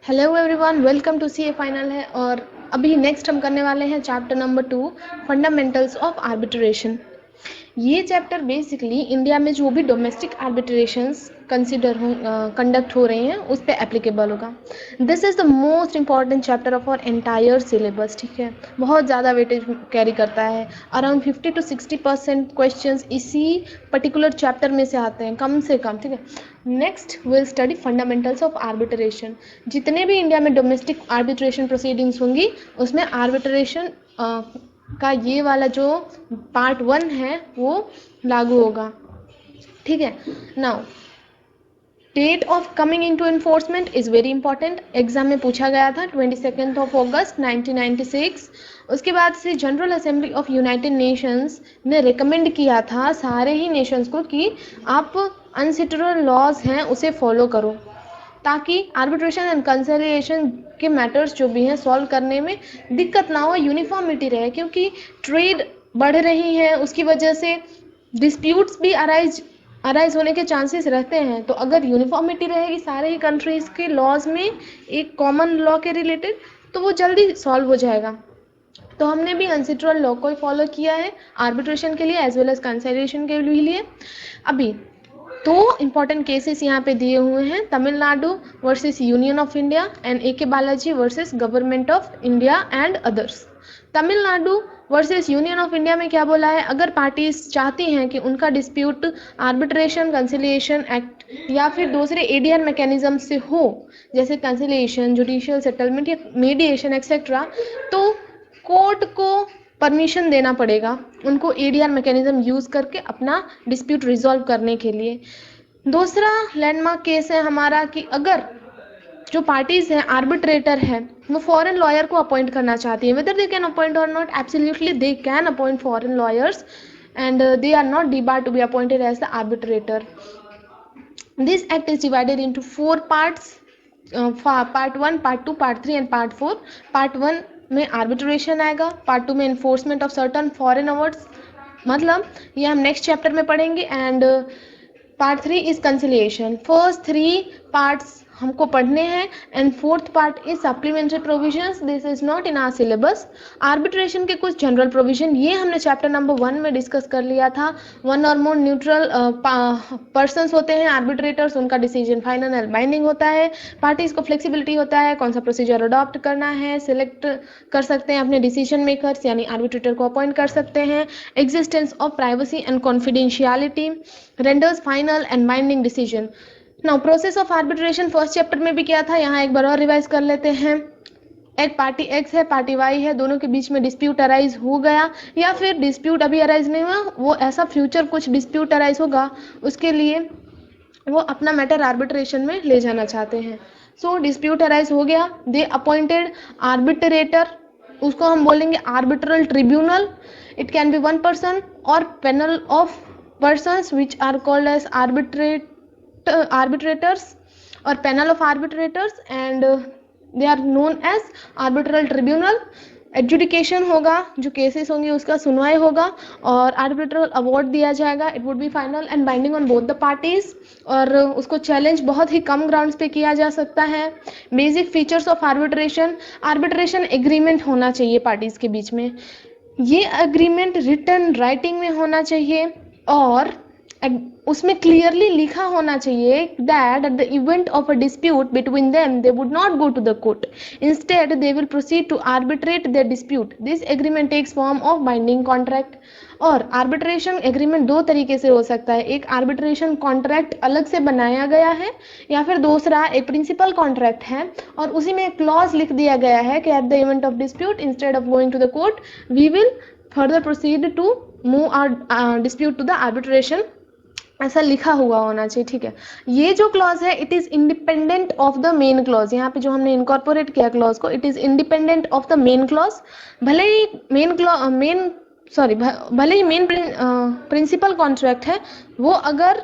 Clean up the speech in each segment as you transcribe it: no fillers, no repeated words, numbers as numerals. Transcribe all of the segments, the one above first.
Hello everyone, welcome to CA final है। और अभी नेक्स्ट हम करने वाले हैं chapter number 2, fundamentals of arbitration. ये चैप्टर बेसिकली इंडिया में जो भी डोमेस्टिक आर्बिट्रेशंस कंडक्ट हो रहे हैं उस पर एप्लीकेबल होगा। This is the most important chapter of our entire syllabus. ठीक है, बहुत ज़्यादा वेटेज कैरी करता है। अराउंड 50 to 60% क्वेश्चन इसी पर्टिकुलर चैप्टर में से आते हैं, कम से कम। ठीक है, next will study fundamentals of arbitration. जितने भी इंडिया में डोमेस्टिक आर्बिट्रेशन प्रोसीडिंग्स होंगी उसमें आर्बिट्रेशन का ये वाला जो पार्ट 1 है वो लागू होगा। ठीक है, now date of coming into enforcement is very important. Exam में पूछा गया था 22 अगस्त 1996। उसके बाद से general assembly of United Nations ने रिकमेंड किया था सारे ही नेशंस को कि आप अनसेटल्ड लॉज हैं उसे फॉलो करो, ताकि आर्बिट्रेशन एंड कंसिलिएशन के मैटर्स जो भी हैं सॉल्व करने में दिक्कत ना हो, यूनिफॉर्मिटी रहे। क्योंकि ट्रेड बढ़ रही है, उसकी वजह से डिस्प्यूट्स भी अराइज होने के चांसेस रहते हैं। तो अगर यूनिफॉर्मिटी रहेगी सारे ही कंट्रीज़ के लॉज में एक कॉमन लॉ के रिलेटेड, तो वो जल्दी सॉल्व हो जाएगा। तो हमने भी अनसेटल्ड लॉ को ही फॉलो किया है आर्बिट्रेशन के लिए एज वेल एज कंसिलिएशन के लिए। अभी दो इंपॉर्टेंट केसेस यहाँ पे दिए हुए हैं, Tamil Nadu versus union of India and A Balaji versus government of India and others. Tamil Nadu versus union of India में क्या बोला है, अगर पार्टीज चाहती हैं कि उनका डिस्प्यूट आर्बिट्रेशन, कंसिलिएशन एक्ट या फिर दूसरे एडीआर मैकेनिज्म से हो, जैसे कंसिलिएशन, जुडिशियल सेटलमेंट या मीडिएशन एक्सेट्रा, तो कोर्ट को परमिशन देना पड़ेगा उनको एडीआर मैकेनिज्म यूज़ करके अपना डिस्प्यूट रिजॉल्व करने के लिए। दूसरा लैंडमार्क केस है हमारा कि अगर जो पार्टीज हैं, आर्बिट्रेटर है, वो फॉरेन लॉयर को अपॉइंट करना चाहती है, whether they can appoint or not, absolutely they can appoint foreign lawyers and they are not debarred to be appointed as the arbitrator. This act is divided into 4 parts, part 1, part 2, part 3 and part 4. part 1 में arbitration आएगा, part 2 में enforcement of certain foreign awards, मतलब ये हम next chapter में पढ़ेंगे। And part 3 is conciliation. First 3 parts हमको पढ़ने हैं and fourth part is supplementary provisions. This is not in our syllabus. Arbitration के कुछ जनरल प्रोविजन ये हमने चैप्टर नंबर 1 में डिस्कस कर लिया था। वन और मोर न्यूट्रल पर्सन्स होते हैं आर्बिट्रेटर्स, उनका डिसीजन फाइनल एंड बाइंडिंग होता है। पार्टीज को फ्लेक्सिबिलिटी होता है कौन सा प्रोसीजर अडॉप्ट करना है, सिलेक्ट कर सकते हैं अपने डिसीजन मेकर्स यानी आर्बिट्रेटर को अपॉइंट कर सकते हैं। Existence of privacy and confidentiality renders final and binding decision. Now process of arbitration first chapter में भी किया था, यहाँ एक बार और रिवाइज कर लेते हैं। एक पार्टी एक्स है, पार्टी वाई है, दोनों के बीच में डिस्प्यूट अराइज हो गया या फिर डिस्प्यूट अभी अराइज नहीं हुआ, वो ऐसा फ्यूचर कुछ डिस्प्यूट अराइज होगा, उसके लिए वो अपना मैटर आर्बिट्रेशन में ले जाना चाहते हैं। सो डिस्प्यूट अराइज हो गया, दे अपॉइंटेड आर्बिट्रेटर, उसको हम बोलेंगे arbitral tribunal. It can be one person और panel of persons which are called as arbitrators or panel of arbitrators and they are known as arbitral tribunal. Adjudication होगा, जो cases होंगे उसका सुनवाई होगा और आर्बिट्रल अवार्ड दिया जाएगा। It would B final and binding on both the parties और उसको चैलेंज बहुत ही कम ग्राउंड्स पे किया जा सकता है। Basic features of arbitration, arbitration agreement होना चाहिए पार्टीज के बीच में। ये एग्रीमेंट रिटन राइटिंग में होना चाहिए और उसमें क्लियरली लिखा होना चाहिए that at the event of a dispute between them they would not go to the court, instead they will proceed to arbitrate their dispute. This agreement takes form of binding contract. और arbitration agreement दो तरीके से हो सकता है, एक arbitration contract अलग से बनाया गया है या फिर दूसरा एक प्रिंसिपल कॉन्ट्रैक्ट है और उसी में एक क्लॉज लिख दिया गया है कि at the event of dispute instead of going to the court we will further proceed to move our dispute to the arbitration, ऐसा लिखा हुआ होना चाहिए। ठीक है, ये जो क्लॉज है it is independent of the main clause. यहाँ पे जो हमने इनकॉर्पोरेट किया क्लॉज को, it is independent of the main clause. भले ही मेन प्रिंसिपल कॉन्ट्रैक्ट है वो अगर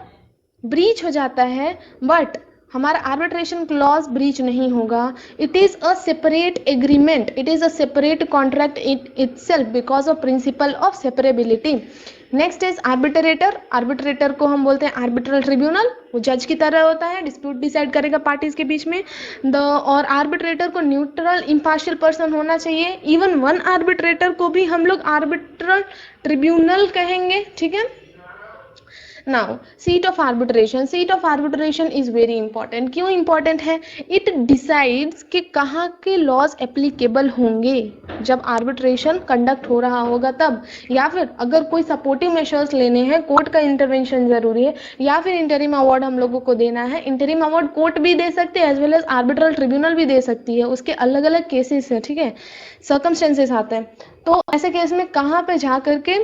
ब्रीच हो जाता है, बट हमारा आर्बिट्रेशन क्लॉज ब्रीच नहीं होगा। It is a separate agreement, it is a separate contract it itself because of principle of separability. Next is arbitrator. Arbitrator को हम बोलते हैं आर्बिट्रल ट्रिब्यूनल, वो जज की तरह होता है, डिस्प्यूट डिसाइड करेगा पार्टीज के बीच में। और आर्बिट्रेटर को न्यूट्रल इम्पार्शियल पर्सन होना चाहिए। इवन वन आर्बिट्रेटर को भी हम लोग आर्बिट्रल ट्रिब्यूनल कहेंगे, ठीक है। Now seat of arbitration. Seat of arbitration is very important. क्यों इंपॉर्टेंट है? इट डिसाइड्स कि कहाँ के लॉज एप्लीकेबल होंगे जब आर्बिट्रेशन कंडक्ट हो रहा होगा तब, या फिर अगर कोई सपोर्टिव मेजर्स लेने हैं, कोर्ट का इंटरवेंशन जरूरी है, या फिर इंटरिम अवार्ड हम लोगों को देना है। इंटरिम अवार्ड कोर्ट भी दे सकते हैं as well as arbitral tribunal भी दे सकती है, उसके अलग अलग केसेस है, ठीक है, सर्कमस्टेंसेस आते हैं। तो ऐसे केस में कहाँ पे जा करके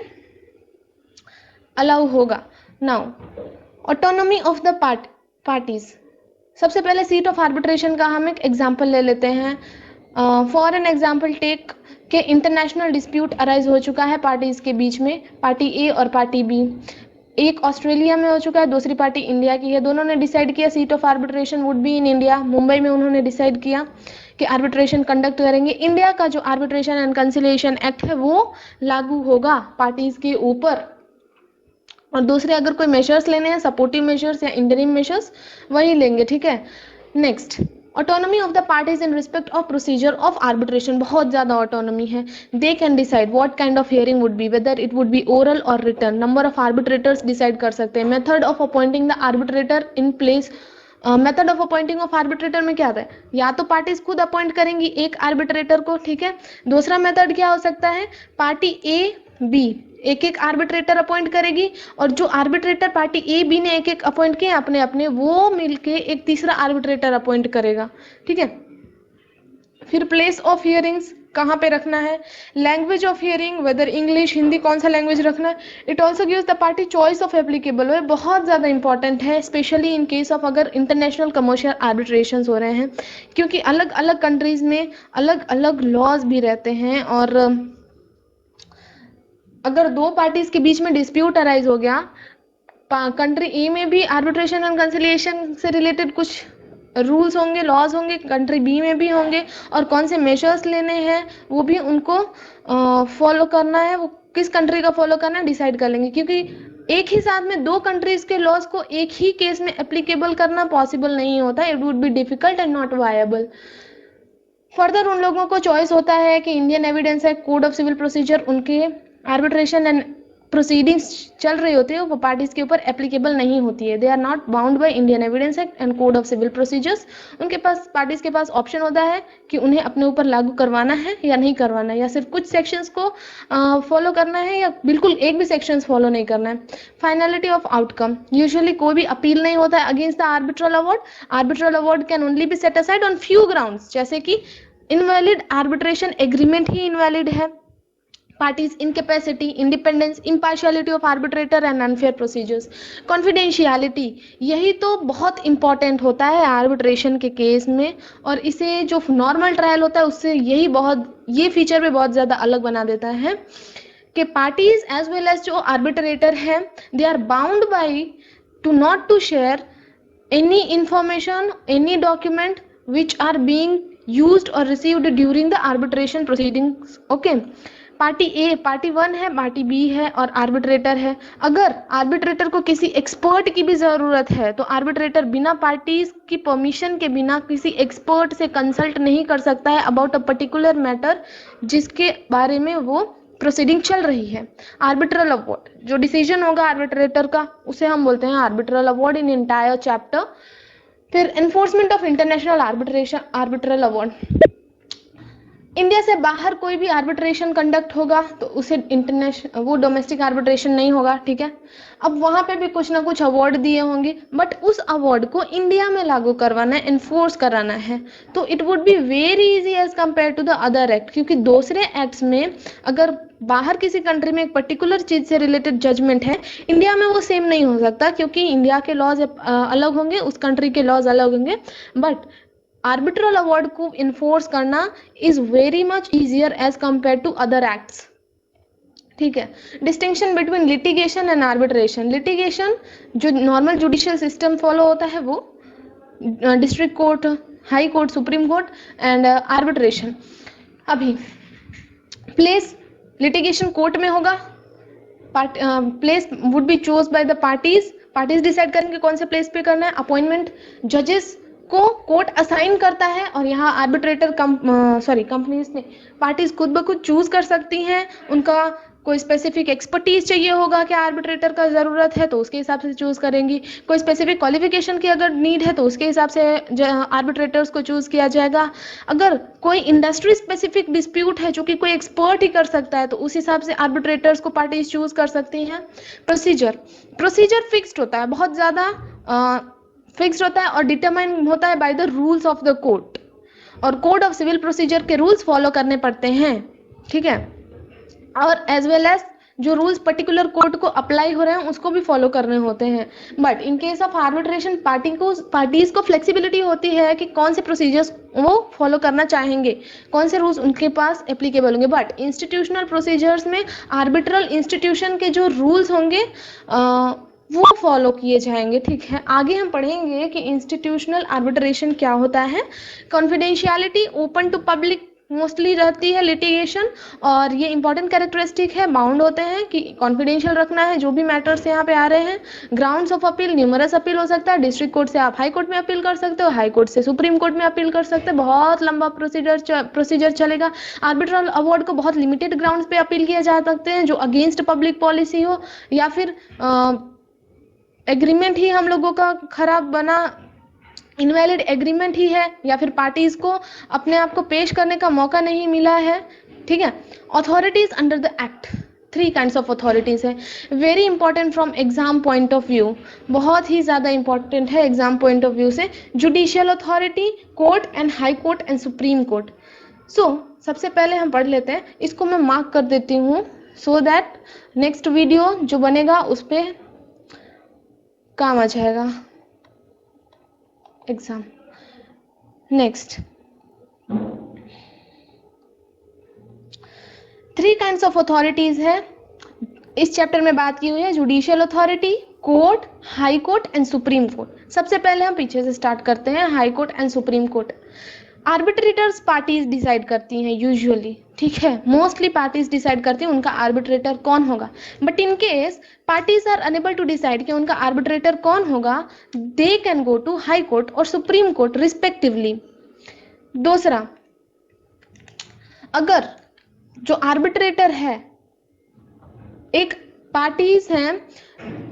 अलाउ होगा? Now autonomy of the parties. सबसे पहले सीट ऑफ आर्बिट्रेशन का हम एक एग्जांपल ले लेते हैं। फॉर एन एग्जांपल टेक के इंटरनेशनल डिस्प्यूट अराइज हो चुका है पार्टीज के बीच में, पार्टी ए और पार्टी बी। एक ऑस्ट्रेलिया में हो चुका है, दूसरी पार्टी इंडिया की है। दोनों ने डिसाइड किया seat of arbitration would be in India. Mumbai में उन्होंने डिसाइड किया कि आर्बिट्रेशन कंडक्ट करेंगे। इंडिया का जो आर्बिट्रेशन एंड कंसिलिएशन एक्ट है वो लागू होगा पार्टीज के ऊपर। और दूसरे अगर कोई मेजर्स लेने हैं, सपोर्टिव मेजर्स या इंटरिम मेजर्स, वही लेंगे, ठीक है। Next, autonomy of the parties in respect of procedure of arbitration. बहुत ज़्यादा ऑटोनॉमी है। They can decide what kind of hearing would be, whether it would be oral or written. Number of arbitrators decide कर सकते हैं। Method of appointing the arbitrator in place. Method of appointing of arbitrator में क्या आता है? या तो parties खुद अपॉइंट करेंगी एक आर्बिट्रेटर को, ठीक है। दूसरा मेथड क्या हो सकता है? पार्टी ए बी एक एक आर्बिट्रेटर अपॉइंट करेगी, और जो आर्बिट्रेटर पार्टी ए बी ने एक एक अपॉइंट किए अपने अपने, वो मिलके एक तीसरा आर्बिट्रेटर अपॉइंट करेगा, ठीक है। फिर प्लेस ऑफ हियरिंग्स कहाँ पे रखना है, language of hearing, whether English, Hindi, कौन सा लैंग्वेज रखना है। It also gives the party choice of applicable way. बहुत ज़्यादा इंपॉर्टेंट है, स्पेशली इन केस ऑफ अगर इंटरनेशनल कमर्शियल आर्बिट्रेशन हो रहे हैं, क्योंकि अलग अलग कंट्रीज में अलग अलग लॉज भी रहते हैं। और अगर दो पार्टीज के बीच में डिस्प्यूट अराइज हो गया, कंट्री ए में भी आर्बिट्रेशन एंड कंसिलिएशन से रिलेटेड कुछ रूल्स होंगे, लॉज होंगे, कंट्री बी में भी होंगे, और कौन से मेजर्स लेने हैं वो भी उनको फॉलो करना है, वो किस कंट्री का फॉलो करना है डिसाइड कर लेंगे। क्योंकि एक ही साथ में दो कंट्रीज के लॉज को एक ही केस में एप्लीकेबल करना पॉसिबल नहीं होता, it would be difficult and not viable. Further उन लोगों को चॉइस होता है कि Indian evidence act, code of civil procedure, उनके आर्बिट्रेशन एंड प्रोसीडिंग्स चल रही होती है, वो पार्टीज के ऊपर एप्लीकेबल नहीं होती है। They are not bound by Indian evidence act and code of civil procedures. उनके पास, पार्टीज के पास ऑप्शन होता है कि उन्हें अपने ऊपर लागू करवाना है या नहीं करवाना है, या सिर्फ कुछ सेक्शंस को फॉलो करना है, या बिल्कुल एक भी सेक्शंस फॉलो नहीं करना है। Finality of outcome. यूजुअली कोई भी अपील नहीं होता है against the arbitral award. Arbitral award can only be set aside on few grounds, जैसे कि इनवैलिड आर्बिट्रेशन एग्रीमेंट ही इनवैलिड है, parties incapacity, independence, impartiality of arbitrator and unfair procedures, confidentiality. यही तो बहुत इंपॉर्टेंट होता है आर्बिट्रेशन के केस में, और इसे जो नॉर्मल ट्रायल होता है उससे यही बहुत, ये फीचर भी बहुत ज़्यादा अलग बना देता है कि पार्टीज एज वेल एज जो आर्बिट्रेटर हैं, they are bound by to not to share any information, any document which are being used or received during the arbitration proceedings. Okay, party A, party one है, party B है और arbitrator है। अगर arbitrator को किसी expert की भी ज़रूरत है तो आर्बिट्रेटर बिना पार्टीज की परमिशन के, बिना किसी एक्सपर्ट से कंसल्ट नहीं कर सकता है अबाउट अ पर्टिकुलर मैटर जिसके बारे में वो प्रोसीडिंग चल रही है। आर्बिट्रल अवार्ड, जो डिसीजन होगा आर्बिट्रेटर का, उसे हम बोलते हैं arbitral award in entire chapter. फिर enforcement of international arbitration, arbitral award. India से बाहर कोई भी आर्बिट्रेशन कंडक्ट होगा तो उसे इंटरनेशनल, वो डोमेस्टिक आर्बिट्रेशन नहीं होगा, ठीक है। अब वहाँ पे भी कुछ ना कुछ अवार्ड दिए होंगे, बट उस अवार्ड को इंडिया में लागू करवाना है, इन्फोर्स कराना है, तो it would be very easy as compare to the other act. क्योंकि दूसरे एक्ट्स में अगर बाहर किसी कंट्री में एक पर्टिकुलर चीज़ से रिलेटेड जजमेंट है, इंडिया में वो सेम नहीं हो सकता, क्योंकि इंडिया के लॉज अलग होंगे, उस कंट्री के लॉज अलग होंगे। बट आर्बिट्रल अवार्ड को इन्फोर्स करना is very much easier as compare to other acts, ठीक है। Distinction between litigation and arbitration. Litigation जो नॉर्मल जुडिशियल सिस्टम फॉलो होता है वो district court, high court, supreme court and arbitration. अभी place litigation court में होगा, place would be choose by the parties decide करेंगे कौन से प्लेस पे करना है। अपॉइंटमेंट जजेस को कोर्ट असाइन करता है, और यहाँ आर्बिट्रेटर कंपनीज ने पार्टीज खुद ब खुद चूज कर सकती हैं। उनका कोई स्पेसिफिक एक्सपर्टीज चाहिए होगा कि आर्बिट्रेटर का ज़रूरत है तो उसके हिसाब से चूज़ करेंगी। कोई स्पेसिफिक क्वालिफिकेशन की अगर नीड है तो उसके हिसाब से आर्बिट्रेटर्स को चूज़ किया जाएगा। अगर कोई इंडस्ट्री स्पेसिफिक डिस्प्यूट है जो कि कोई एक्सपर्ट ही कर सकता है तो उस हिसाब से आर्बिट्रेटर्स को पार्टीज चूज़ कर सकती हैं। प्रोसीजर फिक्स्ड होता है, बहुत ज़्यादा फिक्स्ड होता है और डिटरमाइन होता है by the rules of the court, और कोड ऑफ सिविल प्रोसीजर के रूल्स फॉलो करने पड़ते हैं, ठीक है। और एज वेल एज जो रूल्स पर्टिकुलर कोर्ट को अप्लाई हो रहे हैं उसको भी फॉलो करने होते हैं। But in case of arbitration parties को फ्लेक्सिबिलिटी होती है कि कौन से प्रोसीजर्स वो फॉलो करना चाहेंगे, कौन से रूल्स उनके पास एप्लीकेबल होंगे। बट इंस्टीट्यूशनल प्रोसीजर्स में आर्बिट्रल इंस्टीट्यूशन के जो रूल्स होंगे वो फॉलो किए जाएंगे, ठीक है। आगे हम पढ़ेंगे कि इंस्टीट्यूशनल आर्बिट्रेशन क्या होता है। Confidentiality, open to public mostly रहती है लिटिगेशन, और ये इंपॉर्टेंट कैरेक्टरिस्टिक है, बाउंड होते हैं कि कॉन्फिडेंशियल रखना है जो भी मैटर्स यहाँ पे आ रहे हैं। Grounds of appeal, numerous appeal हो सकता है। डिस्ट्रिक्ट कोर्ट से आप हाई कोर्ट में अपील कर सकते हो, हाई कोर्ट से सुप्रीम कोर्ट में अपील कर सकते हो, बहुत लंबा प्रोसीजर चलेगा। आर्बिट्रल अवार्ड को बहुत लिमिटेड ग्राउंड्स पे अपील किया जा सकते हैं जो अगेंस्ट पब्लिक पॉलिसी हो, या फिर एग्रीमेंट ही हम लोगों का खराब बना, इनवैलिड एग्रीमेंट ही है, या फिर पार्टीज को अपने आप को पेश करने का मौका नहीं मिला है, ठीक है। Authorities under the act, 3 kinds of authorities है। Very important from exam point of view, बहुत ही ज़्यादा इंपॉर्टेंट है एग्जाम पॉइंट ऑफ व्यू से। Judicial authority, court and high court and supreme court. So सबसे पहले हम पढ़ लेते हैं, इसको मैं मार्क कर देती हूँ सो दैट नेक्स्ट वीडियो जो बनेगा उस पर काम आ जाएगा exam. Next 3 kinds of authorities है, इस चैप्टर में बात की हुई है। Judicial authority, court, high court and supreme court. सबसे पहले हम पीछे से स्टार्ट करते हैं, high court and supreme court. Arbitrators parties decide करती हैं यूजुअली, ठीक है। मोस्टली पार्टीज डिसाइड करती हैं उनका आर्बिट्रेटर कौन होगा। But in case parties are unable to decide कि उनका आर्बिट्रेटर कौन होगा, they can go to high court और सुप्रीम कोर्ट रिस्पेक्टिवली। दूसरा, अगर जो आर्बिट्रेटर है, एक पार्टीज हैं,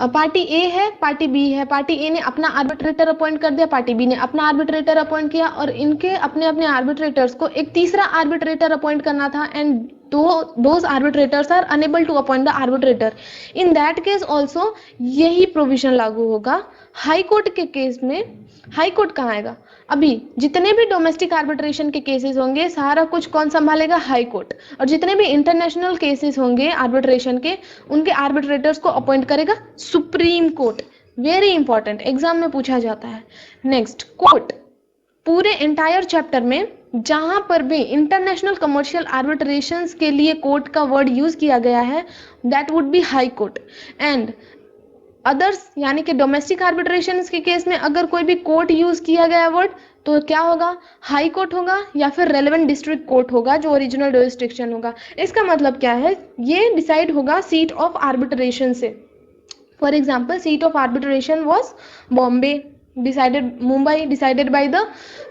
पार्टी ए है, पार्टी बी है। पार्टी ए ने अपना आर्बिट्रेटर अपॉइंट कर दिया, पार्टी बी ने अपना आर्बिट्रेटर अपॉइंट किया, और इनके अपने अपने आर्बिट्रेटर्स को एक तीसरा आर्बिट्रेटर अपॉइंट करना था, and those arbitrators are unable to appoint the arbitrator. In that case also यही प्रोविजन लागू होगा। हाई कोर्ट के केस में, हाई कोर्ट कहाँ आएगा, अभी जितने भी डोमेस्टिक आर्बिट्रेशन के केसेस होंगे सारा कुछ कौन संभालेगा, हाई कोर्ट। और जितने भी इंटरनेशनल केसेस होंगे आर्बिट्रेशन के, उनके आर्बिट्रेटर्स को अपॉइंट करेगा supreme court. Very important, exam में पूछा जाता है। Next, court. पूरे एंटायर चैप्टर में जहां पर भी इंटरनेशनल कमर्शियल आर्बिट्रेशंस के लिए कोर्ट का वर्ड यूज किया गया है, that would B high court. And others यानी कि डोमेस्टिक आर्बिट्रेशंस के केस में अगर कोई भी कोर्ट यूज किया गया वर्ड तो क्या होगा, हाई कोर्ट होगा या फिर रेलेवेंट डिस्ट्रिक्ट कोर्ट होगा जो ओरिजिनल जुरिसडिक्शन होगा। इसका मतलब क्या है, ये डिसाइड होगा सीट ऑफ आर्बिट्रेशन से। For example, seat of arbitration was Bombay, Mumbai decided by the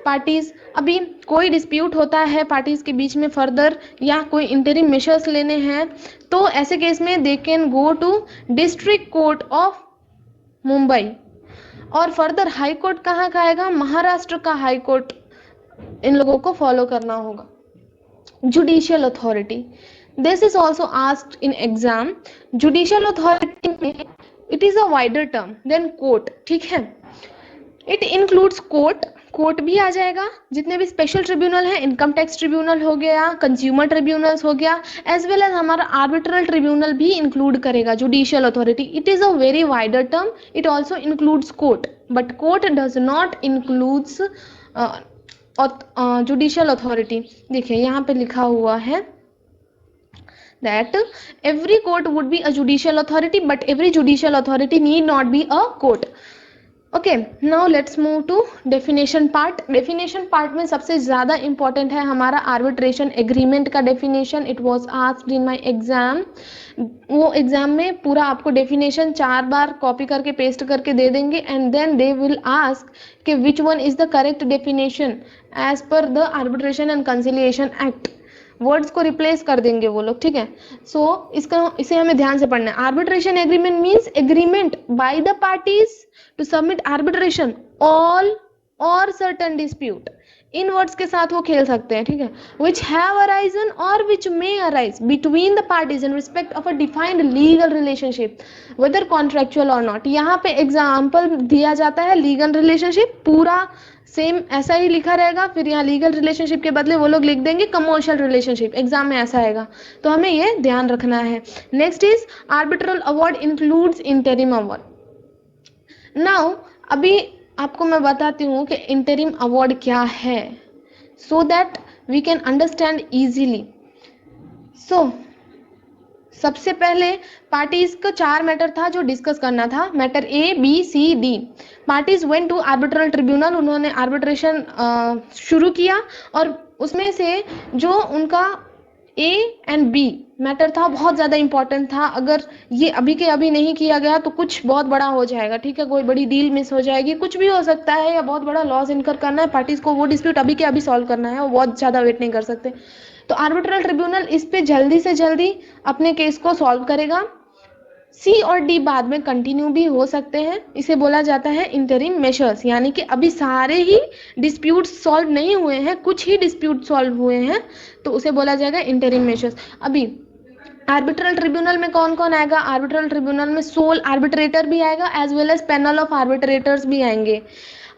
parties. अभी कोई डिस्प्यूट होता है पार्टीज के बीच में फर्दर, या कोई इंटरिम मेजर्स लेने हैं, तो ऐसे केस में they can go to district court of Mumbai. और फर्दर हाई कोर्ट कहाँ का आएगा, महाराष्ट्र का हाई कोर्ट इन लोगों को फॉलो करना होगा। Judicial authority, this is also asked in exam. Judicial authority में it is a wider term than court, ठीक है। इट इंक्लूड्स कोर्ट, कोर्ट भी आ जाएगा, जितने भी स्पेशल ट्रिब्यूनल है, इनकम टैक्स ट्रिब्यूनल हो गया, कंज्यूमर ट्रिब्यूनल्स हो गया, एज वेल एज हमारा आर्बिट्रल ट्रिब्यूनल भी इंक्लूड करेगा judicial authority. It is a very wider term, it also includes court, but court does not includes judicial authority. देखिए यहाँ पे लिखा हुआ है that every court would be a judicial authority but every judicial authority need not be a court. Okay, now let's move to definition part. Definition part में सबसे ज़्यादा important है हमारा आर्बिट्रेशन एग्रीमेंट का definition. It was asked in my exam. वो exam में पूरा आपको डेफिनेशन 4 बार कॉपी करके पेस्ट करके दे देंगे and then they will ask कि which one is the correct definition as per the arbitration and conciliation act. Words को रिप्लेस कर देंगे वो लोग, ठीक है। इसे हमें ध्यान से पढ़ना है। Arbitration agreement means agreement by the parties to submit arbitration all or certain dispute. In words के साथ वो खेल सकते हैं, ठीक है। विच have arisen or which may arise between the parties in respect of a defined legal relationship whether contractual or not. यहाँ पे एग्जाम्पल दिया जाता है लीगल रिलेशनशिप, पूरा सेम ऐसा ही लिखा रहेगा, फिर यहाँ लीगल रिलेशनशिप के बदले वो लोग लिख देंगे कमर्शियल रिलेशनशिप। एग्जाम में ऐसा आएगा, तो हमें ये ध्यान रखना है। Next is arbitral award includes interim award. Now अभी आपको मैं बताती हूँ कि इंटरिम अवार्ड क्या है, so that we can understand easily. सबसे पहले पार्टीज का 4 मैटर था जो डिस्कस करना था। Matter A B C D. Parties went to arbitral tribunal, उन्होंने आर्बिट्रेशन शुरू किया और उसमें से जो उनका ए एंड बी मैटर था बहुत ज़्यादा इंपॉर्टेंट था। अगर ये अभी के अभी नहीं किया गया तो कुछ बहुत बड़ा हो जाएगा, ठीक है। कोई बड़ी डील मिस हो जाएगी, कुछ भी हो सकता है, या बहुत बड़ा लॉस इनकर करना है पार्टीज को, वो डिस्प्यूट अभी के अभी सॉल्व करना है, वो बहुत ज़्यादा वेट नहीं कर सकते। तो आर्बिट्रल ट्रिब्यूनल इस पे जल्दी से जल्दी अपने केस को सॉल्व करेगा। सी और डी बाद में कंटिन्यू भी हो सकते हैं, इसे बोला जाता है इंटरिम मेजर्स। यानी कि अभी सारे ही डिस्प्यूट सॉल्व नहीं हुए हैं, कुछ ही डिस्प्यूट सॉल्व हुए हैं, तो उसे बोला जाएगा इंटरिम मेजर्स। अभी आर्बिट्रल ट्रिब्यूनल में कौन कौन आएगा? आर्बिट्रल ट्रिब्यूनल में सोल आर्बिट्रेटर भी आएगा as well as panel of arbitrators भी आएंगे।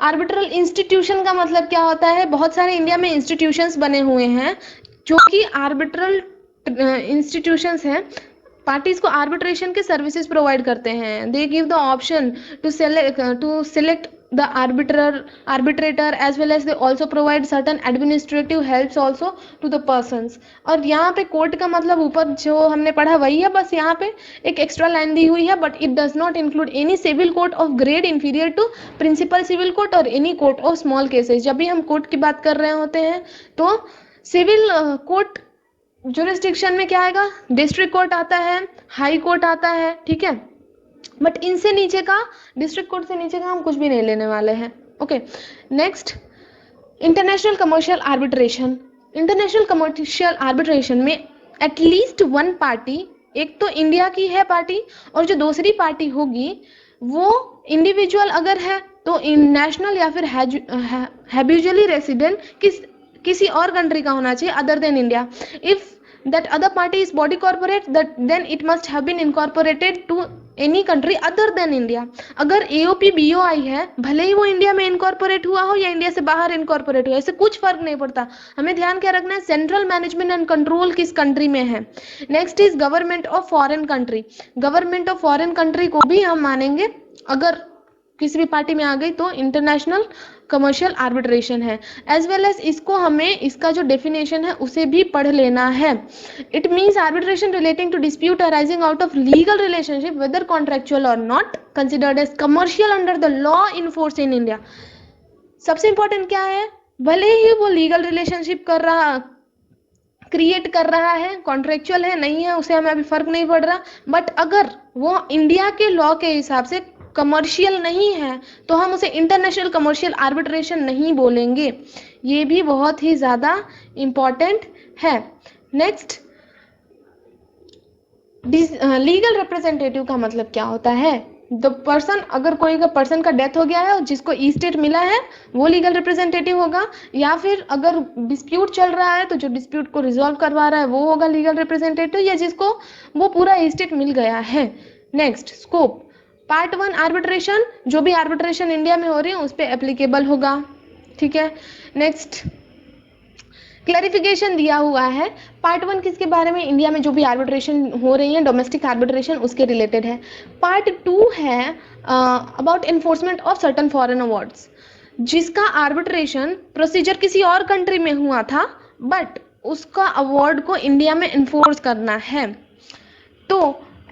आर्बिट्रल इंस्टीट्यूशन का मतलब क्या होता है? बहुत सारे इंडिया में इंस्टीट्यूशंस बने हुए हैं जो कि आर्बिट्रल इंस्टीट्यूशंस हैं, पार्टीज को आर्बिट्रेशन के सर्विसेज प्रोवाइड करते हैं। They give the option to select the arbitrator as well as they also provide certain administrative helps also to the persons. और यहाँ पे कोर्ट का मतलब ऊपर जो हमने पढ़ा वही है, बस यहाँ पे एक एक्स्ट्रा लाइन दी हुई है, but it does not include any civil court of grade inferior to principal civil court or any court of small cases. जब भी हम कोर्ट की बात कर रहे होते हैं तो सिविल कोर्ट जुरिस्डिक्शन में क्या आएगा? डिस्ट्रिक्ट कोर्ट आता है, हाई कोर्ट आता है, ठीक है। बट इनसे नीचे का, डिस्ट्रिक्ट कोर्ट से नीचे का हम कुछ भी नहीं लेने वाले हैं। Okay, next international commercial arbitration. International commercial arbitration में एटलीस्ट वन पार्टी, एक तो इंडिया की है पार्टी, और जो दूसरी पार्टी होगी वो इंडिविजुअल अगर है तो नेशनल या फिर हैबिचुअली रेसिडेंट किसी और कंट्री का होना चाहिए other than India. If that other party is body corporate, that then it must have been incorporated to any country other than India। अगर AOP BOI है, भले ही वो इंडिया में इनकॉर्पोरेट हुआ हो या इंडिया से बाहर इनकॉर्पोरेट हुआ, इससे कुछ फर्क नहीं पड़ता। हमें ध्यान क्या रखना है? सेंट्रल मैनेजमेंट एंड कंट्रोल किस कंट्री में है। Next is government of foreign country. Government of foreign country को भी हम मानेंगे अगर किसी भी पार्टी में आ गई तो इंटरनेशनल कमर्शियल आर्बिट्रेशन है। एज वेल एज इसको हमें इसका जो डेफिनेशन है उसे भी पढ़ लेना है। It means arbitration relating to dispute arising out of legal relationship whether contractual or not considered as commercial under the law in force in India. सबसे इंपॉर्टेंट क्या है? भले ही वो लीगल रिलेशनशिप क्रिएट कर रहा है, कॉन्ट्रेक्चुअल है नहीं है उसे हमें अभी फर्क नहीं पड़ रहा, बट अगर वो इंडिया के लॉ के हिसाब से कमर्शियल नहीं है तो हम उसे इंटरनेशनल कमर्शियल आर्बिट्रेशन नहीं बोलेंगे। ये भी बहुत ही ज़्यादा इम्पॉर्टेंट है। नेक्स्ट, लीगल रिप्रेजेंटेटिव का मतलब क्या होता है? द पर्सन, अगर कोई का पर्सन का डेथ हो गया है और जिसको ई स्टेट मिला है वो लीगल रिप्रेजेंटेटिव होगा, या फिर अगर डिस्प्यूट चल रहा है तो जो डिस्प्यूट को रिजॉल्व करवा रहा है वो होगा लीगल रिप्रेजेंटेटिव, या जिसको वो पूरा ई स्टेट मिल गया है। Next, scope. पार्ट 1 आर्बिट्रेशन, जो भी आर्बिट्रेशन इंडिया में हो रही है उस पर एप्लीकेबल होगा, ठीक है। नेक्स्ट, क्लैरिफिकेशन दिया हुआ है। पार्ट 1 किसके बारे में? इंडिया में जो भी आर्बिट्रेशन हो रही है, डोमेस्टिक आर्बिट्रेशन, उसके रिलेटेड है। पार्ट 2 है about enforcement of certain foreign awards, जिसका आर्बिट्रेशन प्रोसीजर किसी और कंट्री में हुआ था बट उसका अवार्ड को इंडिया में इन्फोर्स करना है। तो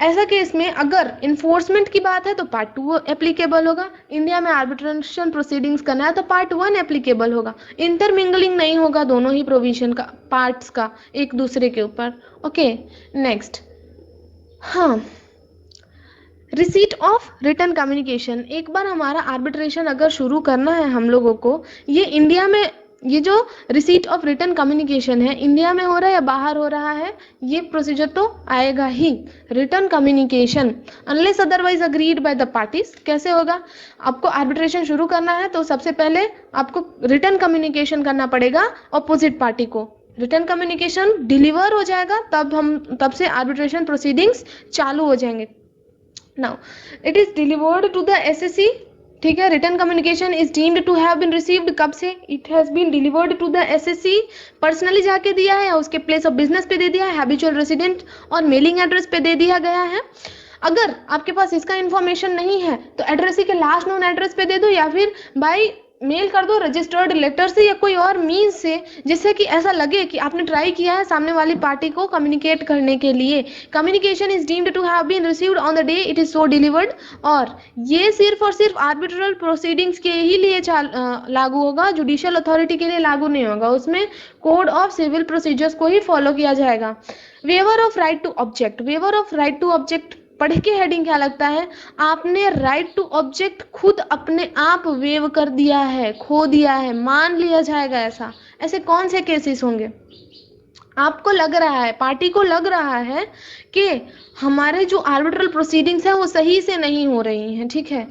ऐसा केस में अगर इन्फोर्समेंट की बात है तो पार्ट 2 एप्लीकेबल होगा, इंडिया में आर्बिट्रेशन प्रोसीडिंग्स करना है तो पार्ट 1 एप्लीकेबल होगा, इंटरमिंगलिंग नहीं होगा दोनों ही प्रोविजन का पार्ट्स का एक दूसरे के ऊपर। ओके नेक्स्ट, हाँ, रिसीट ऑफ रिटर्न कम्युनिकेशन। एक बार हमारा आर्बिट्रेशन अगर शुरू करना है हम लोगों को, ये इंडिया में, ये जो रिसीट ऑफ रिटर्न कम्युनिकेशन है इंडिया में हो रहा है या बाहर हो रहा है, ये प्रोसीजर तो आएगा ही। Written communication unless otherwise agreed by the parties. कैसे होगा? आपको आर्बिट्रेशन शुरू करना है तो सबसे पहले आपको रिटर्न कम्युनिकेशन करना पड़ेगा अपोजिट पार्टी को। रिटर्न कम्युनिकेशन डिलीवर हो जाएगा तब से आर्बिट्रेशन प्रोसीडिंग्स चालू हो जाएंगे। Now it is delivered to the SSC, ठीक है। Return communication is deemed to have been received, कब से? It has been delivered to the SSC, personally जाके दिया है या उसके प्लेस ऑफ बिजनेस पे दे दिया है, हैबिचुअल रेसिडेंट और मेलिंग एड्रेस पे दे दिया गया है। अगर आपके पास इसका इन्फॉर्मेशन नहीं है तो एड्रेसी के लास्ट नोन एड्रेस पे दे दो या फिर बाय मेल कर दो रजिस्टर्ड लेटर से या कोई और मीन्स से, जिससे कि ऐसा लगे कि आपने ट्राई किया है सामने वाली पार्टी को कम्युनिकेट करने के लिए। Communication is deemed to have been received on the day it is so delivered. और ये सिर्फ और सिर्फ आर्बिट्रल प्रोसीडिंग्स के ही लिए लागू होगा, जुडिशियल अथॉरिटी के लिए लागू नहीं होगा। उसमें कोड ऑफ सिविल प्रोसीजर्स को ही फॉलो किया जाएगा। Waiver of right to object. Waiver of right to object पढ़ के हेडिंग क्या लगता है? आपने राइट टू ऑब्जेक्ट खुद अपने आप वेव कर दिया है, खो दिया है, मान लिया जाएगा। ऐसे कौन से केसेस होंगे? आपको लग रहा है, पार्टी को लग रहा है कि हमारे जो आर्बिट्रल प्रोसीडिंग्स है वो सही से नहीं हो रही हैं, ठीक है।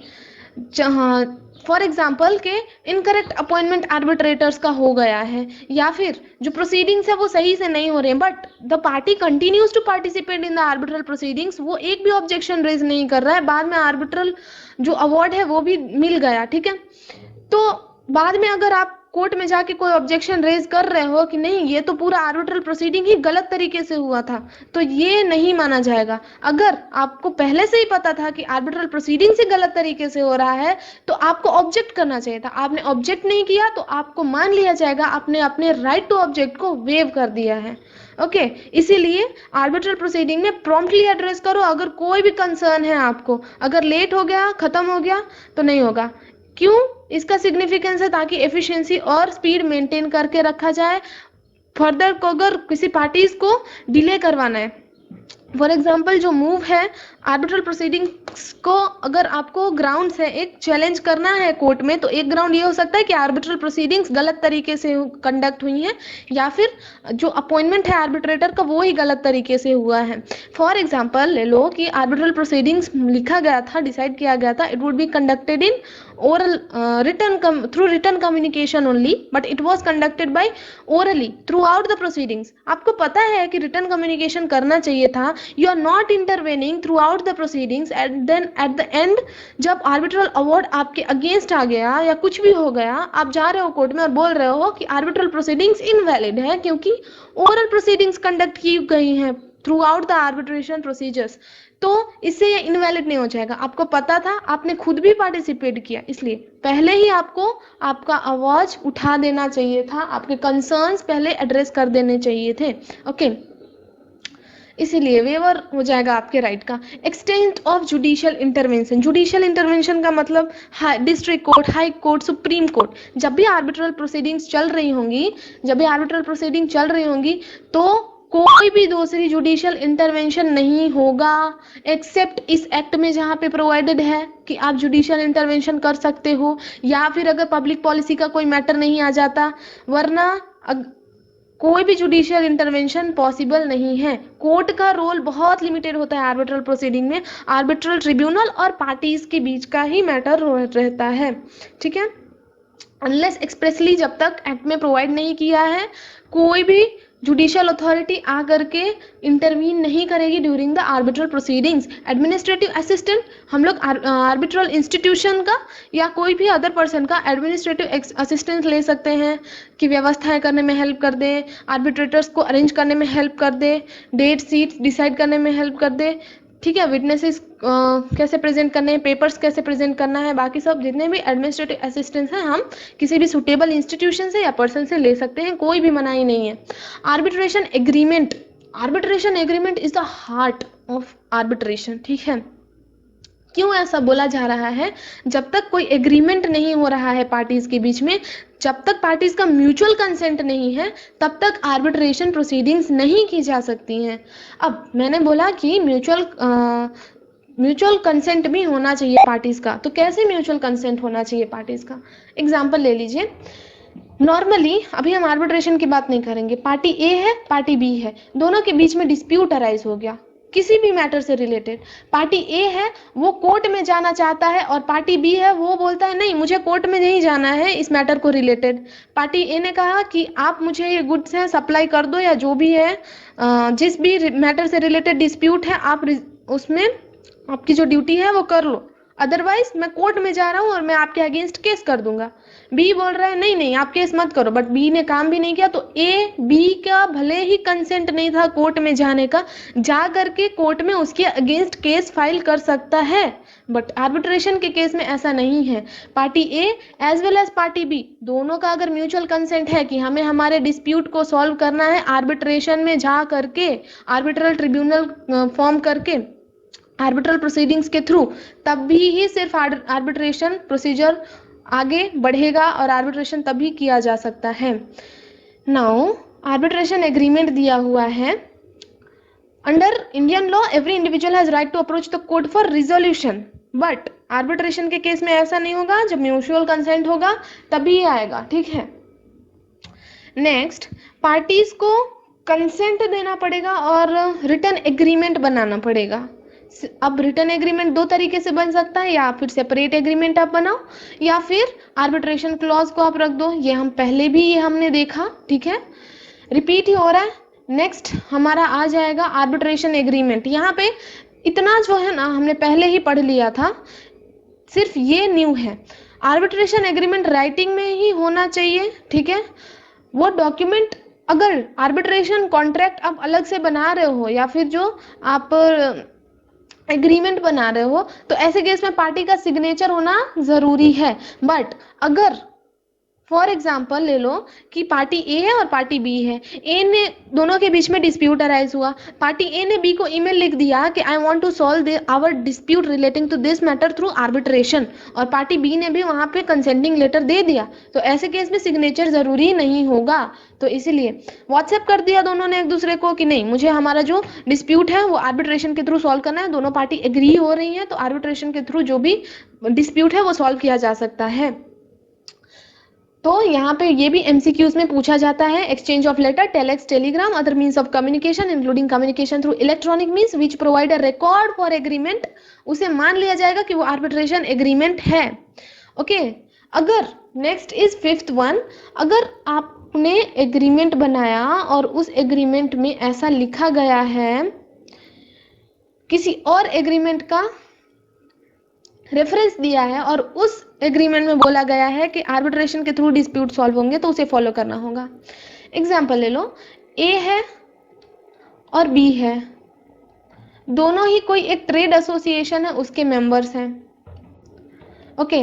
जहाँ फॉर एग्जाम्पल के इनकरेक्ट अपॉइंटमेंट आर्बिट्रेटर्स का हो गया है या फिर जो प्रोसीडिंग्स है वो सही से नहीं हो रहे हैं, but the party continues to participate in the arbitral proceedings, वो एक भी ऑब्जेक्शन रेज नहीं कर रहा है, बाद में आर्बिट्रल जो अवार्ड है वो भी मिल गया, ठीक है। तो बाद में अगर आप कोर्ट में जाके कोई ऑब्जेक्शन रेज कर रहे हो कि नहीं ये तो पूरा आर्बिट्रल प्रोसीडिंग ही गलत तरीके से हुआ था, तो ये नहीं माना जाएगा। अगर आपको पहले से ही पता था कि आर्बिट्रल प्रोसीडिंग से गलत तरीके से हो रहा है तो आपको ऑब्जेक्ट करना चाहिए था, आपने ऑब्जेक्ट नहीं किया तो आपको मान लिया जाएगा आपने अपने राइट टू ऑब्जेक्ट को वेव कर दिया है। ओके, इसीलिए आर्बिट्रल प्रोसीडिंग में प्रॉम्प्टली एड्रेस करो अगर कोई भी कंसर्न है आपको। अगर लेट हो गया, खत्म हो गया तो नहीं होगा। क्यों? इसका सिग्निफिकेंस है ताकि एफिशिएंसी और स्पीड मेंटेन करके रखा जाए। फर्दर को अगर किसी पार्टीज को डिले करवाना है, फॉर एग्जाम्पल जो मूव है आर्बिट्रल प्रोसीडिंग्स को, अगर आपको ग्राउंड्स है एक चैलेंज करना है कोर्ट में, तो एक ग्राउंड ये हो सकता है कि आर्बिट्रल प्रोसीडिंग्स गलत तरीके से कंडक्ट हुई हैं या फिर जो अपॉइंटमेंट है आर्बिट्रेटर का वो ही गलत तरीके से हुआ है। फॉर एग्जाम्पल ले लो कि आर्बिट्रल प्रोसीडिंग्स लिखा गया था, डिसाइड किया गया था, it would be conducted in oral through written communication only, but it was conducted by orally throughout the proceedings। आपको पता है कि written communication करना चाहिए था, you are not intervening throughout the proceedings and then at the end जब arbitral award आपके against आ गया या कुछ भी हो गया, आप जा रहे हो कोर्ट में और बोल रहे हो कि arbitral proceedings invalid है क्योंकि oral proceedings conduct की गई हैं throughout the arbitration procedures, तो इससे ये इनवैलिड नहीं हो जाएगा। आपको पता था, आपने खुद भी पार्टिसिपेट किया, इसलिए पहले ही आपको आपका आवाज उठा देना चाहिए था, आपके कंसर्न्स पहले एड्रेस कर देने चाहिए थे। ओके, इसीलिए वेवर हो जाएगा आपके राइट का। Extent of judicial intervention. Judicial intervention का मतलब district court, high court, supreme court, जब भी आर्बिट्रल प्रोसीडिंग्स चल रही होंगी तो कोई भी दूसरी जुडिशियल इंटरवेंशन नहीं होगा एक्सेप्ट इस एक्ट में जहां पे प्रोवाइडेड है कि आप जुडिशियल इंटरवेंशन कर सकते हो, या फिर अगर पब्लिक पॉलिसी का कोई मैटर नहीं आ जाता, वरना कोई भी जुडिशियल इंटरवेंशन पॉसिबल नहीं है। कोर्ट का रोल बहुत लिमिटेड होता है आर्बिट्रल प्रोसीडिंग में, आर्बिट्रल ट्रिब्यूनल और पार्टीज के बीच का ही मैटर रहता है, ठीक है। अनलेस एक्सप्रेसली जब तक एक्ट में प्रोवाइड नहीं किया है, कोई भी जुडिशियल अथॉरिटी आ करके इंटरवीन नहीं करेगी during the arbitral proceedings. Administrative assistant, हम लोग आर्बिट्रल इंस्टीट्यूशन का या कोई भी अदर पर्सन का एडमिनिस्ट्रेटिव असिस्टेंस ले सकते हैं कि व्यवस्थाएं करने में हेल्प कर दे, आर्बिट्रेटर्स को अरेंज करने में हेल्प कर दे, डेट सीट डिसाइड करने में हेल्प कर दे, ठीक है। विटनेसेस कैसे प्रेजेंट करने हैं, पेपर्स कैसे प्रेजेंट करना है, बाकी सब जितने भी एडमिनिस्ट्रेटिव असिस्टेंस हैं हम किसी भी सुटेबल इंस्टीट्यूशन से या पर्सन से ले सकते हैं, कोई भी मनाही नहीं है। Arbitration agreement is the heart of arbitration, ठीक है। क्यों ऐसा बोला जा रहा है? जब तक कोई एग्रीमेंट नहीं हो रहा है पार्टीज के बीच में, जब तक पार्टीज का म्यूचुअल कंसेंट नहीं है, तब तक आर्बिट्रेशन प्रोसीडिंग्स नहीं की जा सकती हैं। अब मैंने बोला कि म्यूचुअल कंसेंट भी होना चाहिए पार्टीज का, तो कैसे म्यूचुअल कंसेंट होना चाहिए पार्टीज का? एग्जाम्पल ले लीजिए। नॉर्मली अभी हम आर्बिट्रेशन की बात नहीं करेंगे, पार्टी ए है, पार्टी बी है, दोनों के बीच में डिस्प्यूट अराइज हो गया किसी भी मैटर से रिलेटेड। पार्टी ए है, वो कोर्ट में जाना चाहता है, और पार्टी बी है, वो बोलता है नहीं मुझे कोर्ट में नहीं जाना है इस मैटर को रिलेटेड। पार्टी ए ने कहा कि आप मुझे ये गुड्स है सप्लाई कर दो, या जो भी है जिस भी मैटर से रिलेटेड डिस्प्यूट है आप उसमें आपकी जो ड्यूटी है वो कर लो, अदरवाइज मैं कोर्ट में जा रहा हूँ और मैं आपके अगेंस्ट केस कर दूंगा। बी बोल रहा है नहीं नहीं आप केस मत करो, बट बी ने काम भी नहीं किया, तो ए बी का भले ही कंसेंट नहीं था कोर्ट में जाने का, जा करके कोर्ट में उसके अगेंस्ट केस फाइल कर सकता है। बट आर्बिट्रेशन के केस में ऐसा नहीं है। Party A as well as party B दोनों का अगर म्यूचुअल कंसेंट है कि हमें हमारे डिस्प्यूट को सॉल्व करना है आर्बिट्रेशन में जा करके, आर्बिट्रल ट्रिब्यूनल फॉर्म करके, आर्बिट्रल प्रोसीडिंग्स के थ्रू, तब भी ही सिर्फ आर्बिट्रेशन प्रोसीजर आगे बढ़ेगा और आर्बिट्रेशन तभी किया जा सकता है। नाउ आर्बिट्रेशन एग्रीमेंट दिया हुआ है। Under Indian law every individual has right to approach the court for resolution, but arbitration के केस में ऐसा नहीं होगा, जब म्यूचुअल कंसेंट होगा तभी आएगा, ठीक है। नेक्स्ट, पार्टीज को कंसेंट देना पड़ेगा और रिटन एग्रीमेंट बनाना पड़ेगा। अब रिटन एग्रीमेंट दो तरीके से बन सकता है, या फिर सेपरेट एग्रीमेंट आप बनाओ, या फिर आर्बिट्रेशन क्लॉज को आप रख दो। ये हम पहले भी ये हमने देखा, ठीक है, रिपीट ही हो रहा है। नेक्स्ट हमारा आ जाएगा आर्बिट्रेशन एग्रीमेंट। यहाँ पे इतना जो है ना हमने पहले ही पढ़ लिया था, सिर्फ ये न्यू है। आर्बिट्रेशन एग्रीमेंट राइटिंग में ही होना चाहिए, ठीक है। वो डॉक्यूमेंट अगर आर्बिट्रेशन कॉन्ट्रैक्ट आप अलग से बना रहे हो, या फिर जो आप एग्रीमेंट बना रहे हो, तो ऐसे केस में पार्टी का सिग्नेचर होना जरूरी है। बट अगर फॉर एग्जाम्पल ले लो कि पार्टी ए है और पार्टी बी है, ए ने दोनों के बीच में डिस्प्यूट अराइज हुआ, पार्टी ए ने बी को ईमेल लिख दिया कि I want to solve our dispute relating to this matter through arbitration, और पार्टी बी ने भी वहां पे कंसेंटिंग लेटर दे दिया, तो ऐसे केस में सिग्नेचर जरूरी नहीं होगा। तो इसीलिए व्हाट्सएप कर दिया दोनों ने एक दूसरे को कि नहीं मुझे हमारा जो डिस्प्यूट है वो आर्बिट्रेशन के थ्रू सॉल्व करना है, दोनों पार्टी एग्री हो रही है, तो आर्बिट्रेशन के थ्रू जो भी डिस्प्यूट है वो सॉल्व किया जा सकता है। तो यहाँ पे ये भी एमसीक्यूज में पूछा जाता है, exchange of letter, telex, telegram, other means of communication including communication through electronic means which provide a record for agreement, उसे मान लिया जाएगा कि वो आर्बिट्रेशन एग्रीमेंट है। ओके, अगर नेक्स्ट इज फिफ्थ वन, अगर आपने एग्रीमेंट बनाया और उस एग्रीमेंट में ऐसा लिखा गया है, किसी और एग्रीमेंट का रेफरेंस दिया है और उस एग्रीमेंट में बोला गया है कि आर्बिट्रेशन के थ्रू डिस्प्यूट सॉल्व होंगे, तो उसे फॉलो करना होगा। एग्जाम्पल ले लो, ए है और बी है, दोनों ही कोई एक ट्रेड एसोसिएशन है, उसके मेंबर्स हैं। ओके,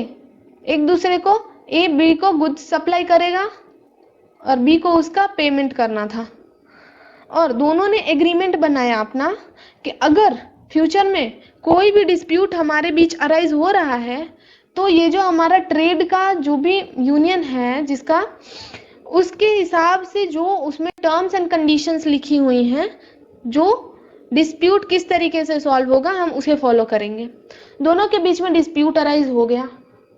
एक दूसरे को ए बी को गुड्स सप्लाई करेगा और बी को उसका पेमेंट करना था, और दोनों ने एग्रीमेंट बनाया अपना कि अगर फ्यूचर में कोई भी डिस्प्यूट हमारे बीच अराइज हो रहा है, तो ये जो हमारा ट्रेड का जो भी यूनियन है जिसका, उसके हिसाब से जो उसमें टर्म्स एंड कंडीशंस लिखी हुई हैं, जो डिस्प्यूट किस तरीके से सॉल्व होगा हम उसे फॉलो करेंगे। दोनों के बीच में डिस्प्यूट अराइज हो गया,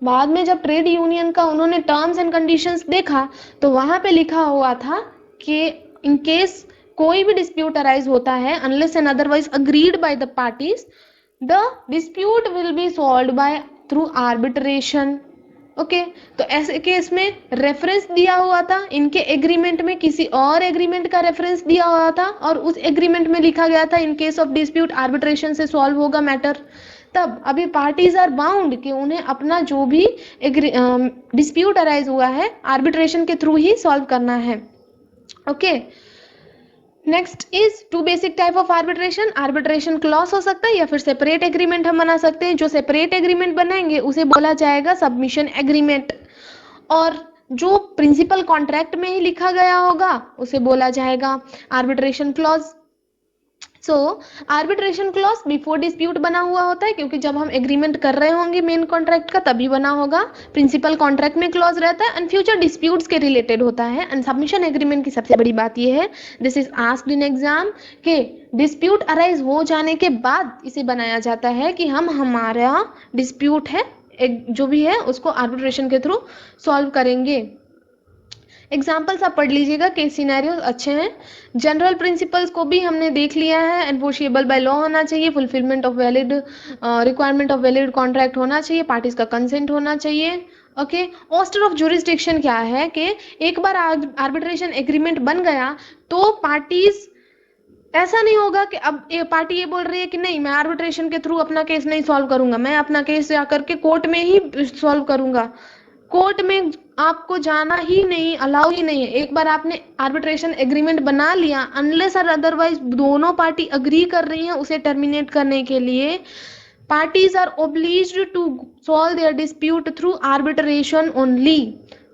बाद में जब ट्रेड यूनियन का उन्होंने टर्म्स एंड कंडीशंस देखा, तो वहां पे लिखा हुआ था कि इन केस कोई भी डिस्प्यूट अराइज होता है, unless and otherwise agreed by the parties, the dispute will be solved by through arbitration. Okay, तो ऐसे केस में रेफरेंस दिया हुआ था, इनके एग्रीमेंट में किसी और एग्रीमेंट का रेफरेंस दिया हुआ था, और उस एग्रीमेंट में लिखा गया था इन केस ऑफ डिस्प्यूट आर्बिट्रेशन से सॉल्व होगा मैटर। तब अभी पार्टीज आर बाउंड कि उन्हें अपना जो भी डिस्प्यूट अराइज हुआ है आर्बिट्रेशन के थ्रू ही सॉल्व करना है। Okay, next is two basic type of arbitration. Arbitration clause हो सकता है या फिर सेपरेट एग्रीमेंट हम बना सकते हैं। जो सेपरेट एग्रीमेंट बनाएंगे उसे बोला जाएगा सबमिशन एग्रीमेंट, और जो प्रिंसिपल कॉन्ट्रैक्ट में ही लिखा गया होगा उसे बोला जाएगा आर्बिट्रेशन क्लॉज। सो आर्बिट्रेशन क्लॉज बिफोर डिस्प्यूट बना हुआ होता है, क्योंकि जब हम एग्रीमेंट कर रहे होंगे मेन कॉन्ट्रैक्ट का तभी बना होगा। प्रिंसिपल कॉन्ट्रैक्ट में क्लॉज रहता है एंड फ्यूचर डिस्प्यूट्स के रिलेटेड होता है। एंड सबमिशन एग्रीमेंट की सबसे बड़ी बात यह है, this is asked in exam, के डिस्प्यूट अराइज हो जाने के बाद इसे बनाया जाता है कि हम हमारा डिस्प्यूट है जो भी है उसको आर्बिट्रेशन के थ्रू सॉल्व करेंगे। एग्जाम्पल्स आप पढ़ लीजिएगा, केस सिनेरियोज अच्छे हैं। जनरल प्रिंसिपल्स को भी हमने देख लिया है, एनफोर्सिएबल बाय लॉ होना चाहिए, fulfilment of valid requirement of valid contract होना चाहिए, पार्टीज का कंसेंट होना चाहिए। ओके, ऑस्टर ऑफ जुरिस्डिक्शन क्या है कि एक बार आर्बिट्रेशन एग्रीमेंट बन गया तो पार्टीज, ऐसा नहीं होगा कि अब ये पार्टी ये बोल रही है कि नहीं मैं आर्बिट्रेशन के थ्रू अपना केस नहीं सॉल्व करूंगा, मैं अपना केस जाकर के कोर्ट में ही सॉल्व करूंगा। कोर्ट में आपको जाना ही नहीं, अलाउ ही नहीं है। एक बार आपने आर्बिट्रेशन एग्रीमेंट बना लिया, अनलेस और अदरवाइज दोनों पार्टी अग्री कर रही हैं उसे टर्मिनेट करने के लिए, parties are obliged to solve their dispute through arbitration only.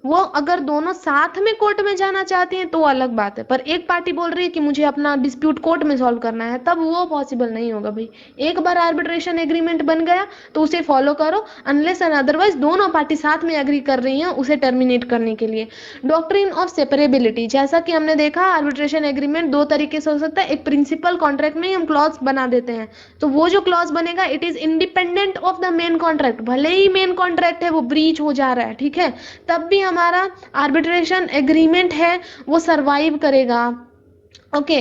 वो अगर दोनों साथ में कोर्ट में जाना चाहते हैं तो अलग बात है, पर एक पार्टी बोल रही है कि मुझे अपना डिस्प्यूट कोर्ट में सॉल्व करना है, तब वो पॉसिबल नहीं होगा भाई। एक बार आर्बिट्रेशन एग्रीमेंट बन गया तो उसे फॉलो करो, अनलेस एंड अदरवाइज दोनों पार्टी साथ में एग्री कर रही हैं उसे टर्मिनेट करने के लिए। डॉक्ट्रिन ऑफ सेपरेबिलिटी, जैसा कि हमने देखा आर्बिट्रेशन एग्रीमेंट दो तरीके से हो सकता है। एक प्रिंसिपल कॉन्ट्रैक्ट में ही हम क्लॉज बना देते हैं, तो वो जो क्लॉज बनेगा it is independent of the main contract, भले ही मेन कॉन्ट्रैक्ट है वो ब्रीच हो जा रहा है, ठीक है, तब भी हमारा आर्बिट्रेशन एग्रीमेंट है वो सरवाइव करेगा। ओके,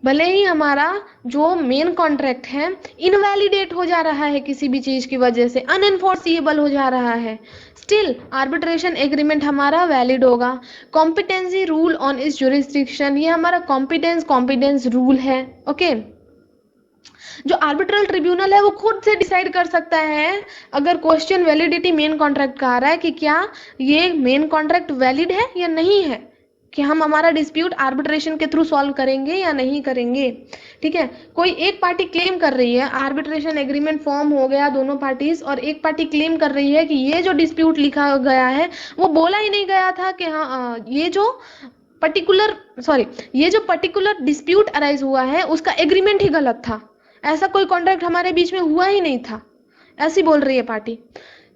भले ही हमारा जो मेन कॉन्ट्रैक्ट है इनवैलिडेट हो जा रहा है किसी भी चीज की वजह से, अनएनफोर्सिएबल हो जा रहा है, स्टिल आर्बिट्रेशन एग्रीमेंट हमारा वैलिड होगा। कॉम्पिटेंसी रूल ऑन इस जुरिस्डिक्शन, ये हमारा कॉम्पिटेंस रूल है। ओके, जो आर्बिट्रल ट्रिब्यूनल है वो खुद से डिसाइड कर सकता है, अगर क्वेश्चन वैलिडिटी मेन कॉन्ट्रैक्ट का आ रहा है कि क्या ये मेन कॉन्ट्रैक्ट वैलिड है या नहीं है, कि हम हमारा डिस्प्यूट आर्बिट्रेशन के थ्रू सॉल्व करेंगे या नहीं करेंगे। ठीक है, कोई एक पार्टी क्लेम कर रही है, आर्बिट्रेशन एग्रीमेंट फॉर्म हो गया दोनों पार्टीज, और एक पार्टी क्लेम कर रही है कि ये जो डिस्प्यूट लिखा गया है वो बोला ही नहीं गया था कि हाँ ये जो पर्टिकुलर डिस्प्यूट अराइज हुआ है उसका एग्रीमेंट ही गलत था, ऐसा कोई कॉन्ट्रैक्ट हमारे बीच में हुआ ही नहीं था, ऐसी बोल रही है पार्टी।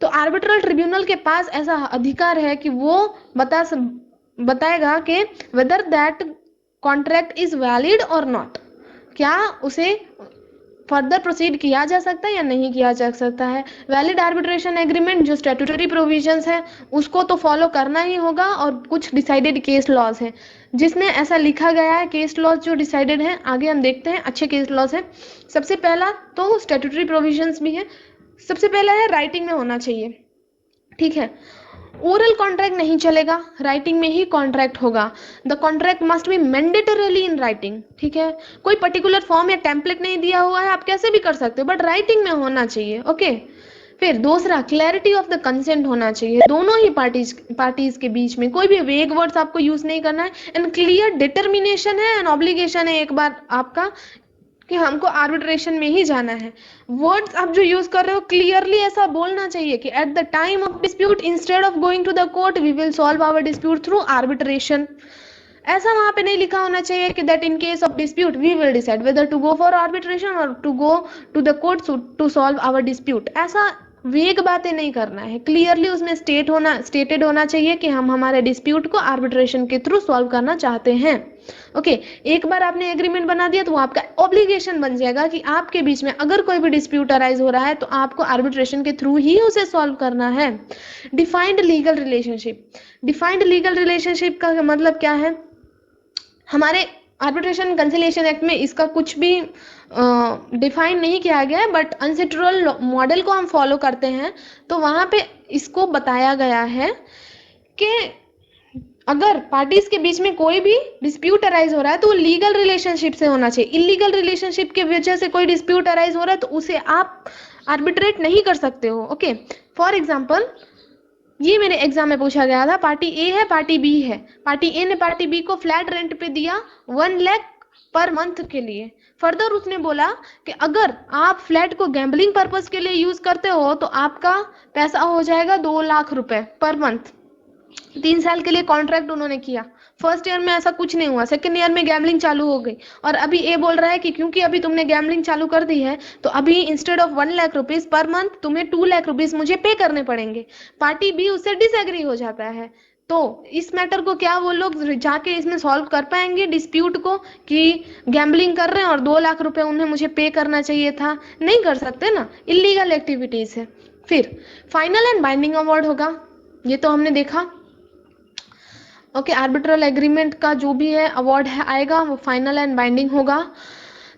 तो आर्बिट्रल ट्रिब्यूनल के पास ऐसा अधिकार है कि वो बताएगा कि whether that contract is valid और नॉट, क्या उसे फर्दर प्रोसीड किया जा सकता है या नहीं किया जा सकता है। वैलिड आर्बिट्रेशन एग्रीमेंट जो स्टैट्यूटरी प्रोविजंस है उसको तो फॉलो करना ही होगा, और कुछ डिसाइडेड केस लॉज है जिसमें ऐसा लिखा गया है, केस लॉज जो डिसाइडेड है, आगे हम देखते हैं अच्छे केस लॉज है। सबसे पहला तो स्टैट्यूटरी प्रोविजंस भी है, सबसे पहला है राइटिंग में होना चाहिए, ठीक है, ओरल कॉन्ट्रैक्ट नहीं चलेगा, राइटिंग में ही कॉन्ट्रैक्ट होगा। The contract must be mandatorily in writing, ठीक है, कोई पर्टिकुलर फॉर्म या टेम्पलेट नहीं दिया हुआ है, आप कैसे भी कर सकते हो, बट राइटिंग में होना चाहिए। ओके, फिर दूसरा क्लैरिटी ऑफ द कंसेंट होना चाहिए, दोनों ही पार्टीज के बीच में कोई भी वेग वर्ड्स आपको यूज नहीं करना है, एंड क्लियर डिटर्मिनेशन है एंड ऑब्लिगेशन है एक बार आपका कि हमको आर्बिट्रेशन में ही जाना है। वर्ड्स आप जो यूज कर रहे हो क्लियरली ऐसा बोलना चाहिए कि at the time of dispute instead of going to the court we will solve our dispute through arbitration. ऐसा वहां पे नहीं लिखा होना चाहिए कि that in case of dispute we will decide whether to go for arbitration or to go to the court to solve our dispute. ऐसा vague बातें नहीं करना है, क्लियरली उसमें स्टेटेड होना चाहिए कि हम हमारे डिस्प्यूट को आर्बिट्रेशन के थ्रू सॉल्व करना चाहते हैं। ओके, एक बार आपने एग्रीमेंट बना दिया तो वो आपका ऑब्लिगेशन बन जाएगा कि आपके बीच में अगर कोई भी डिस्प्यूट अराइज हो रहा है तो आपको आर्बिट्रेशन के थ्रू ही उसे सॉल्व करना है। Defined legal relationship, defined legal relationship का मतलब क्या है, हमारे आर्बिट्रेशन कंसिलिएशन एक्ट में इसका कुछ भी डिफाइन नहीं किया गया है, बट अनसेट्रल मॉडल को हम फॉलो करते हैं तो वहां पे इसको बताया गया है कि अगर पार्टीज के बीच में कोई भी डिस्प्यूट अराइज हो रहा है तो वो लीगल रिलेशनशिप से होना चाहिए। इलीगल रिलेशनशिप की वजह से कोई डिस्प्यूट अराइज हो रहा है तो उसे आप आर्बिट्रेट नहीं कर सकते हो। ओके, फॉर एग्जाम्पल ये मेरे एग्जाम में पूछा गया था, पार्टी ए है पार्टी बी है, पार्टी ए ने पार्टी बी को फ्लैट रेंट पे दिया 1 लाख पर मंथ के लिए। फर्दर उसने बोला कि अगर आप फ्लैट को गैम्बलिंग पर्पस के लिए यूज करते हो तो आपका पैसा हो जाएगा 2 लाख रुपए पर मंथ। 3 साल के लिए कॉन्ट्रैक्ट उन्होंने किया, फर्स्ट ईयर में ऐसा कुछ नहीं हुआ, सेकंड ईयर में गैम्बलिंग चालू हो गई, और अभी ए बोल रहा है कि क्योंकि अभी तुमने गैम्बलिंग चालू कर दी है तो अभी instead of 1 lakh rupees per month तुम्हें 2 लाख रुपीज मुझे पे करने पड़ेंगे। पार्टी बी उससे डिसएग्री हो जाता है। तो इस मैटर को क्या वो लोग जाके इसमें सॉल्व कर पाएंगे डिस्प्यूट को, कि गैम्बलिंग कर रहे हैं और 2 लाख रुपए उन्हें मुझे पे करना चाहिए था? नहीं कर सकते ना, इलीगल एक्टिविटीज है। फिर फाइनल एंड बाइंडिंग अवार्ड होगा, ये तो हमने देखा। ओके, आर्बिट्रल एग्रीमेंट का जो भी है अवार्ड है आएगा वो फाइनल एंड बाइंडिंग होगा।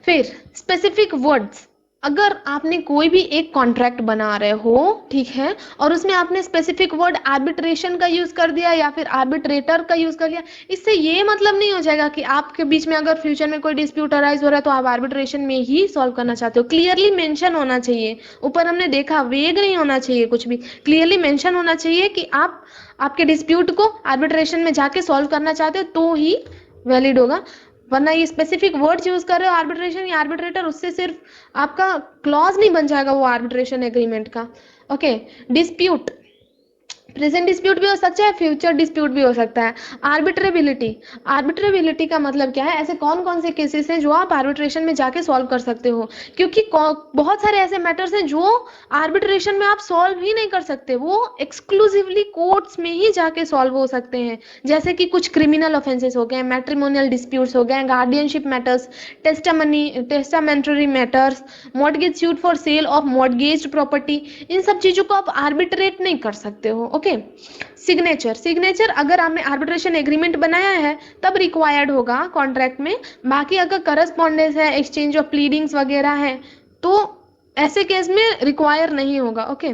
फिर स्पेसिफिक वर्ड्स, अगर आपने कोई भी एक कॉन्ट्रैक्ट बना रहे हो, ठीक है, और उसमें आपने स्पेसिफिक वर्ड आर्बिट्रेशन का यूज कर दिया या फिर आर्बिट्रेटर का यूज कर लिया, इससे ये मतलब नहीं हो जाएगा कि आपके बीच में अगर फ्यूचर में कोई डिस्प्यूट अराइज हो रहा है तो आप आर्बिट्रेशन में ही सॉल्व करना चाहते हो। क्लियरली मेंशन होना चाहिए, ऊपर हमने देखा वेग नहीं होना चाहिए, कुछ भी क्लियरली मेंशन होना चाहिए कि आप आपके डिस्प्यूट को आर्बिट्रेशन में जाके सॉल्व करना चाहते हो तो ही वैलिड होगा, वरना ये स्पेसिफिक वर्ड्स यूज कर रहे हो आर्बिट्रेशन या आर्बिट्रेटर, उससे सिर्फ आपका क्लॉज नहीं बन जाएगा वो आर्बिट्रेशन एग्रीमेंट का। ओके, डिस्प्यूट, प्रेजेंट डिस्प्यूट भी हो सकता है, फ्यूचर डिस्प्यूट भी हो सकता है। आर्बिट्रेबिलिटी, आर्बिट्रेबिलिटी का मतलब क्या है? ऐसे कौन कौन से केसेस हैं जो आप आर्बिट्रेशन में जाके सॉल्व कर सकते हो, क्योंकि बहुत सारे ऐसे मैटर्स हैं जो आर्बिट्रेशन में आप सॉल्व ही नहीं कर सकते, वो एक्सक्लूसिवली कोर्ट्स में ही जाके सॉल्व हो सकते हैं। जैसे कि कुछ क्रिमिनल ऑफेंसेस हो गए, मैट्रिमोनियल डिस्प्यूट्स हो गए, guardianship matters, testamentary matters, mortgage suit for sale of mortgaged property, इन सब चीजों को आप आर्बिट्रेट नहीं कर सकते हो। ओके, सिग्नेचर, सिग्नेचर अगर आपने आर्बिट्रेशन एग्रीमेंट बनाया है तब रिक्वायर्ड होगा कॉन्ट्रैक्ट में, बाकी अगर करस्पॉन्डेंस है, एक्सचेंज ऑफ प्लीडिंग्स वगैरह है तो ऐसे केस में रिक्वायर नहीं होगा। Okay,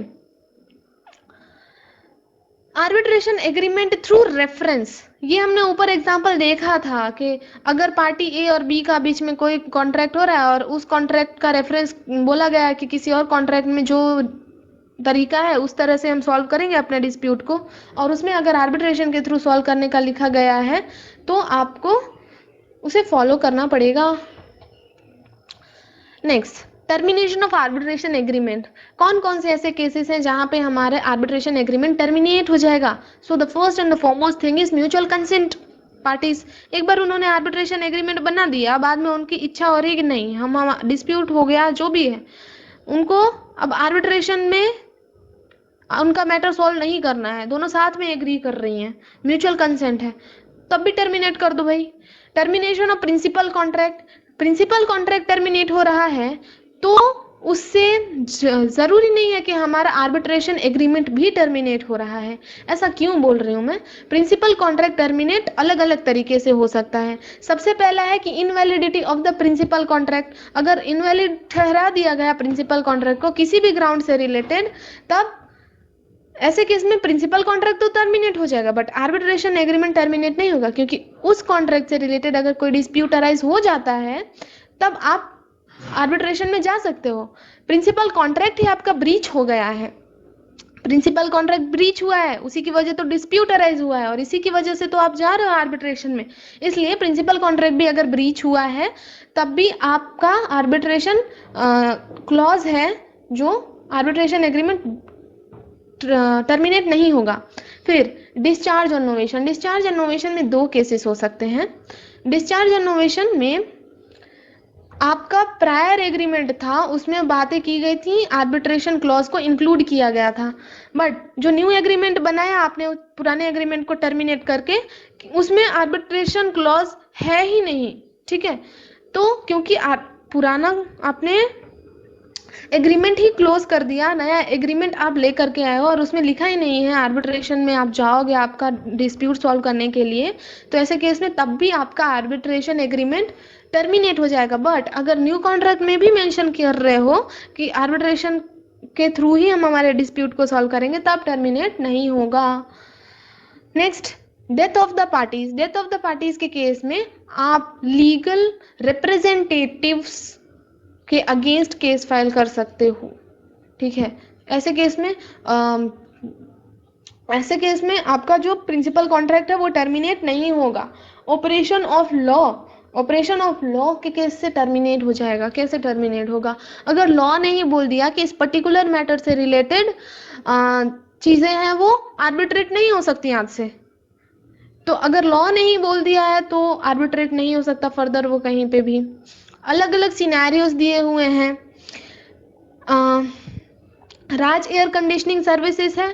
arbitration agreement through reference, ये हमने ऊपर एग्जांपल देखा था कि अगर पार्टी ए और बी का बीच में कोई कॉन्ट्रैक्ट हो रहा है और उस कॉन्ट्रैक्ट का रेफरेंस बोला गया है कि किसी और कॉन्ट्रैक्ट में जो तरीका है उस तरह से हम सॉल्व करेंगे अपने डिस्प्यूट को, और उसमें अगर आर्बिट्रेशन के थ्रू सॉल्व करने का लिखा गया है तो आपको उसे फॉलो करना पड़ेगा। Next, termination of arbitration agreement, कौन कौन से ऐसे केसेस हैं जहां पे हमारे आर्बिट्रेशन एग्रीमेंट टर्मिनेट हो जाएगा? So the first and the foremost thing is mutual consent. Parties, एक बार उन्होंने आर्बिट्रेशन एग्रीमेंट बना दिया, बाद में उनकी इच्छा हो रही कि नहीं हम डिस्प्यूट हो गया जो भी है, उनको अब आर्बिट्रेशन में उनका मैटर सॉल्व नहीं करना है, दोनों साथ में एग्री कर रही हैं, म्यूचुअल कंसेंट है, तब भी टर्मिनेट कर दो भाई। Termination of principal contract, principal contract terminate हो रहा है तो उससे जरूरी नहीं है कि हमारा आर्बिट्रेशन एग्रीमेंट भी टर्मिनेट हो रहा है। ऐसा क्यों बोल रही हूँ मैं? प्रिंसिपल कॉन्ट्रैक्ट टर्मिनेट अलग अलग तरीके से हो सकता है। सबसे पहला है कि इनवैलिडिटी ऑफ द प्रिंसिपल कॉन्ट्रैक्ट, अगर इनवैलिड ठहरा दिया गया प्रिंसिपल कॉन्ट्रैक्ट को किसी भी ग्राउंड से रिलेटेड, तब ऐसे केस में प्रिंसिपल कॉन्ट्रैक्ट तो टर्मिनेट हो जाएगा बट आर्बिट्रेशन एग्रीमेंट टर्मिनेट नहीं होगा, क्योंकि उस कॉन्ट्रैक्ट से रिलेटेड अगर कोई डिस्प्यूट अराइज हो जाता है तब आप आर्बिट्रेशन में जा सकते हो। प्रिंसिपल कॉन्ट्रैक्ट ही आपका ब्रीच हो गया है, प्रिंसिपल कॉन्ट्रैक्ट ब्रीच हुआ है, उसी की वजह तो डिस्प्यूट अराइज हुआ है और इसी की वजह से तो आप जा रहे हो आर्बिट्रेशन में। इसलिए प्रिंसिपल कॉन्ट्रैक्ट भी अगर ब्रीच हुआ है तब भी आपका आर्बिट्रेशन क्लॉज है जो आर्बिट्रेशन एग्रीमेंट टर्मिनेट नहीं होगा। फिर डिस्चार्ज और नोवेशन, डिस्चार्ज और नोवेशन में दो केसेस हो सकते हैं। डिस्चार्ज और नोवेशन में आपका प्रायर एग्रीमेंट था, उसमें बातें की गई थी, आर्बिट्रेशन क्लॉज को इंक्लूड किया गया था, बट जो न्यू एग्रीमेंट बनाया आपने पुराने एग्रीमेंट को टर्मिनेट करके, उसमें आर्बिट्रेशन क्लॉज है ही नहीं। ठीक है, तो क्योंकि पुराना आपने एग्रीमेंट ही क्लोज कर दिया, नया एग्रीमेंट आप लेकर के आए हो और उसमें लिखा ही नहीं है आर्बिट्रेशन में आप जाओगे आपका डिस्प्यूट सॉल्व करने के लिए, तो ऐसे केस में तब भी आपका आर्बिट्रेशन एग्रीमेंट टर्मिनेट हो जाएगा। बट अगर न्यू कॉन्ट्रैक्ट में भी मेंशन कर रहे हो कि आर्बिट्रेशन के थ्रू ही हम हमारे डिस्प्यूट को सॉल्व करेंगे, तब टर्मिनेट नहीं होगा। Next, death of the parties, death of the parties के केस में आप लीगल रिप्रेजेंटेटिव्स के अगेंस्ट केस फाइल कर सकते हो। ठीक है, ऐसे केस में आपका जो प्रिंसिपल कॉन्ट्रैक्ट है वो टर्मिनेट नहीं होगा। Operation of law, operation of law के केस से टर्मिनेट हो जाएगा। कैसे टर्मिनेट होगा? अगर लॉ ने ही बोल दिया कि इस पर्टिकुलर मैटर से रिलेटेड चीजें हैं वो आर्बिट्रेट नहीं हो सकती आज से, तो अगर लॉ ने ही बोल दिया है तो आर्बिट्रेट नहीं हो सकता फर्दर वो कहीं पे भी। अलग अलग सिनेरियोज दिए हुए हैं। राज एयर कंडीशनिंग सर्विसेज है,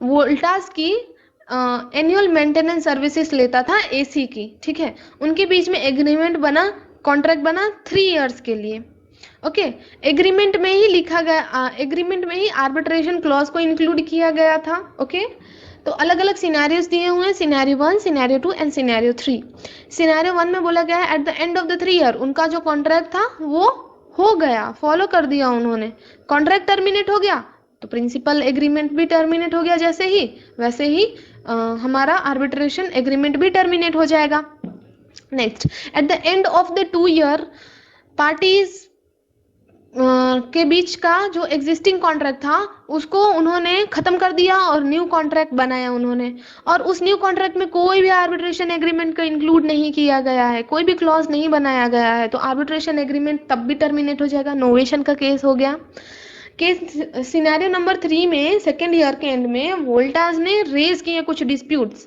वोल्टास की एनुअल मेंटेनेंस सर्विसेज लेता था एसी की, ठीक है। उनके बीच में एग्रीमेंट बना, कॉन्ट्रैक्ट बना 3 इयर्स के लिए। ओके, एग्रीमेंट में ही लिखा गया, एग्रीमेंट में ही आर्बिट्रेशन क्लॉज को इंक्लूड किया गया था। ओके, तो अलग अलग सिनेरियोज दिए हुए हैं, scenario 1, scenario 2 and scenario 3। Scenario 1 में बोला गया है eight the end of the 3 year उनका जो कॉन्ट्रैक्ट था वो हो गया, फॉलो कर दिया उन्होंने, कॉन्ट्रैक्ट टर्मिनेट हो गया तो प्रिंसिपल एग्रीमेंट भी टर्मिनेट हो गया, जैसे ही वैसे ही हमारा आर्बिट्रेशन एग्रीमेंट भी टर्मिनेट हो जाएगा। Next, eight the end of the 2 year parties के बीच का जो एग्जिस्टिंग कॉन्ट्रैक्ट था उसको उन्होंने खत्म कर दिया और न्यू कॉन्ट्रैक्ट बनाया उन्होंने, और उस न्यू कॉन्ट्रैक्ट में कोई भी आर्बिट्रेशन एग्रीमेंट का इंक्लूड नहीं किया गया है, कोई भी क्लॉज नहीं बनाया गया है, तो आर्बिट्रेशन एग्रीमेंट तब भी टर्मिनेट हो जाएगा, नोवेशन का केस हो गया। केस सिनेरियो नंबर 3 में सेकेंड ईयर के एंड में वोल्टास ने रेज किए कुछ डिस्प्यूट्स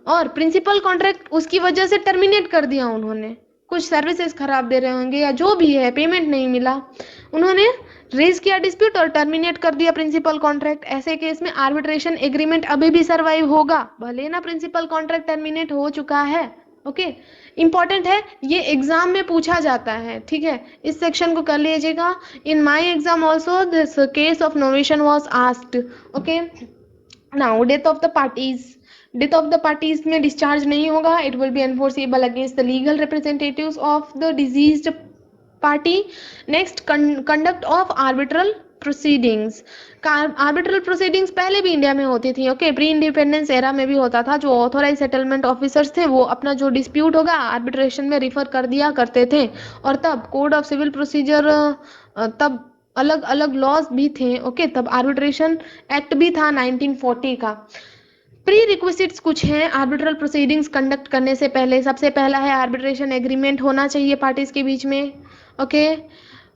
और प्रिंसिपल कॉन्ट्रैक्ट उसकी वजह से टर्मिनेट कर दिया उन्होंने, कुछ सर्विसेज खराब दे रहे होंगे या जो भी है, पेमेंट नहीं मिला, उन्होंने रेज किया डिस्प्यूट और टर्मिनेट कर दिया प्रिंसिपल कॉन्ट्रैक्ट। ऐसे केस में आर्बिट्रेशन एग्रीमेंट अभी भी सर्वाइव होगा भले ना प्रिंसिपल कॉन्ट्रैक्ट टर्मिनेट हो चुका है। ओके, इंपॉर्टेंट है, ये एग्जाम में पूछा जाता है, ठीक है, इस सेक्शन को कर लीजिएगा। In my exam also this case of novation was asked. Okay, now death of the parties, death of the parties में डिस्चार्ज नहीं होगा, it will be enforceable against the legal representatives of the diseased party. Next, conduct of arbitral proceedings. Arbitral proceedings पहले भी India में होती थी, okay, pre independence era में भी होता था। जो ऑथोराइज सेटलमेंट ऑफिसर्स थे वो अपना जो डिस्प्यूट होगा आर्बिट्रेशन में रिफर कर दिया करते थे, और तब कोड ऑफ सिविल प्रोसीजर, तब अलग अलग लॉज भी थे, ओके, तब आर्बिट्रेशन एक्ट भी था 1940 का। प्री रिक्विजिट्स कुछ हैं आर्बिट्रल प्रोसीडिंग्स कंडक्ट करने से पहले। सबसे पहला है आर्बिट्रेशन एग्रीमेंट होना चाहिए पार्टीज के बीच में, ओके,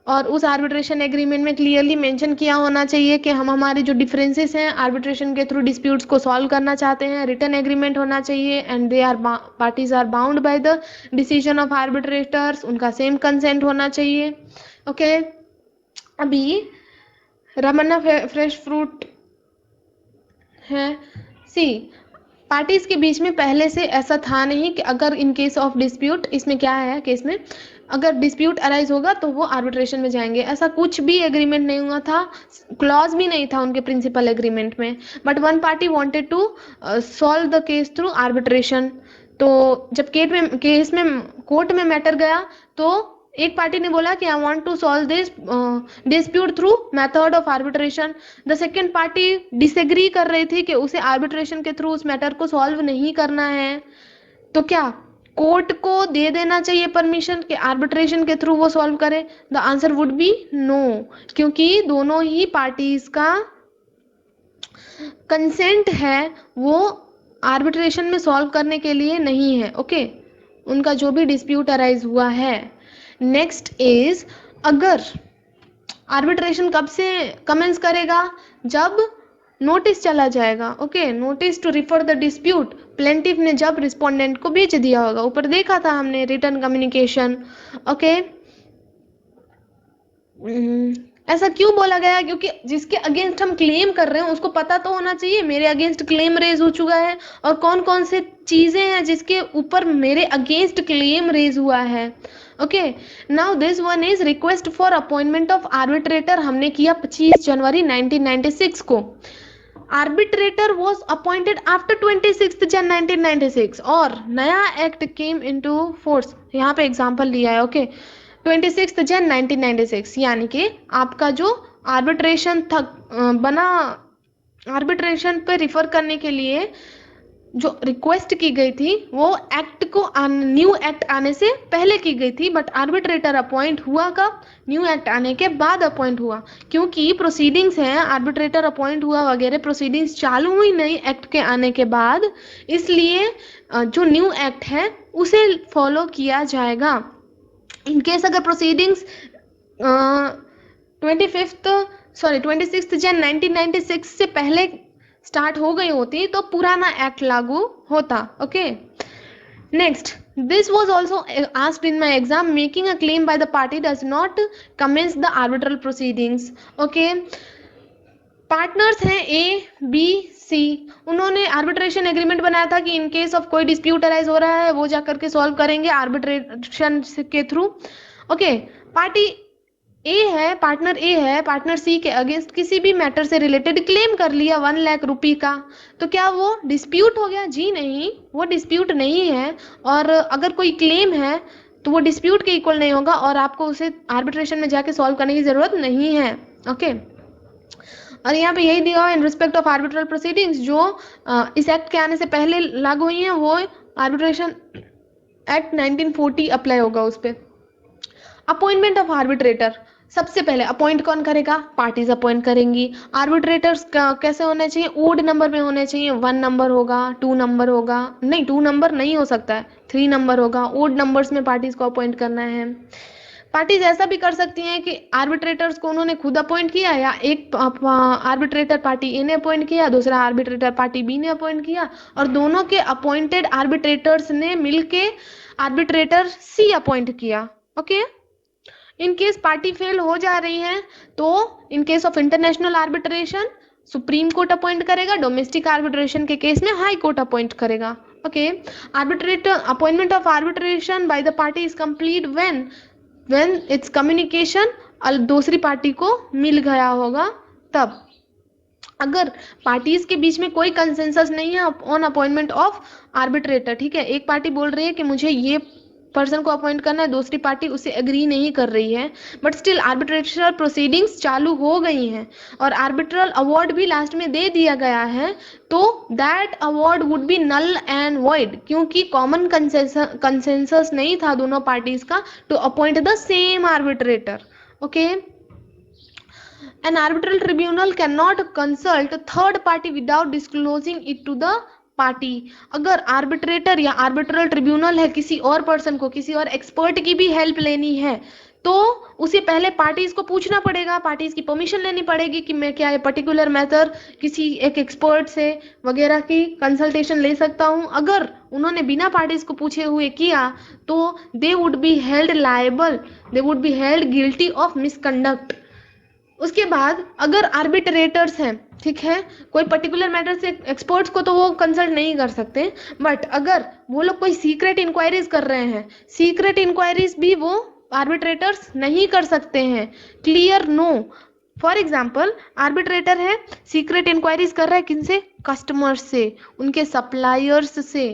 और उस आर्बिट्रेशन एग्रीमेंट में क्लियरली मेंशन किया होना चाहिए कि हम हमारे जो डिफरेंसेस हैं आर्बिट्रेशन के थ्रू डिस्प्यूट्स को सॉल्व करना चाहते हैं। रिटन एग्रीमेंट होना चाहिए and they are parties are bound by the decision of arbitrators, उनका सेम कंसेंट होना चाहिए। ओके, अभी रमन्ना फ्रेश फ्रूट है, सी पार्टीज के बीच में पहले से ऐसा था नहीं कि अगर इन केस ऑफ डिस्प्यूट, इसमें क्या है केस में, अगर डिस्प्यूट अराइज होगा तो वो आर्बिट्रेशन में जाएंगे, ऐसा कुछ भी एग्रीमेंट नहीं हुआ था, क्लॉज भी नहीं था उनके प्रिंसिपल एग्रीमेंट में। But one party wanted to solve the case through arbitration. तो जब केस में कोर्ट में मैटर गया तो एक पार्टी ने बोला कि I want to solve this dispute through method of arbitration. The second party disagree कर रही थी कि उसे आर्बिट्रेशन के थ्रू उस मैटर को सॉल्व नहीं करना है, तो क्या कोर्ट को दे देना चाहिए परमिशन कि आर्बिट्रेशन के थ्रू वो सॉल्व करे? The answer would be no, क्योंकि दोनों ही पार्टीज का कंसेंट है वो आर्बिट्रेशन में सॉल्व करने के लिए नहीं है, ओके, उनका जो भी डिस्प्यूट अराइज हुआ है। नेक्स्ट इज, अगर आर्बिट्रेशन कब से कमेंस करेगा? जब नोटिस चला जाएगा, okay, notice to refer the dispute plaintiff ने जब रिस्पोंडेंट को भेज दिया होगा, ऊपर देखा था हमने रिटर्न कम्युनिकेशन, ओके। ऐसा क्यों बोला गया? क्योंकि जिसके अगेंस्ट हम क्लेम कर रहे हैं उसको पता तो होना चाहिए मेरे अगेंस्ट क्लेम रेज हो चुका है और कौन कौन से चीजें हैं जिसके ऊपर मेरे अगेंस्ट क्लेम रेज हुआ है। Okay, now this one is request for appointment of arbitrator, हमने किया 25 जनवरी 1996 को। आर्बिट्रेटर वॉज अपॉइंटेड आफ्टर 26 जन 1996 और नया एक्ट केम इनटू फोर्स, यहाँ पे एग्जांपल लिया है, ओके, 26 जन 1996, यानी कि आपका जो आर्बिट्रेशन था बना, आर्बिट्रेशन पे रिफर करने के लिए जो रिक्वेस्ट की गई थी वो एक्ट को न्यू एक्ट आने से पहले की गई थी, बट आर्बिट्रेटर अपॉइंट हुआ कब? न्यू एक्ट आने के बाद अपॉइंट हुआ, क्योंकि प्रोसीडिंग्स हैं, आर्बिट्रेटर अपॉइंट हुआ वगैरह प्रोसीडिंग्स चालू हुई नई एक्ट के आने के बाद, इसलिए जो न्यू एक्ट है उसे फॉलो किया जाएगा। इनकेस अगर प्रोसीडिंग्स 26 जन 1996 से पहले स्टार्ट हो गई होती तो पुराना एक्ट लागू होता। Okay, next, this was also asked in my exam. Making a claim by the party does not commence the arbitral proceedings. Okay, partners हैं ए बी सी, उन्होंने आर्बिट्रेशन एग्रीमेंट बनाया था कि इन केस ऑफ कोई डिस्प्यूट अराइज हो रहा है वो जाकर के सॉल्व करेंगे आर्बिट्रेशन के थ्रू। ओके, पार्टी ए है, पार्टनर ए है, पार्टनर सी के अगेंस्ट किसी भी मैटर से रिलेटेड क्लेम कर लिया 1 लाख रुपए का, तो क्या वो डिस्प्यूट हो गया? जी नहीं, वो डिस्प्यूट नहीं है। और अगर कोई क्लेम है तो वो डिस्प्यूट के इक्वल नहीं होगा और आपको उसे आर्बिट्रेशन में जाके सॉल्व करने की जरूरत नहीं है। ओके, और यहाँ पे यही दिया हुआ इन रिस्पेक्ट ऑफ आर्बिट्रल प्रोसीडिंग्स जो इस एक्ट के आने से पहले लागू हुई हैं, वो आर्बिट्रेशन एक्ट 1940 अप्लाई होगा उस पर। अपॉइंटमेंट ऑफ आर्बिट्रेटर, सबसे पहले अपॉइंट कौन करेगा? पार्टीज अपॉइंट करेंगी। आर्बिट्रेटर्स कैसे होने चाहिए? ओड नंबर में होने चाहिए। 1 नंबर होगा, 2 नंबर होगा, नहीं 2 नंबर नहीं हो सकता है, 3 नंबर होगा। ओड नंबर्स में पार्टीज को अपॉइंट करना है। पार्टीज ऐसा भी कर सकती हैं कि आर्बिट्रेटर्स को उन्होंने खुद अपॉइंट किया या एक आर्बिट्रेटर पार्टी ए ने अपॉइंट किया, दूसरा आर्बिट्रेटर पार्टी बी ने अपॉइंट किया, और दोनों के अपॉइंटेड आर्बिट्रेटर्स ने मिलके आर्बिट्रेटर सी अपॉइंट किया। Okay, in case party fail हो जा रही है तो in case of international arbitration supreme court appoint करेगा, डोमेस्टिक आर्बिट्रेशन के केस में हाई कोर्ट अपॉइंट करेगा। Okay, arbitrator appointment of arbitration by the party is complete when its communication दूसरी पार्टी को मिल गया होगा तब। अगर पार्टीज के बीच में कोई कंसेंसस नहीं है ऑन अपॉइंटमेंट ऑफ आर्बिट्रेटर, ठीक है, एक पार्टी बोल रही है कि मुझे ये पर्सन को अपॉइंट करना है, दूसरी पार्टी उसे एग्री नहीं कर रही है, बट स्टिल आर्बिट्रेशन प्रोसीडिंग्स चालू हो गई हैं और आर्बिट्रल अवार्ड भी लास्ट में दे दिया गया है, तो that award would be null and void, क्योंकि कॉमन कंसेंसस नहीं था दोनों पार्टीज का to appoint the same arbitrator. Okay, an arbitral tribunal cannot consult third party without disclosing it to the party. अगर आर्बिट्रेटर या आर्बिट्रल ट्रिब्यूनल है, किसी और पर्सन को, किसी और एक्सपर्ट की भी हेल्प लेनी है तो उसे पहले पार्टीज को पूछना पड़ेगा, पार्टीज की परमिशन लेनी पड़ेगी कि मैं क्या ये पर्टिकुलर मैटर किसी एक एक्सपर्ट से वगैरह की कंसल्टेशन ले सकता हूं। अगर उन्होंने बिना पार्टीज को पूछे हुए किया तो they would be held liable, they would be held guilty of misconduct. उसके बाद अगर आर्बिट्रेटर्स हैं, ठीक है, कोई पर्टिकुलर मैटर से एक्सपर्ट्स को तो वो कंसल्ट नहीं कर सकते, बट अगर वो लोग कोई सीक्रेट इंक्वायरीज कर रहे हैं, सीक्रेट इंक्वायरीज भी वो आर्बिट्रेटर्स नहीं कर सकते हैं। Clear? No. For example, arbitrator है, सीक्रेट इंक्वायरीज कर रहा है किनसे? कस्टमर्स से, उनके सप्लायर्स से,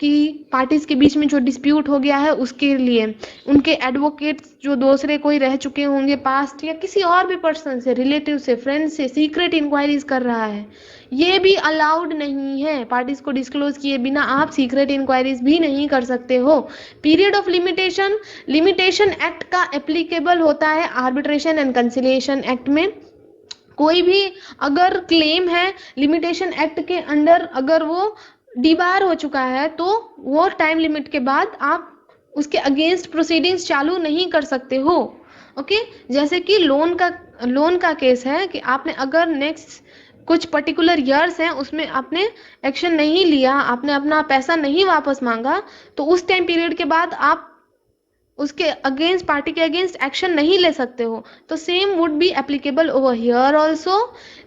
कि पार्टीज के बीच में जो डिस्प्यूट हो गया है उसके लिए, उनके एडवोकेट्स जो दूसरे कोई रह चुके होंगे पास्ट, या किसी और भी पर्सन से, रिलेटिव से, फ्रेंड से सीक्रेट इंक्वायरीज कर रहा है, ये भी अलाउड नहीं है। पार्टीज को डिस्क्लोज किए बिना आप सीक्रेट इंक्वायरीज भी नहीं कर सकते हो। Period of limitation, limitation act का एप्लीकेबल होता है आर्बिट्रेशन एंड कंसिलिएशन एक्ट में। कोई भी अगर क्लेम है लिमिटेशन एक्ट के अंडर, अगर वो डिबार हो चुका है तो वो टाइम लिमिट के बाद आप उसके अगेंस्ट प्रोसीडिंग्स चालू नहीं कर सकते हो। ओके, जैसे कि लोन का केस है कि आपने अगर नेक्स्ट कुछ पर्टिकुलर ईयर्स हैं उसमें आपने एक्शन नहीं लिया, आपने अपना पैसा नहीं वापस मांगा, तो उस टाइम पीरियड के बाद आप उसके अगेंस्ट, पार्टी के अगेंस्ट एक्शन नहीं ले सकते हो। तो same would be applicable over here also.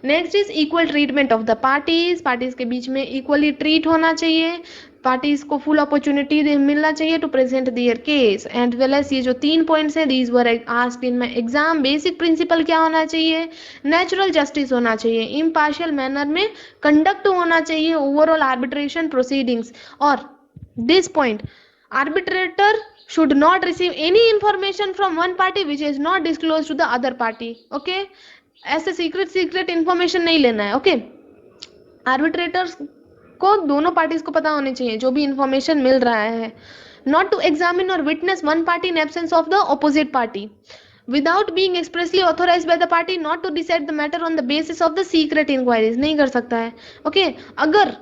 Next is equal treatment of the parties, parties के बीच में इक्वली ट्रीट होना चाहिए, पार्टीज को फुल अपॉर्चुनिटी मिलना चाहिए to present their case and well as. ये जो 3 पॉइंट्स हैं, these were asked in my exam. Basic principle क्या होना चाहिए? नेचुरल जस्टिस होना चाहिए, इम्पार्शियल मैनर में कंडक्ट होना चाहिए ओवरऑल आर्बिट्रेशन प्रोसीडिंग्स। और this point, arbitrator should not receive any information from one party which is not disclosed to the other party. Okay, ऐसे सीक्रेट इंफॉर्मेशन नहीं लेना है। ओके, आर्बिट्रेटर्स को दोनों पार्टीज को पता होनी चाहिए जो भी इंफॉर्मेशन मिल रहा है। नॉट टू एग्जामिन और witness one party in absence of the opposite party without being expressly authorized by the party, not to decide the matter on the basis of the secret inquiries, नहीं कर सकता है। Okay, अगर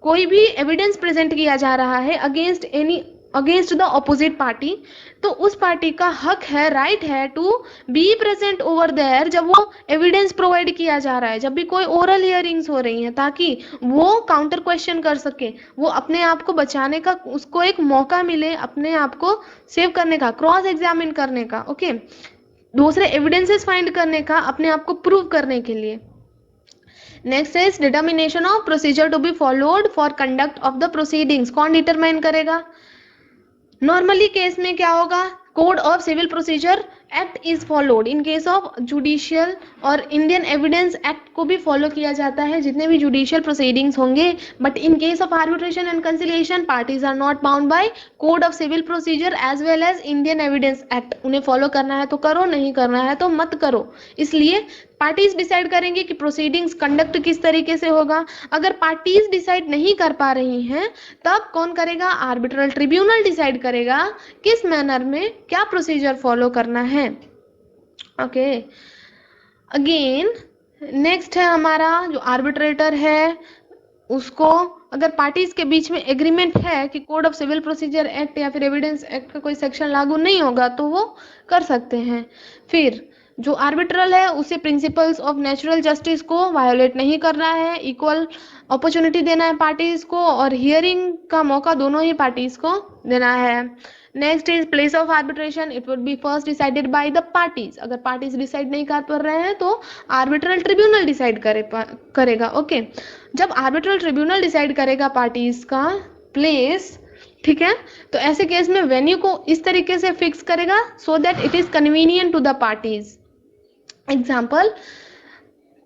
कोई भी evidence present किया जा रहा है against any against the opposite party, तो उस पार्टी का हक है, राइट है to be present over there जब वो एविडेंस प्रोवाइड किया जा रहा है, जब भी कोई ओरल हियरिंग्स हो रही हैं, ताकि वो काउंटर क्वेश्चन कर सके, वो अपने आप को बचाने का उसको एक मौका मिले, अपने आप को सेव करने का, क्रॉस एग्जामिन करने का, ओके, दूसरे एविडेंसेस फाइंड करने का, अपने आप को प्रूव करने के लिए। Next is determination of procedure to be followed for conduct of the proceedings. कौन डिटरमाइन करेगा? नॉर्मली केस में क्या होगा, code of civil procedure act is followed in case of judicial, और इंडियन एविडेंस एक्ट को भी फॉलो किया जाता है जितने भी जुडिशियल प्रोसीडिंग्स होंगे। But in case of arbitration and conciliation parties are not bound by code of civil procedure as well as Indian evidence act. उन्हें फॉलो करना है तो करो, नहीं करना है तो मत करो। इसलिए पार्टीज डिसाइड करेंगे कि प्रोसीडिंग्स कंडक्ट किस तरीके से होगा। अगर पार्टीज डिसाइड नहीं कर पा रही हैं तब कौन करेगा? आर्बिट्रल ट्रिब्यूनल डिसाइड करेगा किस मैनर में क्या प्रोसीजर फॉलो करना है। ओके, अगेन नेक्स्ट है हमारा जो आर्बिट्रेटर है, उसको अगर पार्टीज के बीच में एग्रीमेंट है कि code of civil procedure act या फिर एविडेंस एक्ट का कोई सेक्शन लागू नहीं होगा तो वो कर सकते हैं। फिर जो आर्बिट्रल है उसे प्रिंसिपल्स ऑफ नेचुरल जस्टिस को वायोलेट नहीं करना है, इक्वल अपॉर्चुनिटी देना है पार्टीज को, और हियरिंग का मौका दोनों ही पार्टीज को देना है। Next is place of arbitration, it would B first decided by the parties. अगर पार्टीज डिसाइड नहीं कर पा रहे हैं तो आर्बिट्रल ट्रिब्यूनल डिसाइड करेगा। ओके, जब आर्बिट्रल ट्रिब्यूनल डिसाइड करेगा पार्टीज का प्लेस, ठीक है, तो ऐसे केस में वेन्यू को इस तरीके से फिक्स करेगा so that it is convenient to the parties. Example,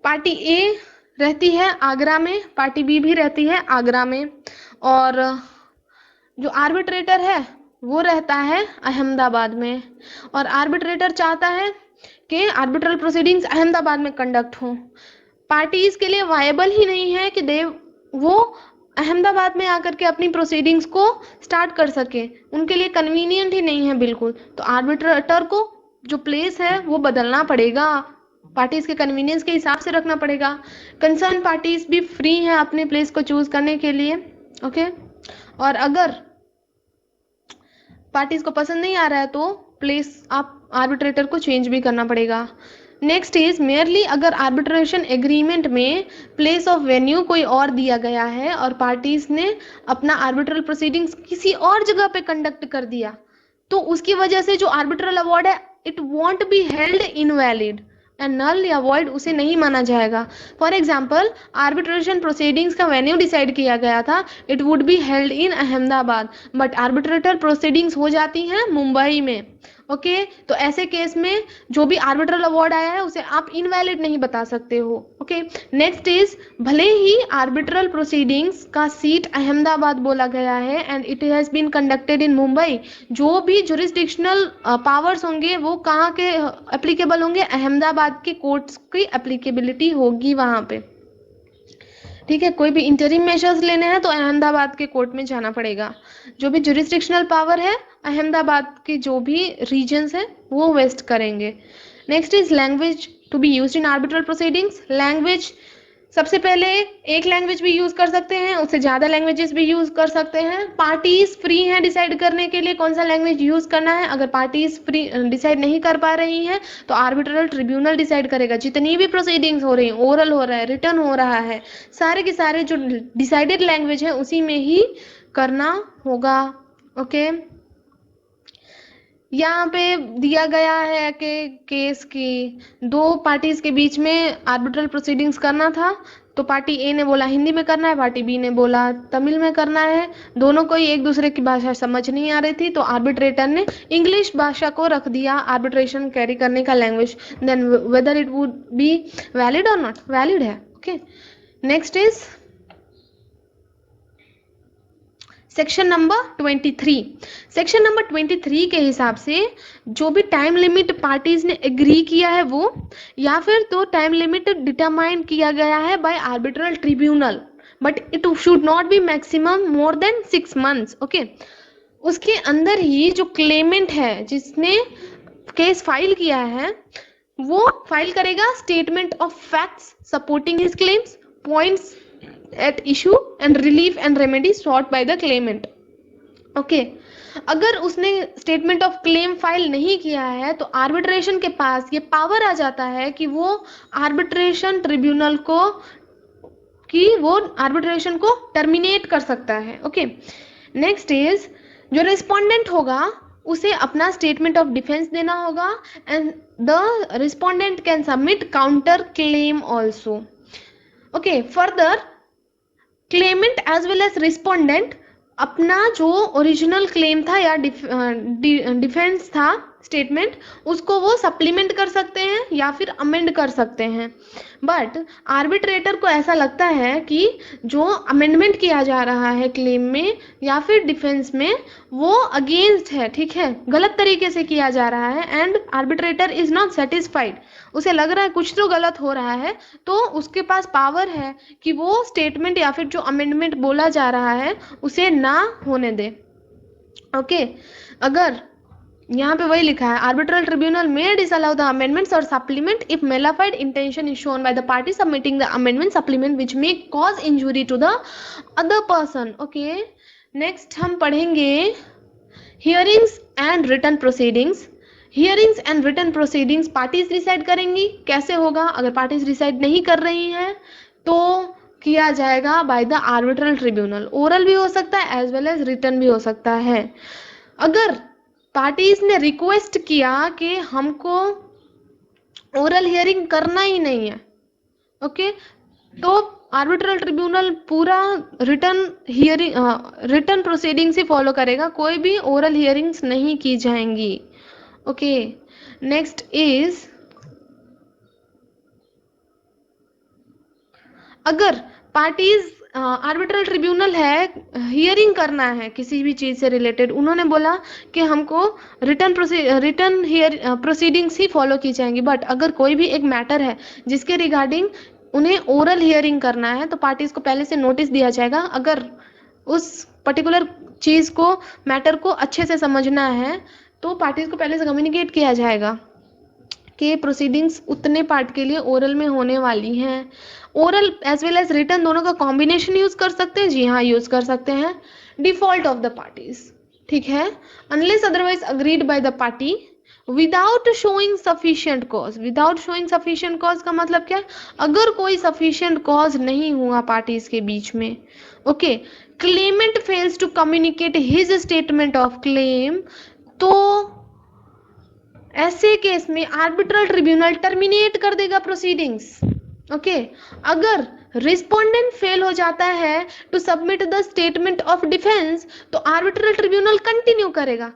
party A रहती है आगरा में, पार्टी बी भी रहती है आगरा में, और जो आर्बिट्रेटर है वो रहता है अहमदाबाद में, और आर्बिट्रेटर चाहता है कि आर्बिट्रल प्रोसीडिंग्स अहमदाबाद में कंडक्ट हो। पार्टीज के लिए वायबल ही नहीं है कि वो अहमदाबाद में आकर के अपनी प्रोसीडिंग्स को स्टार्ट कर सके, उनके लिए कन्वीनियंट ही नहीं है बिल्कुल। तो आर्बिट्रेटर को जो प्लेस है वो बदलना पड़ेगा, पार्टीज के कन्वीनियंस के हिसाब से रखना पड़ेगा। कंसर्न पार्टीज भी फ्री हैं अपने प्लेस को चूज करने के लिए। ओके, और अगर पार्टीज को पसंद नहीं आ रहा है तो प्लेस आप आर्बिट्रेटर को चेंज भी करना पड़ेगा। नेक्स्ट इज मेयरली अगर आर्बिट्रेशन एग्रीमेंट में प्लेस ऑफ वेन्यू कोई और दिया गया है और पार्टीज ने अपना आर्बिट्रल प्रोसीडिंग्स किसी और जगह पे कंडक्ट कर दिया, तो उसकी वजह से जो आर्बिट्रल अवार्ड है it won't be held invalid and null या वॉइड, उसे नहीं माना जाएगा। फॉर एग्जाम्पल, आर्बिट्रेशन प्रोसीडिंग्स का वेन्यू डिसाइड किया गया था, it would be held in Ahmedabad, but arbitrator proceedings हो जाती हैं मुंबई में। ओके, तो ऐसे केस में जो भी आर्बिट्रल अवार्ड आया है उसे आप इनवैलिड नहीं बता सकते हो। ओके, नेक्स्ट इज भले ही आर्बिट्रल प्रोसीडिंग्स का सीट अहमदाबाद बोला गया है and it has been conducted in Mumbai, जो भी जुरिस्डिक्शनल पावर्स होंगे वो कहाँ के एप्लीकेबल होंगे? अहमदाबाद के कोर्ट्स की एप्लीकेबिलिटी होगी वहां पे। ठीक है, कोई भी इंटरिम मेजर्स लेने हैं तो अहमदाबाद के कोर्ट में जाना पड़ेगा। जो भी जुरिस्डिक्शनल पावर है अहमदाबाद के जो भी रीजन्स है वो वेस्ट करेंगे। Next is language to be used in arbitral proceedings. Language सबसे पहले एक लैंग्वेज भी यूज कर सकते हैं, उससे ज्यादा लैंग्वेजेस भी यूज कर सकते हैं। पार्टीज फ्री हैं डिसाइड करने के लिए कौन सा लैंग्वेज यूज करना है। अगर पार्टीज फ्री डिसाइड नहीं कर पा रही हैं तो आर्बिट्रल ट्रिब्यूनल डिसाइड करेगा। जितनी भी प्रोसीडिंग्स हो रही हैं, ओरल हो रहा है, रिटर्न हो रहा है, सारे के सारे जो डिसाइडेड लैंग्वेज है उसी में ही करना होगा। ओके, यहाँ पे दिया गया है कि केस की दो पार्टीज के बीच में आर्बिट्रल प्रोसीडिंग्स करना था, तो पार्टी ए ने बोला हिंदी में करना है, पार्टी बी ने बोला तमिल में करना है। दोनों को ही एक दूसरे की भाषा समझ नहीं आ रही थी, तो आर्बिट्रेटर ने इंग्लिश भाषा को रख दिया आर्बिट्रेशन कैरी करने का language. Then whether it would be valid और नॉट, वैलिड है। Okay, next is section number 23। Section number 23 के हिसाब से जो भी टाइम लिमिट पार्टीज ने एग्री किया है वो, या फिर तो टाइम लिमिट डिटरमाइन किया गया है bye arbitral tribunal, but it should not be maximum more than 6 months. Okay, उसके अंदर ही जो क्लेमेंट है जिसने केस फाइल किया है वो फाइल करेगा statement of facts supporting his claims, points at issue and relief and remedy sought by the claimant. Okay, अगर उसने स्टेटमेंट ऑफ क्लेम फाइल नहीं किया है तो आर्बिट्रेशन के पास ये पावर आ जाता है कि वो आर्बिट्रेशन ट्रिब्यूनल को टर्मिनेट कर सकता है। ओके, नेक्स्ट इज जो रिस्पोंडेंट होगा उसे अपना स्टेटमेंट ऑफ डिफेंस देना होगा and the respondent can submit counter claim also. Okay, further claimant as well as respondent अपना जो ओरिजिनल क्लेम था या डिफेंस था स्टेटमेंट, उसको वो सप्लीमेंट कर सकते हैं या फिर अमेंड कर सकते हैं। बट आर्बिट्रेटर को ऐसा लगता है कि जो अमेंडमेंट किया जा रहा है क्लेम में या फिर डिफेंस में वो अगेंस्ट है, ठीक है, गलत तरीके से किया जा रहा है and arbitrator is not satisfied. उसे लग रहा है कुछ तो गलत हो रहा है, तो उसके पास पावर है कि वो स्टेटमेंट या फिर जो अमेंडमेंट बोला जा रहा है उसे ना होने दे। ओके, अगर यहाँ पे वही लिखा है, arbitral tribunal may disallow the amendments or supplement if malified intention is shown by the party submitting the amendment supplement which may cause injury to the other person। Okay, नेक्स्ट हम पढ़ेंगे hearings and written proceedings. Hearings and written proceedings parties decide करेंगी। कैसे होगा? अगर parties decide नहीं कर रही हैं तो किया जाएगा by the arbitral tribunal. Oral भी हो सकता है एज वेल एज रिटन भी हो सकता है। अगर पार्टीज ने रिक्वेस्ट किया कि हमको ओरल हियरिंग करना ही नहीं है, ओके, तो आर्बिट्रल ट्रिब्यूनल पूरा रिटन प्रोसीडिंग्स ही फॉलो करेगा, कोई भी ओरल हियरिंग्स नहीं की जाएंगी। ओके, नेक्स्ट इज अगर पार्टीज आर्बिट्रल ट्रिब्यूनल है, हियरिंग करना है किसी भी चीज से रिलेटेड, उन्होंने बोला कि हमको रिटन प्रोसीडिंग्स ही फॉलो की जाएंगी। बट अगर कोई भी एक मैटर है जिसके रिगार्डिंग उन्हें ओरल हियरिंग करना है तो पार्टीज को पहले से नोटिस दिया जाएगा। अगर उस पर्टिकुलर चीज को, मैटर को अच्छे से समझना है तो पार्टीज को पहले से कम्युनिकेट किया जाएगा कि प्रोसीडिंग्स उतने पार्ट के लिए ओरल में होने वाली हैं। Oral as well as written दोनों का कॉम्बिनेशन यूज कर सकते हैं, जी हाँ यूज कर सकते हैं। डिफॉल्ट ऑफ द पार्टीज, ठीक है, unless otherwise agreed by the party without showing sufficient cause. Without showing sufficient cause का मतलब क्या? अगर कोई सफिशिएंट कॉज नहीं हुआ पार्टीज के बीच में, okay, claimant fails to communicate his statement of claim, तो ऐसे केस में आर्बिट्रल ट्रिब्यूनल टर्मिनेट कर देगा प्रोसीडिंग्स। ओके, अगर रिस्पोंडेंट फेल हो जाता है to submit the statement of defence तो आर्बिट्रल ट्रिब्यूनल कंटिन्यू करेगा।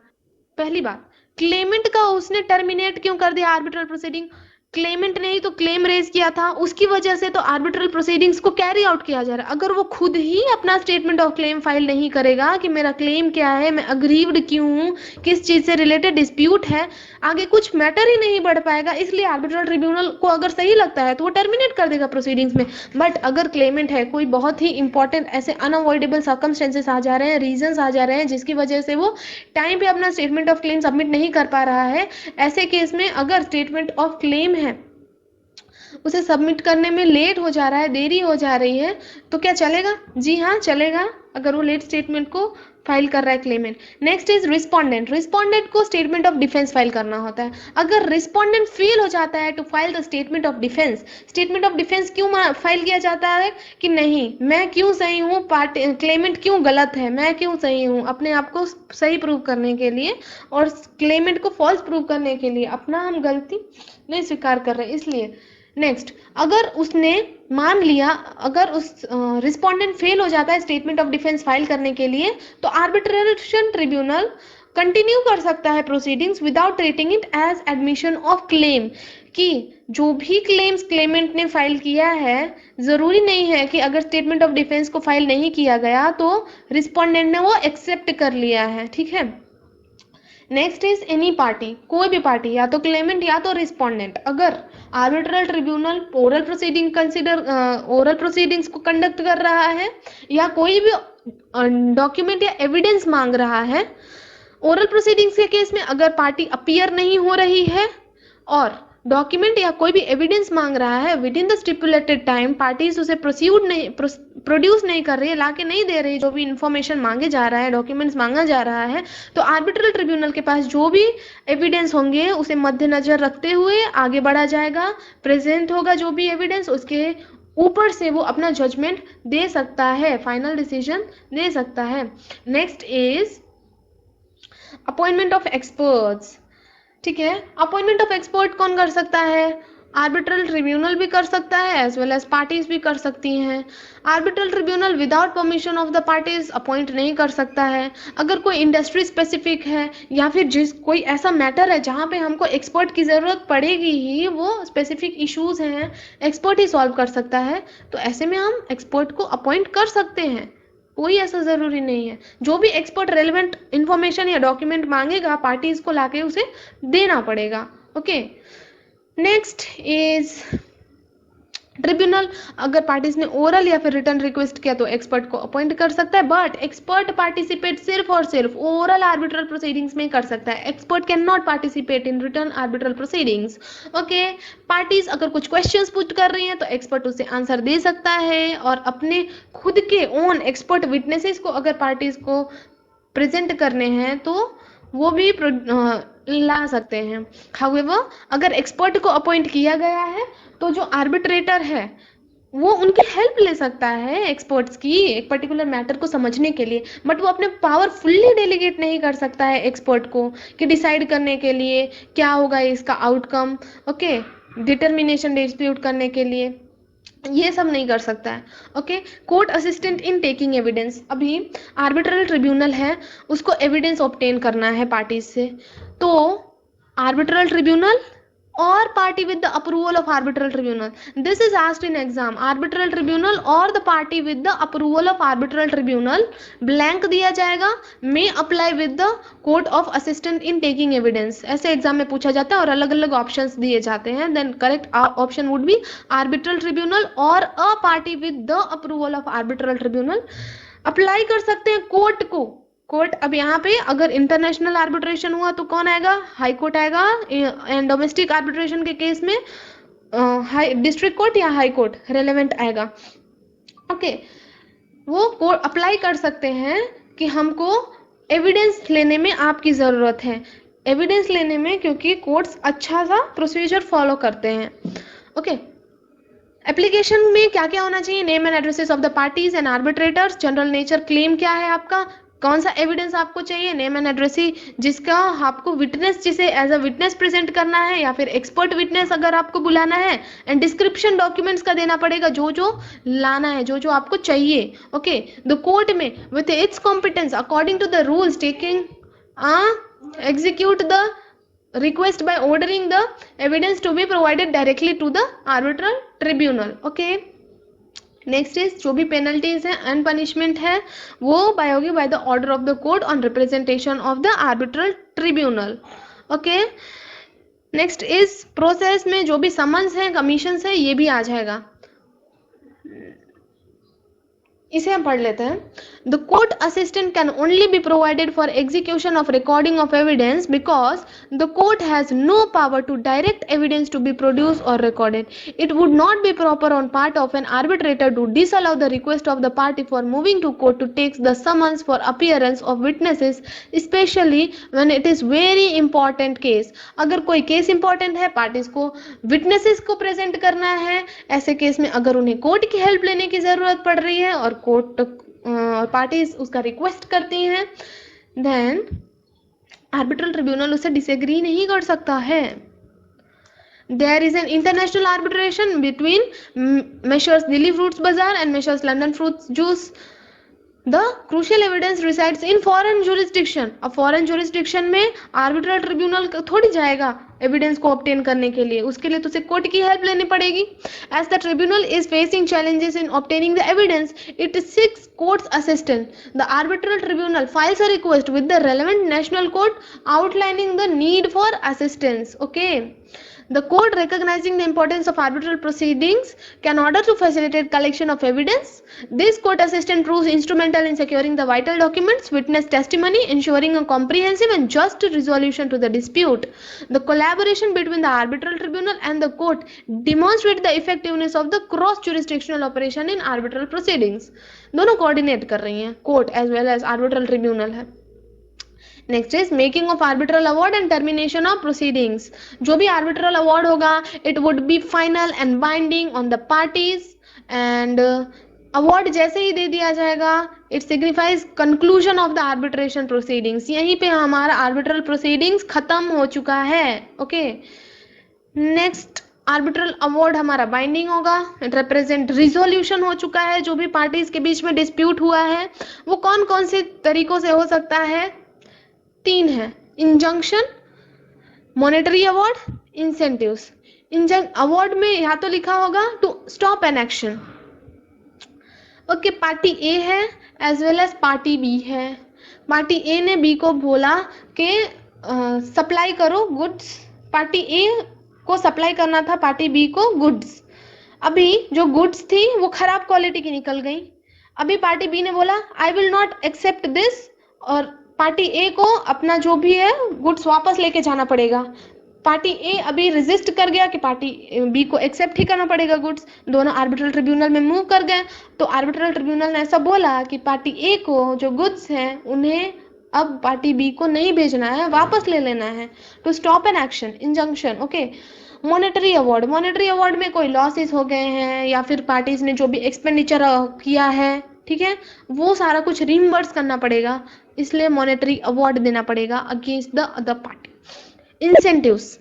पहली बात, क्लेमेंट का उसने टर्मिनेट क्यों कर दिया आर्बिट्रल प्रोसीडिंग? क्लेमेंट ने ही तो क्लेम रेज किया था, उसकी वजह से तो आर्बिट्रल प्रोसीडिंग्स को कैरी आउट किया जा रहा है। अगर वो खुद ही अपना स्टेटमेंट ऑफ क्लेम फाइल नहीं करेगा कि मेरा क्लेम क्या है, मैं अग्रीव्ड क्यों हूँ, किस चीज से रिलेटेड डिस्प्यूट है, आगे कुछ मैटर ही नहीं बढ़ पाएगा। इसलिए आर्बिट्रल ट्रिब्यूनल को अगर सही लगता है तो वो टर्मिनेट कर देगा प्रोसीडिंग्स में। बट अगर क्लेमेंट है, कोई बहुत ही इंपॉर्टेंट ऐसे अनअवॉइडेबल सर्कमस्टेंसेस आ जा रहे हैं, रीजंस आ जा रहे हैं जिसकी वजह से वो टाइम पे अपना स्टेटमेंट ऑफ क्लेम सबमिट नहीं कर पा रहा है, ऐसे केस में अगर स्टेटमेंट ऑफ क्लेम है उसे सबमिट करने में लेट हो जा रहा है, देरी हो जा रही है, तो क्या चलेगा? जी हाँ चलेगा, अगर वो लेट स्टेटमेंट को फाइल कर रहा है claimant. Next is respondent. Respondent को स्टेटमेंट ऑफ डिफेंस फाइल करना होता है। अगर रिस्पोंडेंट फेल हो जाता है to file the statement of defence, statement of defence क्यों फाइल किया जाता है कि नहीं मैं क्यों सही हूँ, क्लेमेंट क्यों गलत है, मैं क्यों सही हूँ, अपने आप को सही प्रूव करने के लिए और क्लेमेंट को फॉल्स प्रूव करने के लिए, अपना हम गलती नहीं स्वीकार कर रहे इसलिए। नेक्स्ट, अगर उसने मान लिया, अगर उस रिस्पोंडेंट फेल हो जाता है स्टेटमेंट ऑफ डिफेंस फाइल करने के लिए तो आर्बिट्रेशन ट्रिब्यूनल कंटिन्यू कर सकता है proceedings without treating it as admission of claim, कि जो भी क्लेम्स क्लेमेंट ने फाइल किया है, जरूरी नहीं है कि अगर स्टेटमेंट ऑफ डिफेंस को फाइल नहीं किया गया तो रिस्पोंडेंट ने वो एक्सेप्ट कर लिया है, ठीक है। नेक्स्ट इज एनी पार्टी, कोई भी पार्टी, या तो क्लेमेंट या तो रिस्पोंडेंट, अगर आर्बिट्रल ट्रिब्यूनल ओरल प्रोसीडिंग्स को कंडक्ट कर रहा है या कोई भी डॉक्यूमेंट या एविडेंस मांग रहा है, ओरल प्रोसीडिंग्स के केस में अगर पार्टी अपीयर नहीं हो रही है और डॉक्यूमेंट या कोई भी एविडेंस मांग रहा है with in the stipulated time, parties उसे प्रोड्यूस नहीं कर रही है, ला के नहीं दे रही, जो भी इंफॉर्मेशन मांगे जा रहा है, डॉक्यूमेंट्स मांगा जा रहा है, तो आर्बिट्रल ट्रिब्यूनल के पास जो भी एविडेंस होंगे उसे मद्देनजर रखते हुए आगे बढ़ा जाएगा। प्रेजेंट होगा जो भी एविडेंस, उसके ऊपर से वो अपना जजमेंट दे सकता है, फाइनल डिसीजन दे सकता है। Next is appointment of experts. ठीक है, अपॉइंटमेंट ऑफ एक्सपर्ट कौन कर सकता है? आर्बिट्रल ट्रिब्यूनल भी कर सकता है एज वेल एज पार्टीज भी कर सकती हैं। Arbitral tribunal without permission of the parties appoint नहीं कर सकता है। अगर कोई इंडस्ट्री स्पेसिफिक है या फिर जिस कोई ऐसा मैटर है जहाँ पे हमको एक्सपर्ट की ज़रूरत पड़ेगी ही, वो स्पेसिफिक इश्यूज हैं, एक्सपर्ट ही सॉल्व कर सकता है, तो ऐसे में हम एक्सपर्ट को अपॉइंट कर सकते हैं, कोई ऐसा ज़रूरी नहीं है। जो भी एक्सपर्ट रेलेवेंट इंफॉर्मेशन या डॉक्यूमेंट मांगेगा पार्टीज को लाके उसे देना पड़ेगा। ओके, नेक्स्ट इज ट्रिब्यूनल अगर पार्टीज ने ओरल या फिर रिटर्न रिक्वेस्ट किया तो एक्सपर्ट को अपॉइंट कर सकता है, बट एक्सपर्ट पार्टिसिपेट सिर्फ और सिर्फ ओरल आर्बिट्रल प्रोसीडिंग्स में कर सकता है। Expert can not participate in return arbitral proceedings. Okay, parties अगर कुछ क्वेश्चंस पुट कर रही हैं तो एक्सपर्ट उसे आंसर दे सकता है, और अपने खुद के ओन एक्सपर्ट विटनेसेस को अगर पार्टीज को प्रेजेंट करने हैं तो वो भी ला सकते हैं। हाउएवर अगर एक्सपर्ट को अपॉइंट किया गया है तो जो आर्बिट्रेटर है वो उनकी हेल्प ले सकता है एक्सपर्ट्स की एक पर्टिकुलर मैटर को समझने के लिए, बट वो अपने पावर फुल्ली डेलीगेट नहीं कर सकता है एक्सपर्ट को कि डिसाइड करने के लिए क्या होगा इसका आउटकम। ओके, डिटर्मिनेशन डिस्प्यूट करने के लिए ये सब नहीं कर सकता है। Okay, court assistant in taking evidence. अभी आर्बिट्रल ट्रिब्यूनल है, उसको एविडेंस ऑब्टेन करना है पार्टीज से, तो arbitral tribunal or party with the approval of arbitral tribunal. This is asked in exam. Arbitral tribunal or the party with the approval of arbitral tribunal, blank दिया जाएगा, may apply with the court of assistant in taking evidence. ऐसे exam में पूछा जाता है और अलग अलग ऑप्शंस दिए जाते हैं। Then correct option would be arbitral tribunal or a party with the approval of arbitral tribunal. Apply कर सकते हैं कोर्ट को। कोर्ट अब यहाँ पे अगर इंटरनेशनल आर्बिट्रेशन हुआ तो कौन आएगा? हाई कोर्ट आएगा। एंड डोमेस्टिक आर्बिट्रेशन के केस में हाई डिस्ट्रिक्ट कोर्ट या हाई कोर्ट रेलेवेंट आएगा। ओके, वो कोर्ट अप्लाई कर सकते हैं कि हमको एविडेंस लेने में आपकी ज़रूरत है, एविडेंस लेने में, क्योंकि कोर्ट्स अच्छा सा प्रोसीजर फॉलो करते हैं। ओके, एप्लीकेशन में क्या क्या होना चाहिए? Name and addresses of the parties and arbitrators, general nature claim क्या है आपका, कौन सा एविडेंस आपको चाहिए, नेम एंड एड्रेस जिसका आपको विटनेस, जिसे एज अ विटनेस प्रेजेंट करना है या फिर एक्सपर्ट विटनेस अगर आपको बुलाना है, एंड डिस्क्रिप्शन डॉक्यूमेंट्स का देना पड़ेगा, जो जो लाना है, जो जो आपको चाहिए। ओके, द कोर्ट में with its competence according to the rules taking execute the request by ordering the evidence to be provided directly to the arbitral tribunal. Okay, next is जो भी पेनल्टीज हैं एंड पनिशमेंट है वो होगी by the order of the court on representation of the arbitral tribunal. Okay, next is process में जो भी summons हैं, कमीशंस हैं, ये भी आ जाएगा। इसे हम पढ़ लेते हैं। The court assistant can only be provided for execution of recording of evidence because the court has no power to direct evidence to be produce और recorded. It would not be proper on part of an arbitrator to disallow the request of the party for moving to court to take the summons for appearance of witnesses, especially when it is very important case. अगर कोई case important है, parties को witnesses को present करना है, ऐसे case में अगर उन्हें कोर्ट की हेल्प लेने की जरूरत पड़ रही है और कोर्ट पार्टीज उसका रिक्वेस्ट करती हैं, देन आर्बिट्रल ट्रिब्यूनल उसे डिसएग्री नहीं कर सकता है. There is an international arbitration between Messrs. Delhi Fruits Bazaar and Messrs. London Fruits Juice. The crucial evidence resides in foreign jurisdiction. अब foreign jurisdiction में arbitral tribunal थोड़ी जाएगा एविडेंस को ऑब्टेन करने के लिए, उसके लिए तो उसे कोर्ट की हेल्प लेनी पड़ेगी. As the tribunal is facing challenges in obtaining the evidence, it seeks court's assistance. The arbitral tribunal files a request with the relevant national court outlining the need for assistance. Okay. The court, recognizing the importance of arbitral proceedings, can order to facilitate collection of evidence. This court assistant proves instrumental in securing the vital documents, witness testimony, ensuring a comprehensive and just resolution to the dispute. The collaboration between the arbitral tribunal and the court demonstrates the effectiveness of the cross-jurisdictional operation in arbitral proceedings. दोनों coordinate कर रही हैं, court as well as arbitral tribunal है. Next is making of arbitral award and termination of proceedings. जो भी arbitral award होगा it would B final and binding on the parties, and award जैसे ही दे दिया जाएगा it signifies conclusion of the arbitration proceedings. यहीं पे हमारा आर्बिट्रल प्रोसीडिंग्स खत्म हो चुका है. ओके, नेक्स्ट आर्बिट्रल अवार्ड हमारा बाइंडिंग होगा, इट रिप्रेजेंट रिजोल्यूशन हो चुका है. जो भी पार्टीज के बीच में डिस्प्यूट हुआ है वो कौन कौन से तरीकों से हो सकता है? 3 है, injunction, monetary award, incentives. Award में या तो लिखा होगा to stop an action. Okay, party A है as well as party B है. पार्टी ए ने बी को बोला कि सप्लाई करो गुड्स. पार्टी ए को सप्लाई करना था पार्टी बी को गुड्स. अभी जो गुड्स थी वो खराब क्वालिटी की निकल गई. अभी पार्टी बी ने बोला I will not accept this, और पार्टी ए को अपना जो भी है गुड्स वापस लेके जाना पड़ेगा. पार्टी ए अभी रेजिस्ट कर गया कि पार्टी बी को एक्सेप्ट ही करना पड़ेगा गुड्स. दोनों आर्बिट्रल ट्रिब्यूनल में मूव कर गए. तो आर्बिट्रल ट्रिब्यूनल ने ऐसा बोला कि पार्टी ए को जो गुड्स हैं उन्हें अब पार्टी बी को नहीं भेजना है, वापस ले लेना है. To stop an action, injunction. Okay, monetary award. Monetary award में कोई लॉसेस हो गए हैं या फिर पार्टीज ने जो भी एक्सपेंडिचर किया है, ठीक है, वो सारा कुछ रिम्बर्स करना पड़ेगा, इसलिए मॉनेटरी अवार्ड देना पड़ेगा against the other party. Incentives.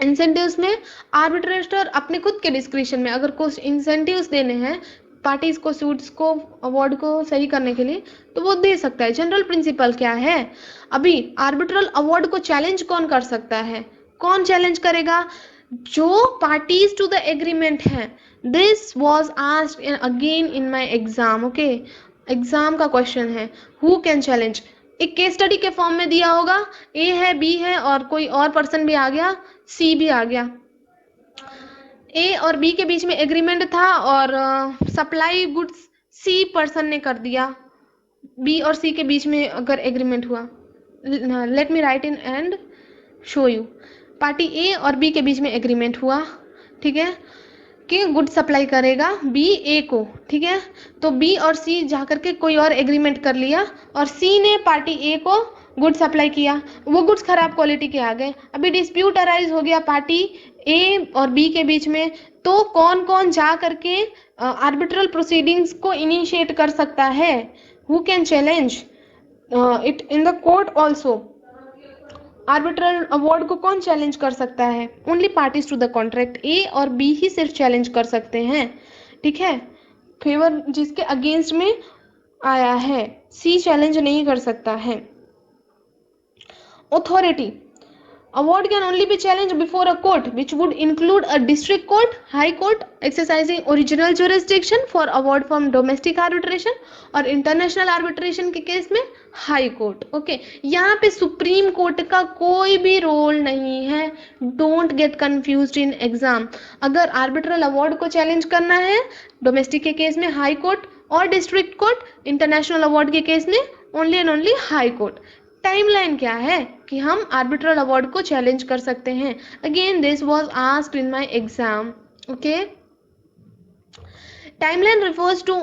Incentives में आर्बिट्रेटर अपने खुद के डिस्क्रिप्शन में अगर कुछ इंसेंटिव्स देने हैं पार्टीज को, सूट्स को, अवार्ड को सही करने के लिए, तो वो दे सकता है. जनरल प्रिंसिपल क्या है? अभी आर्बिट्रल अवार्ड को चैलेंज कौन कर सकता है? कौन चैलेंज करेगा? जो पार्टीज टू द एग्रीमेंट है. This was asked again in my exam. Okay, exam का क्वेश्चन है, हु कैन चैलेंज. एक केस स्टडी के फॉर्म में दिया होगा, ए है, बी है और कोई और पर्सन भी आ गया, सी भी आ गया. ए और बी के बीच में एग्रीमेंट था और सप्लाई गुड्स सी पर्सन ने कर दिया. बी और सी के बीच में अगर एग्रीमेंट हुआ, let me write in and show you. Party A और बी के बीच में एग्रीमेंट हुआ, ठीक है, कि गुड सप्लाई करेगा बी ए को, ठीक है. तो बी और सी जाकर के कोई और एग्रीमेंट कर लिया और सी ने पार्टी ए को गुड सप्लाई किया, वो गुड्स खराब क्वालिटी के आ गए. अभी डिस्प्यूट अराइज हो गया पार्टी ए और बी के बीच में. तो कौन कौन जा करके आर्बिट्रल प्रोसीडिंग्स को इनिशिएट कर सकता है? Who can challenge it in the court also. Arbitral award को कौन चैलेंज कर सकता है? Only parties to the contract. A और बी ही सिर्फ चैलेंज कर सकते हैं, ठीक है, फेवर जिसके अगेंस्ट में आया है. सी चैलेंज नहीं कर सकता है. Authority. Award can only be challenged before a court, which would include a district court, high court, exercising original jurisdiction for award from domestic arbitration और international arbitration के केस में हाई कोर्ट. ओके, यहाँ पे supreme court का कोई भी role नहीं है. Don't get confused in exam. अगर आर्बिट्रल अवार्ड को चैलेंज करना है डोमेस्टिक के केस में हाई कोर्ट और डिस्ट्रिक्ट कोर्ट, इंटरनेशनल अवार्ड के केस में only and only high court. Timeline क्या है कि हम आर्बिट्रल अवार्ड को चैलेंज कर सकते हैं? Again this was asked in my exam. Okay, timeline refers to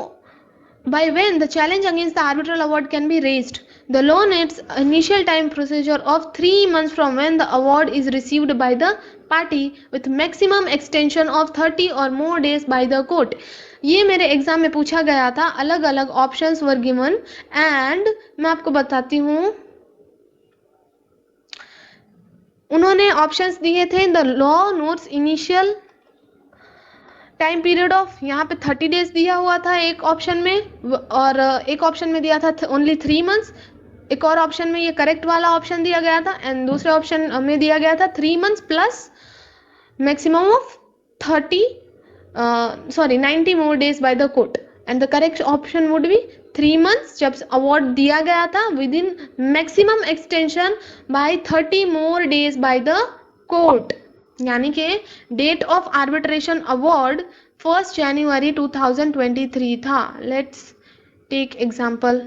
by when the challenge against the arbitral award can be raised. The law needs initial time procedure of 3 months from when the award is received by the party with maximum extension of 30 or more days by the court. ये मेरे exam में पूछा गया था. अलग अलग options were given and मैं आपको बताती हूँ. उन्होंने ऑप्शंस दिए थे. The law notes initial time period of, यहाँ पे 30 डेज दिया हुआ था एक ऑप्शन में, और एक ऑप्शन में दिया था ओनली 3 मंथ्स. एक और ऑप्शन में ये करेक्ट वाला ऑप्शन दिया गया था एंड दूसरे ऑप्शन में दिया गया था 3 months plus maximum of 90 more days by the court. And the correct option would be 3 months जब अवार्ड दिया गया था within maximum extension by 30 more days by the court. यानी कि डेट ऑफ आर्बिट्रेशन अवार्ड 1 जनवरी 2023 था। Let's take example.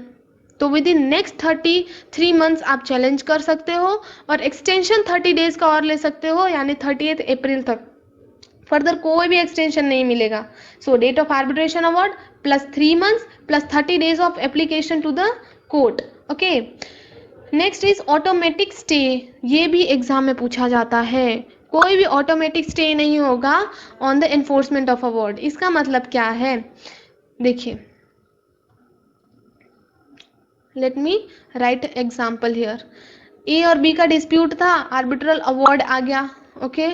तो within next 33 months आप चैलेंज कर सकते हो और एक्सटेंशन 30 डेज का और ले सकते हो, यानी 30 अप्रैल तक। फर्दर कोई भी एक्सटेंशन नहीं मिलेगा। So date of arbitration award plus 3 months plus 30 days of application to the court. Okay, next is automatic stay. ये भी एग्जाम में पूछा जाता है। कोई भी ऑटोमेटिक स्टे नहीं होगा on the enforcement of award. इसका मतलब क्या है, देखिए, let me write example here. A और बी का डिस्प्यूट था, आर्बिट्रल अवार्ड आ गया। ओके,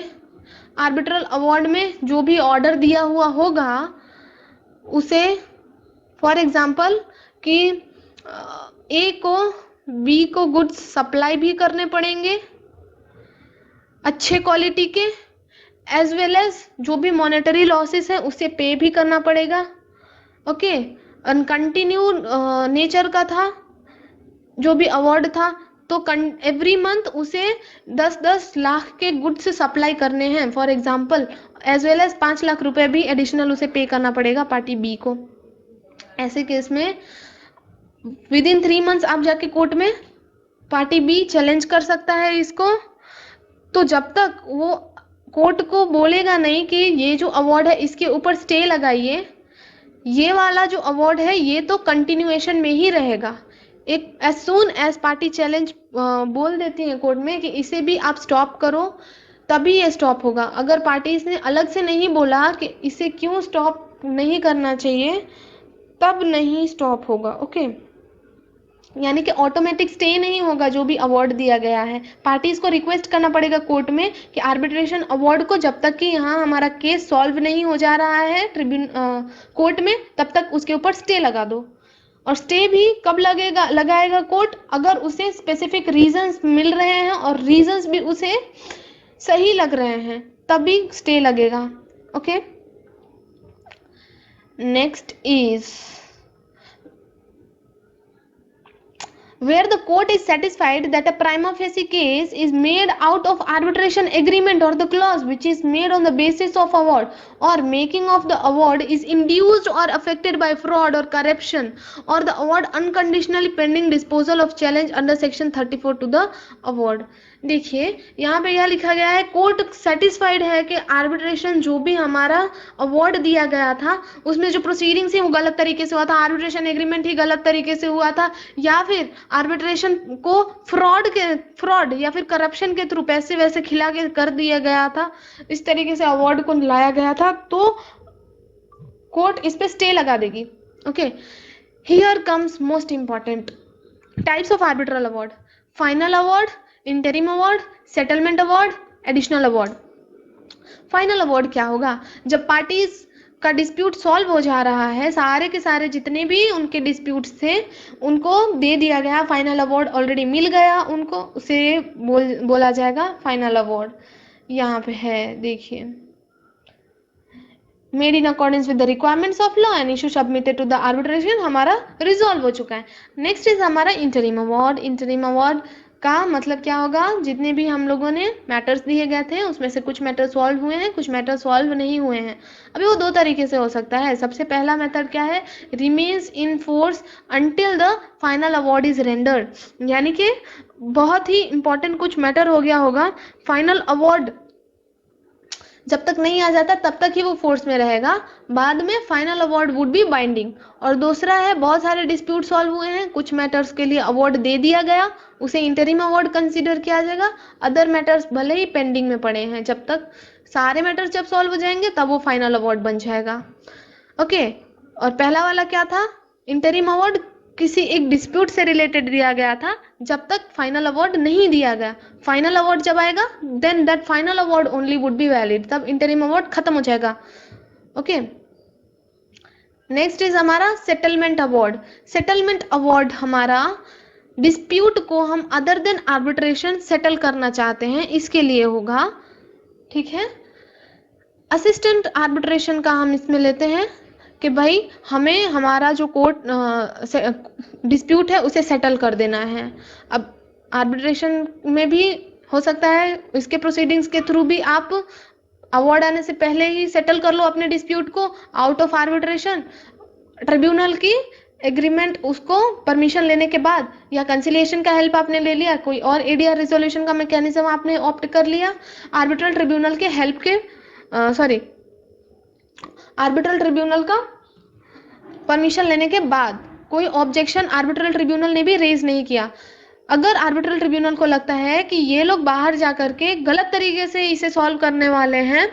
आर्बिट्रल अवार्ड में जो भी ऑर्डर दिया हुआ होगा उसे, फॉर एग्जाम्पल कि ए को बी को गुड्स सप्लाई भी करने पड़ेंगे अच्छे क्वालिटी के, एज वेल एज जो भी मॉनेटरी लॉसेस है उसे पे भी करना पड़ेगा। ओके, अनकंटिन्यू नेचर का था जो भी अवार्ड था, तो एवरी मंथ उसे 10-10 लाख के गुड्स सप्लाई करने हैं for example, as well as 5 lakh रुपए भी एडिशनल उसे पे करना पड़ेगा पार्टी बी को। ऐसे केस में विद इन 3 मंथ्स आप जाके कोर्ट में पार्टी बी चैलेंज कर सकता है इसको। तो जब तक वो कोर्ट को बोलेगा नहीं कि ये जो अवार्ड है इसके ऊपर स्टे लगाइए, ये वाला जो अवार्ड है ये तो कंटिन्यूएशन में ही रहेगा। एक as soon as party challenge बोल देती है कोर्ट में कि इसे भी आप स्टॉप करो, तभी ये स्टॉप होगा। अगर पार्टीज ने अलग से नहीं बोला कि इसे क्यों स्टॉप नहीं करना चाहिए, तब नहीं स्टॉप होगा। ओके, यानी कि ऑटोमेटिक स्टे नहीं होगा जो भी अवार्ड दिया गया है। पार्टीज को रिक्वेस्ट करना पड़ेगा कोर्ट में कि आर्बिट्रेशन अवार्ड को जब तक कि यहाँ हमारा केस सॉल्व नहीं हो जा रहा है कोर्ट में, तब तक उसके ऊपर स्टे लगा दो। और स्टे भी कब लगाएगा कोर्ट, अगर उसे स्पेसिफिक रीजंस मिल रहे हैं और रीजंस भी उसे सही लग रहे हैं, तभी स्टे लगेगा। Okay, next is where the court is satisfied that a prima facie case is made out of arbitration agreement or the clause which is made on the basis of award or making of the award is induced or affected by fraud or corruption or the award unconditionally pending disposal of challenge under section 34 to the award। देखिए यहाँ पे यह लिखा गया है, court satisfied है कि arbitration जो भी हमारा अवार्ड दिया गया था उसमें जो प्रोसीडिंग्स है वो गलत तरीके से हुआ था, आर्बिट्रेशन एग्रीमेंट ही गलत तरीके से हुआ था, या फिर आर्बिट्रेशन को फ्रॉड या फिर करप्शन के थ्रू पैसे वैसे खिला के कर दिया गया था, इस तरीके से अवार्ड को लाया गया था, तो कोर्ट इस पे स्टे लगा देगी। Okay, here comes most important types of arbitral award. Final award, interim award, settlement award, additional award. Final award क्या होगा, जब पार्टीज का डिस्प्यूट सॉल्व हो जा रहा है, सारे के सारे जितने भी उनके डिस्प्यूट्स थे उनको दे दिया गया, फाइनल अवार्ड ऑलरेडी मिल गया उनको, उसे बोला जाएगा फाइनल अवार्ड। यहाँ पे है देखिए, made in accordance with the requirements of law and issue submitted to the arbitration, हमारा रिजॉल्व हो चुका है। नेक्स्ट इज हमारा इंटरिम अवार्ड। इंटरिम अवार्ड का मतलब क्या होगा, जितने भी हम लोगों ने मैटर्स दिए गए थे उसमें से कुछ मैटर सॉल्व हुए हैं, कुछ मैटर सॉल्व नहीं हुए हैं। अभी वो दो तरीके से हो सकता है। सबसे पहला मेथड क्या है, remains in force until the final award is rendered, यानी कि बहुत ही इंपॉर्टेंट कुछ मैटर हो गया होगा, फाइनल अवार्ड जब तक नहीं आ जाता तब तक ही वो फोर्स में रहेगा, बाद में final award would B binding. और दूसरा है, बहुत सारे डिस्प्यूट सॉल्व हुए हैं, कुछ मैटर्स के लिए अवार्ड दे दिया गया, उसे इंटरिम अवार्ड कंसीडर किया जाएगा। अदर मैटर्स भले ही पेंडिंग में पड़े हैं, जब तक सारे मैटर्स जब सॉल्व हो जाएंगे तब वो फाइनल अवार्ड बन जाएगा। ओके, और पहला वाला क्या था, इंटरिम अवार्ड किसी एक डिस्प्यूट से रिलेटेड दिया गया था, जब तक फाइनल अवार्ड नहीं दिया गया। फाइनल अवार्ड जब आएगा then that final award only would be valid, तब इंटरिम अवार्ड खत्म हो जाएगा। ओके, नेक्स्ट इज हमारा सेटलमेंट अवार्ड। सेटलमेंट अवार्ड हमारा डिस्प्यूट को हम अदर देन आर्बिट्रेशन सेटल करना चाहते हैं, इसके लिए होगा। ठीक है, असिस्टेंट आर्बिट्रेशन का हम इसमें लेते हैं कि भाई हमें हमारा जो कोर्ट डिस्प्यूट है उसे सेटल कर देना है। अब आर्बिट्रेशन में भी हो सकता है इसके प्रोसीडिंग्स के थ्रू भी आप अवार्ड आने से पहले ही सेटल कर लो अपने डिस्प्यूट को आउट ऑफ आर्बिट्रेशन, ट्रिब्यूनल की एग्रीमेंट उसको परमिशन लेने के बाद, या कंसिलिएशन का हेल्प आपने ले लिया, कोई और एडीआर रिजोल्यूशन का मैकेनिज्म आपने ऑप्ट कर लिया, आर्बिट्रल ट्रिब्यूनल के हेल्प के आर्बिट्रल ट्रिब्यूनल का परमिशन लेने के बाद कोई ऑब्जेक्शन आर्बिट्रल ट्रिब्यूनल ने भी रेज नहीं किया। अगर आर्बिट्रल ट्रिब्यूनल को लगता है कि ये लोग बाहर जाकर के गलत तरीके से इसे सॉल्व करने वाले हैं,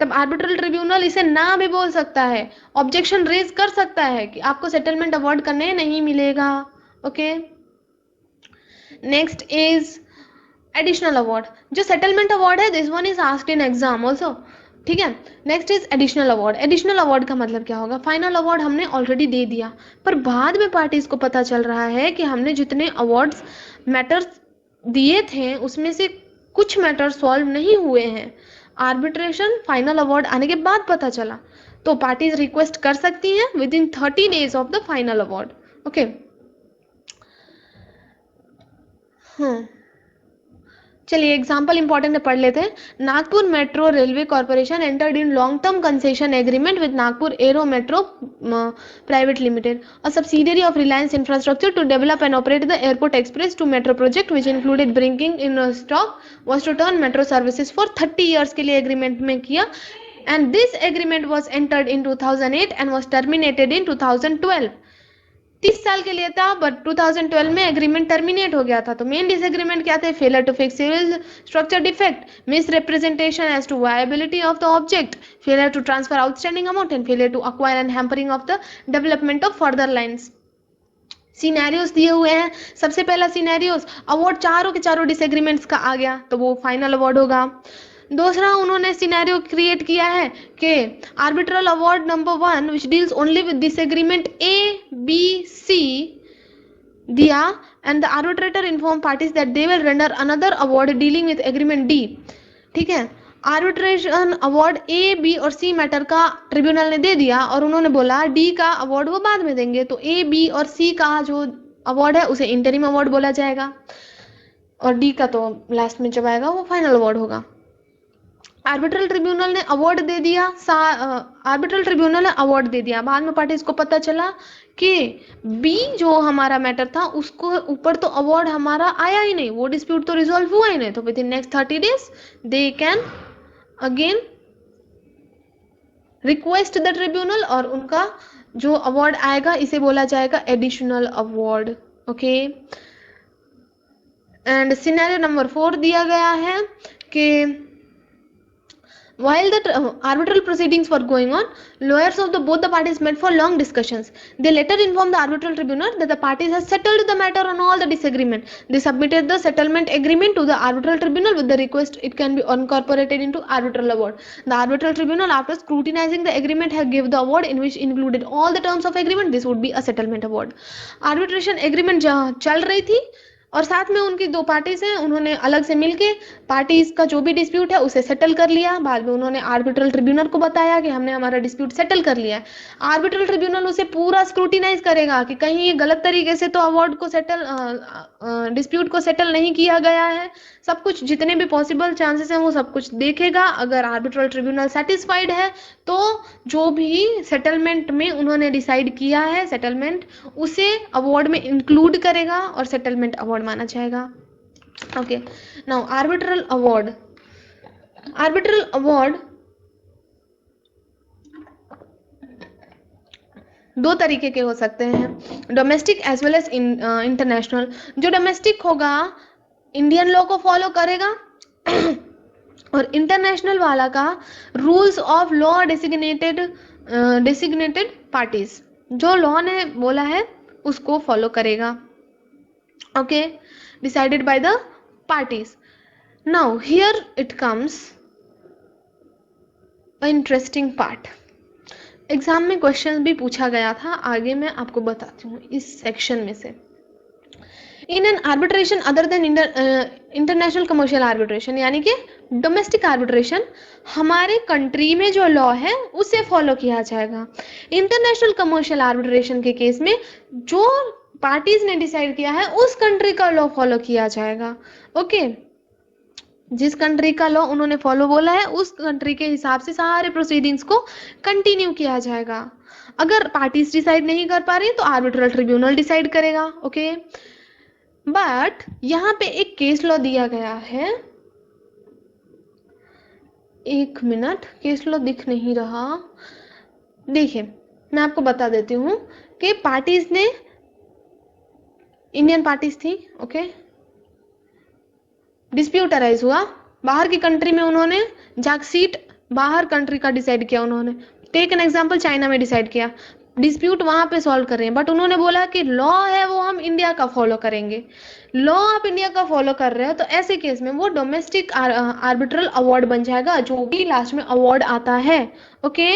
तब आर्बिट्रल ट्रिब्यूनल इसे ना भी बोल सकता है, ऑब्जेक्शन रेज कर सकता है कि आपको सेटलमेंट अवार्ड करने नहीं मिलेगा। Okay, next is additional award. जो सेटलमेंट अवार्ड है, this one is asked in exam also, ठीक है। Next is additional award. Additional award का मतलब क्या होगा? फाइनल अवार्ड हमने ऑलरेडी दे दिया, पर बाद में पार्टीज को पता चल रहा है कि हमने जितने अवार्ड्स मैटर्स दिए थे उसमें से कुछ मैटर्स सॉल्व नहीं हुए हैं, आर्बिट्रेशन फाइनल अवार्ड आने के बाद पता चला, तो पार्टीज रिक्वेस्ट कर सकती हैं within 30 days of the final award. Okay, चलिए एग्जाम्पल इंपॉर्टेंट है, पढ़ लेते हैं। Nagpur metro railway corporation entered in long term concession agreement with Nagpur aero metro private limited, a subsidiary of Reliance infrastructure, to develop and operate the airport express to metro project which included bringing in stock was to turn metro services for 30 years के लिए agreement में किया, and this agreement was entered in 2008 and was terminated in 2012। 30 साल के लिए था, but 2012 में agreement terminate हो गया था। तो मेन डिसएग्रीमेंट क्या थे? Failure to fix civil structure defect, misrepresentation as to viability of the object, failure to transfer outstanding amount and failure to acquire and hampering of the development of further lines. Scenarios दिए हुए हैं। सबसे पहला scenarios, award चारों के चारों disagreements का आ गया तो वो फाइनल अवार्ड होगा। दूसरा, उन्होंने सिनेरियो क्रिएट किया है कि arbitral award number 1 which deals only with disagreement A B C दिया, and the arbitrator inform parties that they will render another award dealing with agreement D. ठीक है, आर्बिट्रेशन अवार्ड ए बी और सी matter का tribunal ने दे दिया और उन्होंने बोला डी का अवार्ड वो बाद में देंगे, तो ए बी और सी का जो अवार्ड है उसे इंटरिम अवार्ड बोला जाएगा और डी का तो लास्ट में जब आएगा वो फाइनल अवार्ड होगा। आर्बिट्रल ट्रिब्यूनल ने अवार्ड दे दिया, आर्बिट्रल ट्रिब्यूनल ने अवार्ड दे दिया, बाद में पार्टीज को पता चला कि बी जो हमारा मैटर था उसको ऊपर तो अवार्ड हमारा आया ही नहीं, वो डिस्प्यूट तो रिजॉल्व हुआ ही नहीं, तो within next 30 days they can again request the tribunal और उनका जो अवार्ड आएगा इसे बोला जाएगा additional award. Okay, and scenario number 4 दिया गया है कि while the arbitral proceedings were going on, lawyers of both the parties met for long discussions. They later informed the arbitral tribunal that the parties had settled the matter on all the disagreement. They submitted the settlement agreement to the arbitral tribunal with the request it can be incorporated into arbitral award. The arbitral tribunal, after scrutinizing the agreement, had given the award in which included all the terms of agreement. This would be a settlement award. Arbitration agreement चल रही थी और साथ में उनकी दो parties हैं, उन्होंने अलग से मिलके पार्टीज का जो भी डिस्प्यूट है उसे सेटल कर लिया। बाद में उन्होंने आर्बिट्रल ट्रिब्यूनल को बताया कि हमने हमारा डिस्प्यूट सेटल कर लिया है। आर्बिट्रल ट्रिब्यूनल उसे पूरा स्क्रूटिनाइज करेगा कि कहीं ये गलत तरीके से तो अवार्ड को सेटल डिस्प्यूट को सेटल नहीं किया गया है, सब कुछ जितने भी पॉसिबल चांसेस हैं वो सब कुछ देखेगा। अगर आर्बिट्रल ट्रिब्यूनल सेटिस्फाइड है तो जो भी सेटलमेंट में उन्होंने डिसाइड किया है सेटलमेंट उसे अवार्ड में इंक्लूड करेगा और सेटलमेंट अवार्ड माना जाएगा। Okay, now arbitral award. Arbitral award दो तरीके के हो सकते हैं, domestic as well as international. जो डोमेस्टिक होगा इंडियन लॉ को फॉलो करेगा और इंटरनेशनल वाला का rules of law designated parties, जो लॉ ने बोला है उसको फॉलो करेगा। Okay, decided by the parties. Now here it comes a interesting part. Exam में क्वेश्चन भी पूछा गया था, आगे मैं आपको बताती हूँ इस सेक्शन में से। In an arbitration other than international commercial arbitration, यानी कि डोमेस्टिक आर्बिट्रेशन हमारे कंट्री में जो लॉ है उसे फॉलो किया जाएगा। इंटरनेशनल कमर्शियल आर्बिट्रेशन के केस में जो पार्टीज ने डिसाइड किया है उस कंट्री का लॉ फॉलो किया जाएगा। ओके, जिस कंट्री का लॉ उन्होंने फॉलो बोला है उस कंट्री के हिसाब से सारे प्रोसीडिंग्स को कंटिन्यू किया जाएगा। अगर पार्टीज डिसाइड नहीं कर पा रही तो आर्बिट्रल ट्रिब्यूनल डिसाइड करेगा। ओके, बट यहाँ पे एक केस लॉ दिया गया है, एक मिनट, केस लॉ दिख नहीं रहा। देखिए मैं आपको बता देती हूँ कि पार्टीज ने, इंडियन पार्टीज थी, ओके, डिस्प्यूट अराइज हुआ बाहर की कंट्री में, उन्होंने जाके सीट बाहर कंट्री का डिसाइड किया। उन्होंने टेक एन एग्जांपल चाइना में डिसाइड किया, डिस्प्यूट वहां पे सॉल्व कर रहे हैं, बट उन्होंने बोला कि लॉ है वो हम इंडिया का फॉलो करेंगे। लॉ आप इंडिया का फॉलो कर रहे हो तो ऐसे केस में वो डोमेस्टिक आर्बिट्रल अवार्ड बन जाएगा, जो भी लास्ट में अवार्ड आता है। Okay,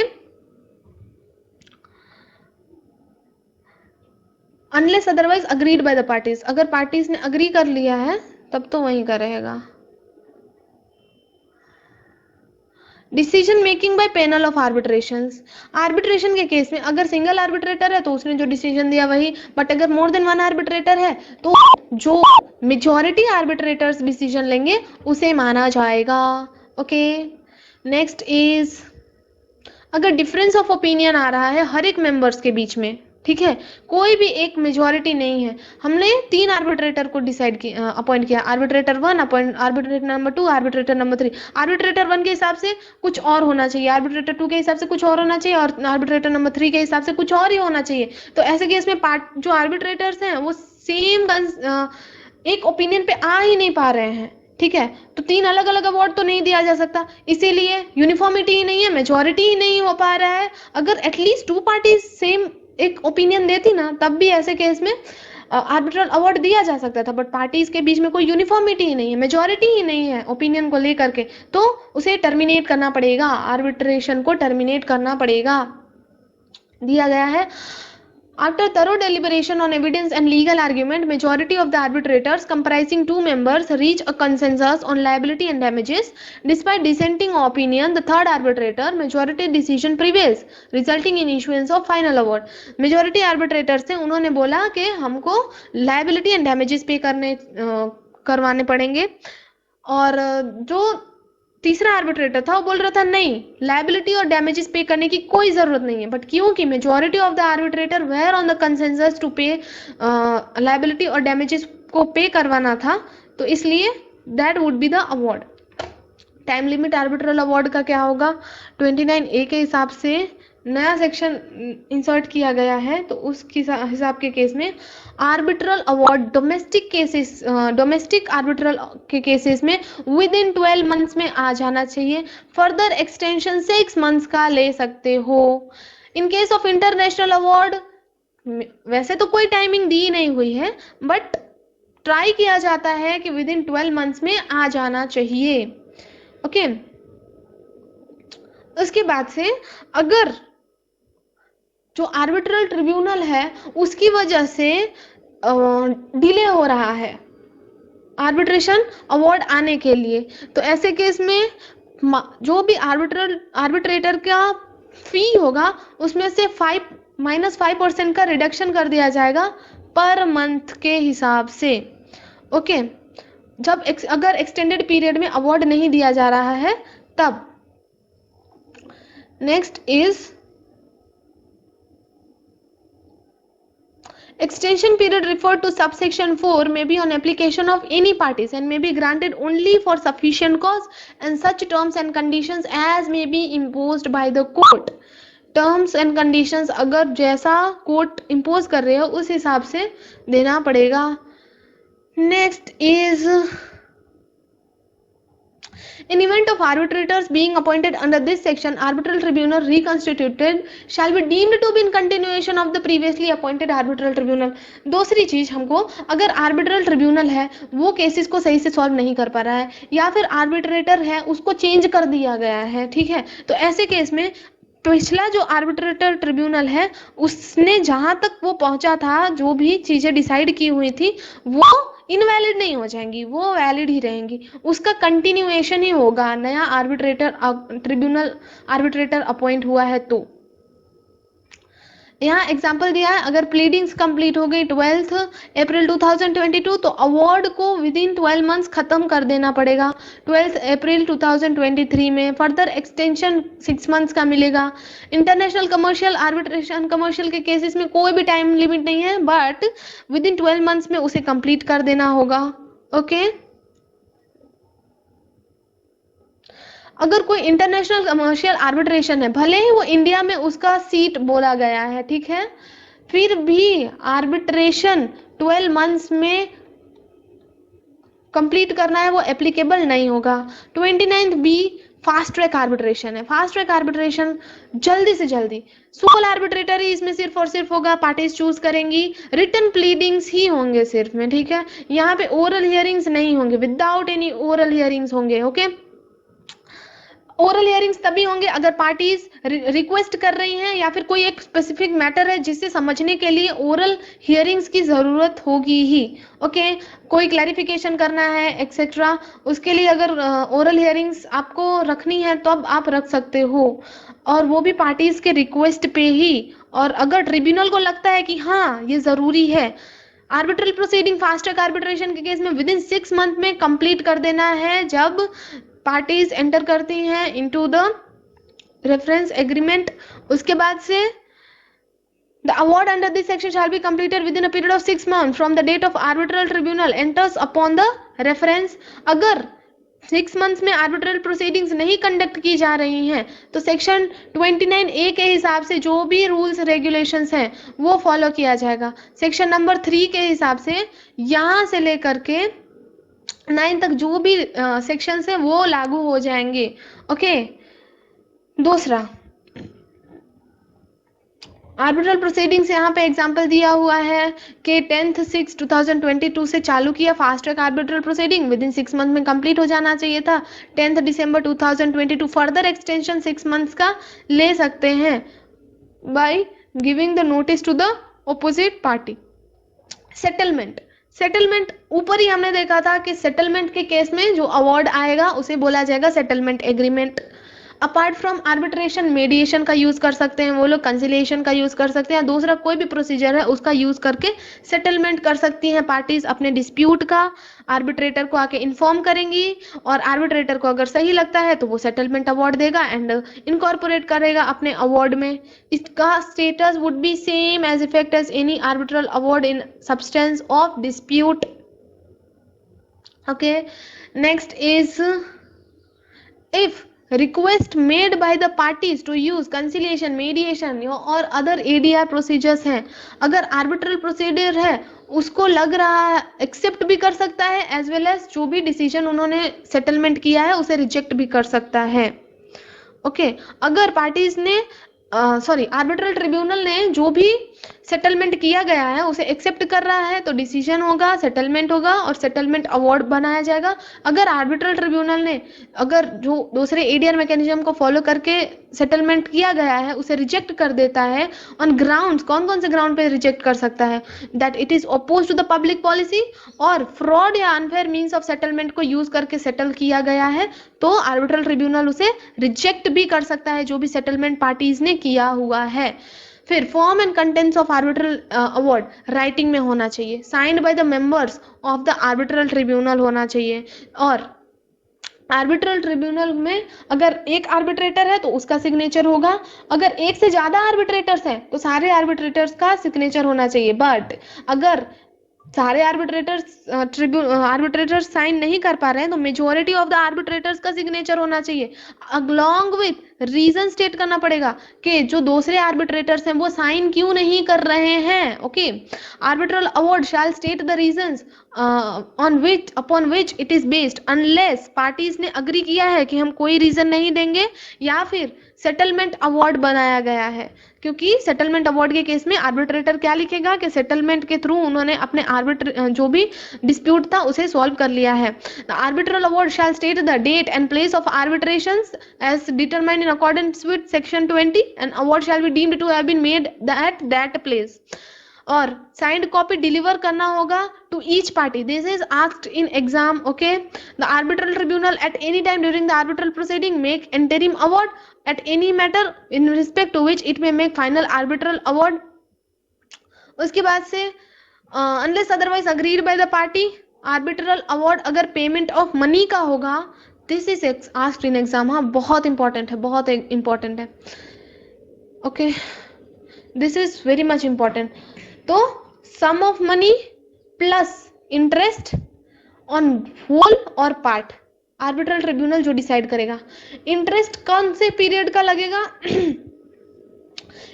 unless otherwise agreed by the parties, अगर पार्टीज ने अग्री कर लिया है तब तो वहीं का रहेगा। Decision making by panel of arbitrations, arbitration के केस में अगर सिंगल आर्बिट्रेटर है तो उसने जो डिसीजन दिया वही, बट अगर मोर देन वन आर्बिट्रेटर है तो जो मेजॉरिटी आर्बिट्रेटर्स डिसीजन लेंगे उसे माना जाएगा। ओके, नेक्स्ट इज, अगर डिफरेंस ऑफ ओपिनियन आ रहा है हर एक मेंबर्स के बीच में, ठीक है, कोई भी एक मेजॉरिटी नहीं है, हमने 3 आर्बिट्रेटर को डिसाइड किया, अपॉइंट किया, arbitrator 1 appoint, arbitrator number 2, arbitrator number 3, arbitrator 1 के हिसाब से कुछ और होना चाहिए, आर्बिट्रेटर 2 के हिसाब से कुछ और होना चाहिए, और आर्बिट्रेटर नंबर 3 के हिसाब से कुछ और ही होना चाहिए। तो ऐसे केस में जो आर्बिट्रेटर्स हैं वो सेम एक ओपिनियन पे आ ही नहीं पा रहे हैं, ठीक है, तो 3 अलग अलग अवार्ड तो नहीं दिया जा सकता, इसीलिए यूनिफॉर्मिटी ही नहीं है, मेजॉरिटी ही नहीं हो पा रहा है। अगर एटलीस्ट 2 पार्टीज सेम एक ओपिनियन देती ना तब भी ऐसे केस में आर्बिट्रल अवार्ड दिया जा सकता था, बट पार्टीज के बीच में कोई यूनिफॉर्मिटी ही नहीं है, मेजॉरिटी ही नहीं है ओपिनियन को लेकर के, तो उसे टर्मिनेट करना पड़ेगा, आर्बिट्रेशन को टर्मिनेट करना पड़ेगा। दिया गया है, after thorough deliberation on evidence and legal argument, majority of the arbitrators comprising 2 members reach a consensus on liability and damages. Despite dissenting opinion, the third arbitrator majority decision prevails, resulting in issuance of final award. Majority arbitrators से उन्होंने बोला कि हमको liability and damages पे करवाने पड़ेंगे, और जो तीसरा आर्बिट्रेटर था वो बोल रहा था नहीं, लायबिलिटी और डैमेजेस पे करने की कोई जरूरत नहीं है, बट क्योंकि majority of the arbitrator were on the consensus to pay liability और डैमेजेस को पे करवाना था, तो इसलिए that would be the award. Time limit arbitral award का क्या होगा, 29A के हिसाब से नया सेक्शन इंसर्ट किया गया है, तो उस हिसाब के केस में arbitral award domestic cases, domestic arbitral के केसेस में विद इन 12 मंथ्स में आ जाना चाहिए, फर्दर एक्सटेंशन 6 मंथ्स का ले सकते हो। इन केस ऑफ इंटरनेशनल अवार्ड वैसे तो कोई टाइमिंग दी नहीं हुई है, बट ट्राई किया जाता है कि विद इन 12 मंथ्स में आ जाना चाहिए। ओके, उसके बाद से अगर जो आर्बिट्रल ट्रिब्यूनल है उसकी वजह से डिले हो रहा है आर्बिट्रेशन अवार्ड आने के लिए, तो ऐसे केस में जो भी आर्बिट्रेटर का फी होगा उसमें से -5% का रिडक्शन कर दिया जाएगा पर मंथ के हिसाब से। ओके, जब अगर एक्सटेंडेड पीरियड में अवार्ड नहीं दिया जा रहा है तब। Next is extension period referred to subsection 4 may be on application of any parties and may be granted only for sufficient cause and such terms and conditions as may be imposed by the court. Terms and conditions अगर जैसा court impose कर रहे हो उस हिसाब से देना पड़ेगा। Next is, in event of arbitrators being appointed under this section, arbitral tribunal reconstituted shall be deemed to be in continuation of the previously appointed arbitral tribunal. दूसरी चीज, हमको अगर आर्बिट्रल ट्रिब्यूनल है वो केसेस को सही से सॉल्व नहीं कर पा रहा है या फिर आर्बिट्रेटर है उसको चेंज कर दिया गया है, ठीक है, तो ऐसे केस में पिछला जो आर्बिट्रेटर ट्रिब्यूनल है उसने जहां तक वो पहुंचा था, जो भी चीजें डिसाइड की हुई थी वो इनवैलिड नहीं हो जाएंगी, वो वैलिड ही रहेंगी, उसका कंटिन्यूएशन ही होगा, नया आर्बिट्रेटर ट्रिब्यूनल आर्बिट्रेटर अपॉइंट हुआ है तो। यहाँ एग्जाम्पल दिया है, अगर प्लीडिंग्स कंप्लीट हो गई 12 अप्रैल 2022 तो अवार्ड को विद इन 12 मंथ्स खत्म कर देना पड़ेगा 12 अप्रैल 2023 में। फर्दर एक्सटेंशन 6 मंथ्स का मिलेगा। इंटरनेशनल कमर्शियल आर्बिट्रेशन, कमर्शियल के केसेस में कोई भी टाइम लिमिट नहीं है, बट विद इन 12 मंथ्स में उसे कंप्लीट कर देना होगा। ओके अगर कोई इंटरनेशनल कमर्शियल आर्बिट्रेशन है, भले ही वो इंडिया में उसका सीट बोला गया है, ठीक है, फिर भी आर्बिट्रेशन 12 मंथ्स में कंप्लीट करना है, वो एप्लीकेबल नहीं होगा। 29 बी फास्ट ट्रैक आर्बिट्रेशन है। फास्ट ट्रैक आर्बिट्रेशन जल्दी से जल्दी, सोल आर्बिट्रेटर ही इसमें सिर्फ और सिर्फ होगा, पार्टीज चूज करेंगी, रिटन प्लीडिंग्स ही होंगे सिर्फ में, ठीक है, यहाँ पे ओरल हियरिंग्स नहीं होंगे, विदाउट एनी ओरल हियरिंग्स होंगे। ओके ओरल हियरिंग्स तभी होंगे अगर पार्टीज रिक्वेस्ट कर रही हैं या फिर कोई एक स्पेसिफिक मैटर है जिसे समझने के लिए ओरल हियरिंग्स की जरूरत होगी ही। ओके कोई क्लैरिफिकेशन करना है एक्सेट्रा, उसके लिए अगर ओरल हियरिंग्स आपको रखनी है तो अब आप रख सकते हो, और वो भी पार्टीज के रिक्वेस्ट पे ही। और अगर ट्रिब्यूनल को लगता है कि हाँ ये जरूरी है, arbitral proceeding fast track arbitration के केस में विद इन 6 मंथ में कंप्लीट कर देना है जब पार्टीज एंटर करती हैं इनटू द रेफरेंस एग्रीमेंट। उसके बाद से the award under this section shall be completed within a period of 6 month from the date of arbitral tribunal enters upon the reference. अगर 6 मंथ्स में arbitral proceedings नहीं conduct की जा रही हैं तो सेक्शन 29A के हिसाब से जो भी रूल्स रेगुलेशंस हैं वो फॉलो किया जाएगा। सेक्शन नंबर 3 के हिसाब से यहाँ से लेकर के 9 तक जो भी सेक्शंस है वो लागू हो जाएंगे। ओके दूसरा आर्बिट्रल प्रोसीडिंग्स यहाँ पे एग्जांपल दिया हुआ है कि 10/6/2022 से चालू किया fast track arbitral proceeding, with in 6 month में कंप्लीट हो जाना चाहिए था। 10 दिसंबर 2022 फर्दर एक्सटेंशन 6 मंथ्स का ले सकते हैं by giving the notice to the opposite party. Settlement, settlement ऊपर ही हमने देखा था कि सेटलमेंट के केस में जो अवार्ड आएगा उसे बोला जाएगा settlement agreement. Apart from arbitration mediation का यूज कर सकते हैं वो लोग, कंसिलिएशन का यूज कर सकते हैं, दूसरा कोई भी प्रोसीजर है उसका यूज करके सेटलमेंट कर सकती हैं पार्टीज अपने डिस्प्यूट का। आर्बिट्रेटर को आके इन्फॉर्म करेंगी और आर्बिट्रेटर को अगर सही लगता है तो वो सेटलमेंट अवार्ड देगा एंड इनकॉर्पोरेट करेगा अपने अवार्ड में। इसका status would be same as effect as any arbitral award in substance of dispute. Okay next is if request made by the parties to use conciliation, mediation और other ADR procedures हैं, अगर arbitral procedure है उसको लग रहा है accept भी कर सकता है एज वेल एज जो भी डिसीजन उन्होंने सेटलमेंट किया है उसे रिजेक्ट भी कर सकता है। ओके अगर पार्टीज ने आर्बिट्रल ट्रिब्यूनल ने जो भी सेटलमेंट किया गया है उसे एक्सेप्ट कर रहा है तो डिसीजन होगा, सेटलमेंट होगा और सेटलमेंट अवार्ड बनाया जाएगा। अगर आर्बिट्रल ट्रिब्यूनल ने अगर जो दूसरे एडीआर मैकेनिज्म को फॉलो करके सेटलमेंट किया गया है उसे रिजेक्ट कर देता है ऑन ग्राउंड्स, कौन कौन से ग्राउंड पे रिजेक्ट कर सकता है, that it is oppose to the public policy और फ्रॉड या अनफेयर मीन्स ऑफ सेटलमेंट को यूज करके सेटल किया गया है, तो आर्बिट्रल ट्रिब्यूनल उसे रिजेक्ट भी कर सकता है जो भी सेटलमेंट पार्टीज ने किया हुआ है। फिर form and contents of arbitral award writing में होना चाहिए, signed by the members of the arbitral tribunal होना चाहिए। और आर्बिट्रल ट्रिब्यूनल में अगर एक आर्बिट्रेटर है तो उसका सिग्नेचर होगा, अगर एक से ज्यादा आर्बिट्रेटर्स हैं तो सारे आर्बिट्रेटर्स का सिग्नेचर होना चाहिए। बट अगर सारे आर्बिट्रेटर्स साइन नहीं कर पा रहे हैं तो मेजोरिटी ऑफ द आर्बिट्रेटर्स का सिग्नेचर होना चाहिए, अलोंग विथ रीजन स्टेट करना पड़ेगा कि जो दूसरे आर्बिट्रेटर्स हैं वो साइन क्यों नहीं कर रहे हैं। Okay arbitral award shall state the reasons upon which it is based unless parties ने अग्री किया है कि हम कोई रीजन नहीं देंगे या फिर सेटलमेंट अवार्ड बनाया गया है, क्योंकि सेटलमेंट अवार्ड के केस में आर्बिट्रेटर क्या लिखेगा कि सेटलमेंट के थ्रू उन्होंने अपने जो भी डिस्प्यूट था उसे सॉल्व कर लिया है। The arbitral award shall state the date and place of arbitrations as determined in accordance with section 20 and award shall be deemed to have been made at that place. और signed copy deliver करना होगा to each party. This is asked in exam. Okay, the arbitral tribunal at any time during the arbitral proceeding make interim award at any matter in respect to which it may make final arbitral award. उसके बाद से unless otherwise agreed by the party, arbitral award अगर payment of money का होगा. This is asked in exam. हाँ, बहुत important है, बहुत इंपॉर्टेंट है. Okay, this is very much important. तो sum of money plus interest on whole or part, arbitral tribunal जो डिसाइड करेगा. इंटरेस्ट कौन से पीरियड का लगेगा?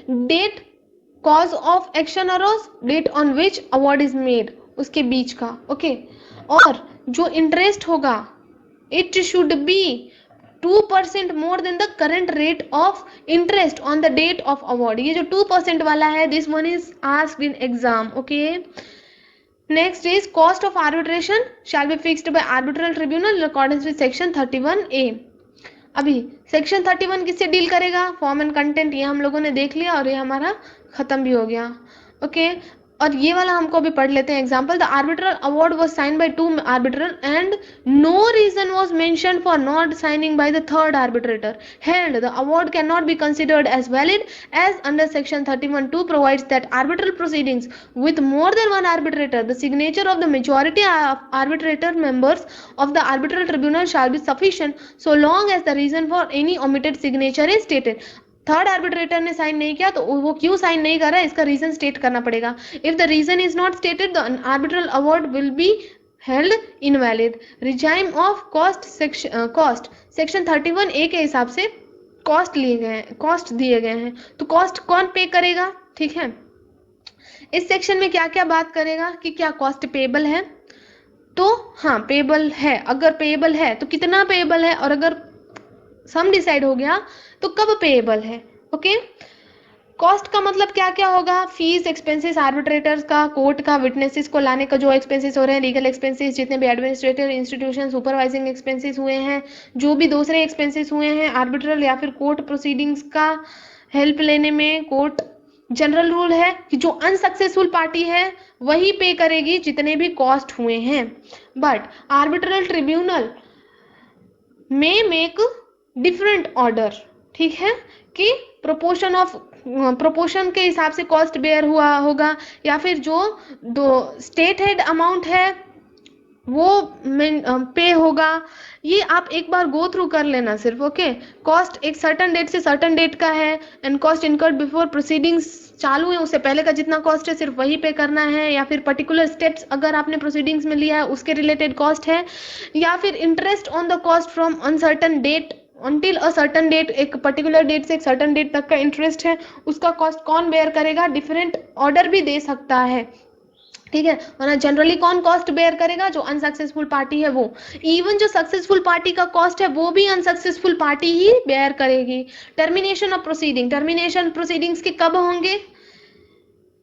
Date cause of action arose, date on which award is made, उसके बीच का. ओके, और जो इंटरेस्ट होगा it should be 2% more than the current rate of interest on the date of award. ये जो 2% वाला है, this one is asked in exam. Okay, next is cost of arbitration shall be fixed by arbitral tribunal in accordance with section 31A. अभी section 31 किससे deal करेगा? Form and content, ये हम लोगों ने देख लिया और ये हमारा खत्म भी हो गया. ओके, और ये वाला हमको अभी पढ़ लेते हैं. Example, the arbitral award was sign by 2 arbitral and no reason was mention for not signing by the 3rd arbitrator. Held, the award cannot be considered as valid as under section 31(2) provides that arbitral proceedings with more than one arbitrator, the signature of the majority of arbitrator members of the arbitral tribunal shall be sufficient so long as the reason for any omitted signature is stated. 3rd arbitrator ने sign नहीं किया तो वो क्यों sign नहीं कर रहा है, इसका रीजन स्टेट करना पड़ेगा. If the reason is not stated, the arbitral award will be held invalid. Regime of cost section 31A के हिसाब से कॉस्ट लिए गए हैं, कॉस्ट दिए गए हैं. तो कॉस्ट कौन पे करेगा? ठीक है, इस सेक्शन में क्या क्या बात करेगा कि क्या कॉस्ट पेबल है. तो हाँ, पेबल है. अगर पेबल है तो कितना पेबल है, और अगर सम डिसाइड हो गया तो कब पेएबल है. ओके, कॉस्ट का मतलब क्या क्या होगा? फीस, एक्सपेंसेस आर्बिट्रेटर्स का, कोर्ट का, विटनेसेस को लाने का जो एक्सपेंसेस हो रहे हैं, लीगल एक्सपेंसेस, जितने भी एडमिनिस्ट्रेटिव इंस्टीट्यूशन सुपरवाइजिंग एक्सपेंसेस हुए हैं, जो भी दूसरे एक्सपेंसेस हुए हैं आर्बिट्रल या फिर कोर्ट प्रोसीडिंग्स का हेल्प लेने में. कोर्ट जनरल रूल है कि जो अनसक्सेसफुल पार्टी है वही पे करेगी जितने भी कॉस्ट हुए हैं. बट आर्बिट्रल ट्रिब्यूनल में मेक डिफरेंट ऑर्डर. ठीक है, कि प्रोपोर्शन के हिसाब से कॉस्ट बेयर हुआ होगा, या फिर जो दो स्टेट हेड अमाउंट है वो पे होगा. ये आप एक बार गो थ्रू कर लेना सिर्फ. ओके, कॉस्ट एक सर्टन डेट से सर्टन डेट का है and cost incurred before proceedings चालू है उससे पहले का जितना कॉस्ट है सिर्फ वही पे करना है, या फिर पर्टिकुलर स्टेप्स अगर आपने प्रोसीडिंग्स में लिया है उसके रिलेटेड कॉस्ट है, या फिर interest on the cost from uncertain date until a certain date, एक पर्टिकुलर डेट से एक सर्टन डेट तक का इंटरेस्ट है, उसका कॉस्ट कौन बेयर करेगा? डिफरेंट ऑर्डर भी दे सकता है. ठीक है, और जनरली कौन कॉस्ट बेयर करेगा? जो अनसक्सेसफुल पार्टी है वो. इवन जो सक्सेसफुल पार्टी का कॉस्ट है वो भी अनसक्सेसफुल पार्टी ही बेयर करेगी. Termination of proceeding, termination proceedings के कब होंगे?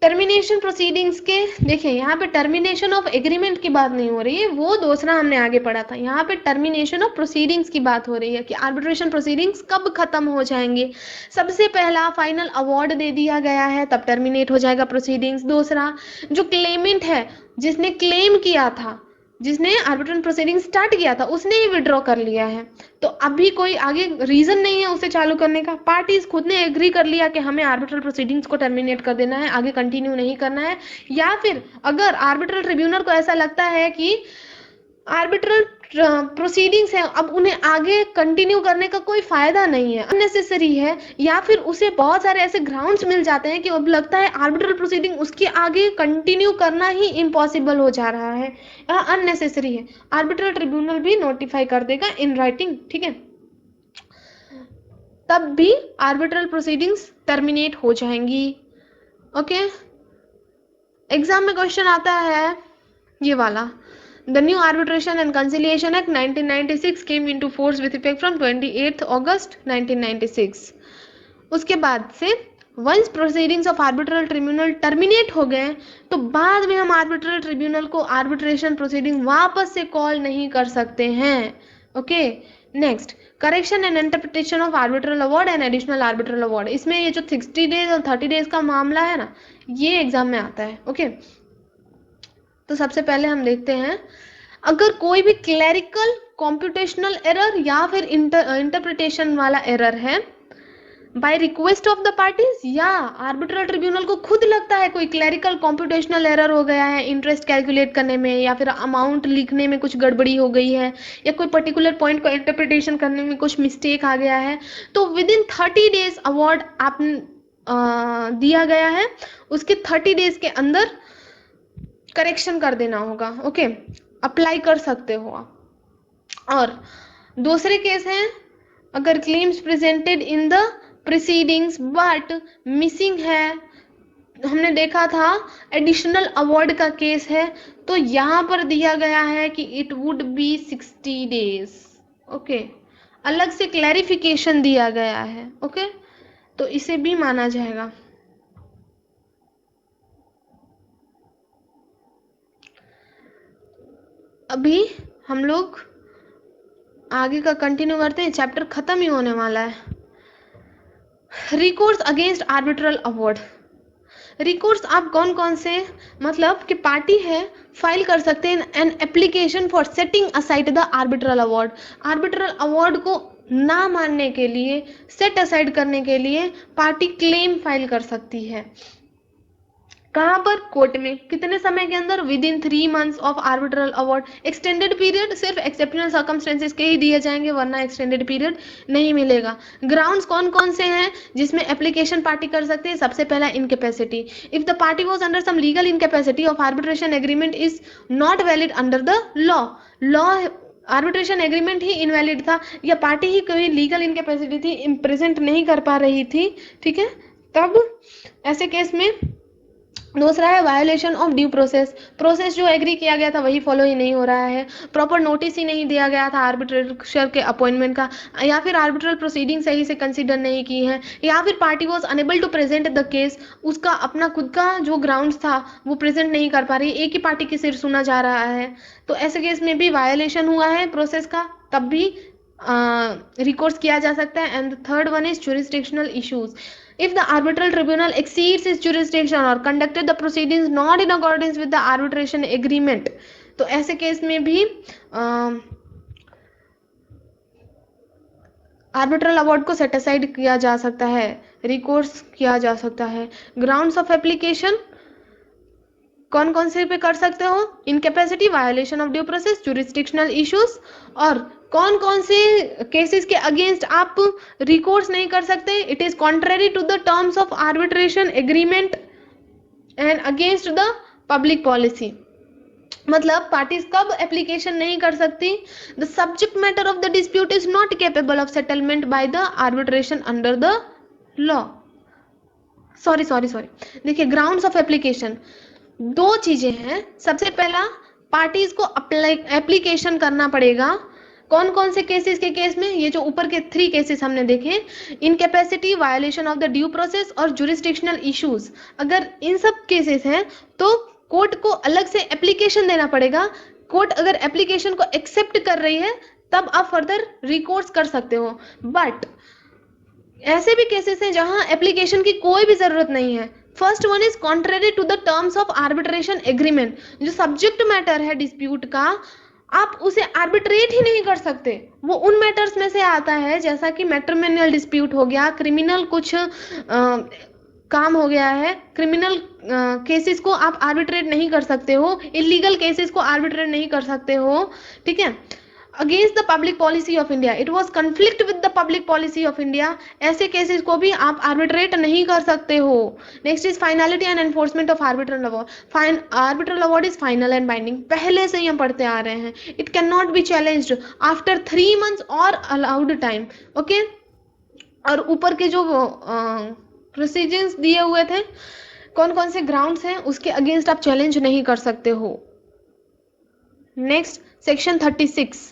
टर्मिनेशन प्रोसीडिंग्स के, देखिए यहाँ पे टर्मिनेशन ऑफ एग्रीमेंट की बात नहीं हो रही है, वो दूसरा हमने आगे पढ़ा था. यहाँ पे टर्मिनेशन ऑफ प्रोसीडिंग्स की बात हो रही है कि आर्बिट्रेशन प्रोसीडिंग्स कब खत्म हो जाएंगे. सबसे पहला फाइनल अवार्ड दे दिया गया है तब टर्मिनेट हो जाएगा प्रोसीडिंग्स. दूसरा, जो क्लेमेंट है जिसने क्लेम किया था, जिसने आर्बिट्रल प्रोसीडिंग स्टार्ट किया था, उसने ही विड्रॉ कर लिया है, तो अभी कोई आगे रीजन नहीं है उसे चालू करने का. पार्टीज खुद ने एग्री कर लिया कि हमें आर्बिट्रल प्रोसीडिंग्स को टर्मिनेट कर देना है, आगे कंटिन्यू नहीं करना है. या फिर अगर आर्बिट्रल ट्रिब्यूनल को ऐसा लगता है कि आर्बिट्रल प्रोसीडिंग्स है अब उन्हें आगे कंटिन्यू करने का कोई फायदा नहीं है, अननेसेसरी है, या फिर उसे बहुत सारे ऐसे ग्राउंड्स मिल जाते हैं कि अब लगता है आर्बिट्रल प्रोसीडिंग उसके आगे कंटिन्यू करना ही इम्पॉसिबल हो जा रहा है, अननेसेसरी है, आर्बिट्रल ट्रिब्यूनल भी नोटिफाई कर देगा इन राइटिंग. ठीक है, तब भी आर्बिट्रल प्रोसीडिंग्स टर्मिनेट हो जाएंगी. ओके, एग्जाम में क्वेश्चन आता है ये वाला. The new Arbitration and Conciliation Act 1996 came into force with effect from 28th August 1996. उसके बाद से once proceedings of arbitral tribunal terminate हो गए तो बाद में हम आर्बिट्रल ट्रिब्यूनल को आर्बिट्रेशन प्रोसीडिंग वापस से कॉल नहीं कर सकते हैं. Okay, next correction and interpretation of arbitral award and additional arbitral award. इसमें ये जो 60 डेज और 30 डेज का मामला है ना, ये एग्जाम में आता है। ओके, तो सबसे पहले हम देखते हैं, अगर कोई भी क्लैरिकल कॉम्प्यूटेशनल एरर या फिर इंटरप्रिटेशन वाला एरर है by request of the parties, या आर्बिट्रल ट्रिब्यूनल को खुद लगता है कोई क्लैरिकल कॉम्प्यूटेशनल एरर हो गया है इंटरेस्ट कैलकुलेट करने में, या फिर अमाउंट लिखने में कुछ गड़बड़ी हो गई है, या कोई पर्टिकुलर पॉइंट को इंटरप्रिटेशन करने में कुछ मिस्टेक आ गया है, तो विद इन 30 डेज अवार्ड आप दिया गया है, उसके 30 डेज के अंदर करेक्शन कर देना होगा। ओके, अप्लाई कर सकते हो आप। और दूसरे केस हैं, अगर claims presented in the proceedings but missing है, हमने देखा था एडिशनल अवार्ड का केस है, तो यहां पर दिया गया है कि it would B 60 days. Okay, अलग से क्लैरिफिकेशन दिया गया है। ओके, तो इसे भी माना जाएगा। अभी हम लोग आगे का कंटिन्यू करते हैं, चैप्टर खत्म ही होने वाला है। Recourse against arbitral award. Recourse आप कौन कौन से, मतलब कि पार्टी है फाइल कर सकते हैं an application for setting aside the arbitral award. Arbitral award को ना मानने के लिए, सेट असाइड करने के लिए पार्टी क्लेम फाइल कर सकती है। कहां पर? कोर्ट में। कितने समय के अंदर? With in 3 months of arbitral award. Extended period सिर्फ एक्सेप्शनल सर्कमस्टेंसेस के ही दिए जाएंगे, वरना एक्सटेंडेड पीरियड नहीं मिलेगा। ग्राउंड्स कौन कौन से हैं जिसमें एप्लीकेशन पार्टी कर सकते हैं? सबसे पहला incapacity. If the party was under some legal incapacity of arbitration agreement is not valid under the law arbitration agreement ही इनवैलिड था, या पार्टी ही कोई लीगल इनकेपेसिटी थी, प्रेजेंट नहीं कर पा रही थी, ठीक है, तब ऐसे केस में। दूसरा है violation of due process. Process जो एग्री किया गया था वही फॉलो ही नहीं हो रहा है, प्रॉपर नोटिस ही नहीं दिया गया था आर्बिट्रेटर के अपॉइंटमेंट का, या फिर आर्बिट्रल प्रोसीडिंग सही से कंसीडर नहीं की है, या फिर party was unable to present the case, उसका अपना खुद का जो ग्राउंड्स था वो प्रेजेंट नहीं कर पा रही, एक ही पार्टी की सिर सुना जा रहा है, तो ऐसे केस में भी वायोलेशन हुआ है प्रोसेस का, तब भी रिकोर्स किया जा सकता है। And third one is jurisdictional issues. If the arbitral tribunal exceeds its jurisdiction or conducted the proceedings not in accordance with the arbitration agreement, तो ऐसे केस में भी आर्बिट्रल अवार्ड को सेट असाइड किया जा सकता है, रिकोर्स किया जा सकता है। ग्राउंड्स ऑफ एप्लीकेशन कौन कौन से पे कर सकते हो? Incapacity, violation of due process, jurisdictional issues, और कौन कौन से केसेस के अगेंस्ट आप रिकोर्स नहीं कर सकते? It is contrary to the terms of arbitration agreement and against the public policy. मतलब पार्टीज कब एप्लीकेशन नहीं कर सकती? The subject matter of the dispute is not capable of settlement by the arbitration under the law. Sorry, देखिए, grounds of application दो चीजें हैं। सबसे पहला, पार्टीज को एप्लीकेशन करना पड़ेगा। कौन कौन से केसेस के केस में? ये जो ऊपर के 3 केसेस हमने देखे, incapacity, violation of the due process और जुरिस्डिक्शनल इश्यूज, अगर इन सब केसेस हैं तो कोर्ट को अलग से एप्लीकेशन देना पड़ेगा। कोर्ट अगर एप्लीकेशन को एक्सेप्ट कर रही है तब आप फर्दर रिकोर्स कर सकते हो। बट ऐसे भी केसेस हैं जहां एप्लीकेशन की कोई भी जरूरत नहीं है। First one is contrary to the terms of arbitration agreement. जो सब्जेक्ट मैटर है डिस्प्यूट का, आप उसे आर्बिट्रेट ही नहीं कर सकते। वो उन मैटर्स में से आता है जैसा कि मैट्रिमोनियल डिस्प्यूट हो गया, क्रिमिनल कुछ काम हो गया है, क्रिमिनल केसेस को आप आर्बिट्रेट नहीं कर सकते हो, इलीगल केसेस को आर्बिट्रेट नहीं कर सकते हो, ठीक है। Against the public policy of India, it was conflict with the public policy of India, ऐसे केसेस को भी आप आर्बिट्रेट नहीं कर सकते हो। Next is finality and enforcement of arbitral award. Arbitral award is final and binding, पहले से ही हम पढ़ते आ रहे हैं। It can not be challenged after 3 months और अलाउड टाइम। ओके, और ऊपर के जो प्रोसीजर्स दिए हुए थे, कौन कौन से ग्राउंड्स हैं, उसके अगेंस्ट आप चैलेंज नहीं कर सकते हो। Next, section 36,